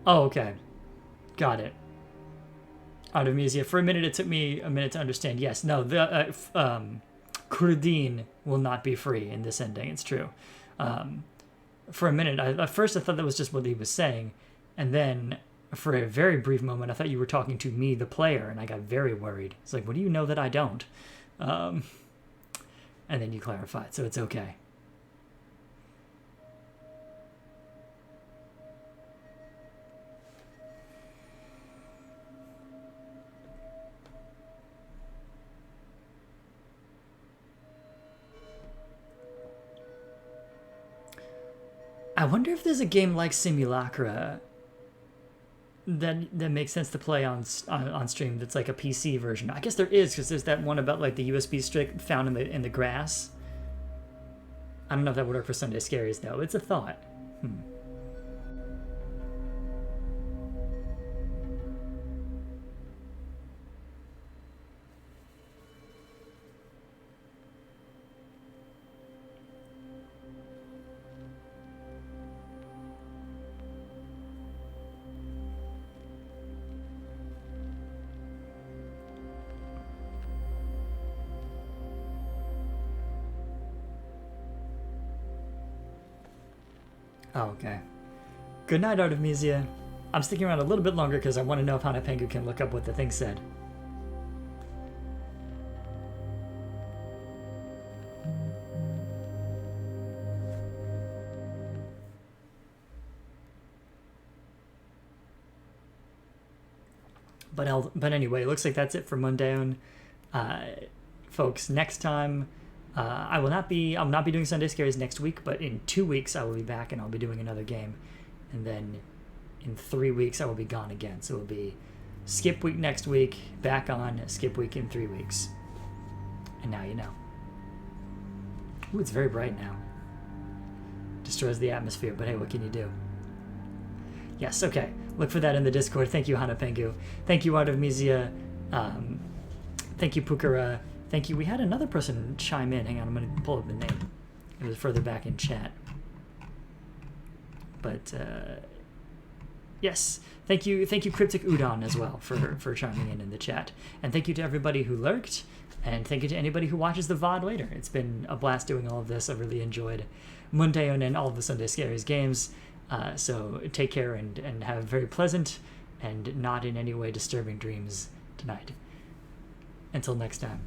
S1: Oh, okay. Got it. Artemisia. For a minute, it took me a minute to understand. Yes, no, the Kurdin will not be free in this ending. It's true. For a minute, at first I thought that was just what he was saying, and then for a very brief moment, I thought you were talking to me, the player, and I got very worried. It's like, what do you know that I don't? And then you clarified, so it's okay. I wonder if there's a game like Simulacra that makes sense to play on stream. That's like a PC version. I guess there is, because there's that one about like the USB stick found in the grass. I don't know if that would work for Sunday Scaries though. It's a thought. Oh, okay. Good night, Artemisia. I'm sticking around a little bit longer because I want to know if Hanapengu can look up what the thing said. But anyway, it looks like that's it for Mundaun. Folks, next time, I'm not doing Sunday Scaries next week, but in 2 weeks I will be back and I'll be doing another game. And then in 3 weeks I will be gone again. So it'll be skip week next week, back on, skip week in 3 weeks. And now you know. Ooh, it's very bright now. Destroys the atmosphere, but hey, what can you do? Yes, okay. Look for that in the Discord. Thank you, Hana Pengu. Thank you, Art of Mizia. Thank you, Pukara. Thank you. We had another person chime in. Hang on, I'm going to pull up the name. It was further back in chat. But, yes. Thank you, Cryptic Udon, as well, for chiming in the chat. And thank you to everybody who lurked. And thank you to anybody who watches the VOD later. It's been a blast doing all of this. I really enjoyed Mundaun and all of the Sunday Scaries games. So take care and have very pleasant and not in any way disturbing dreams tonight. Until next time.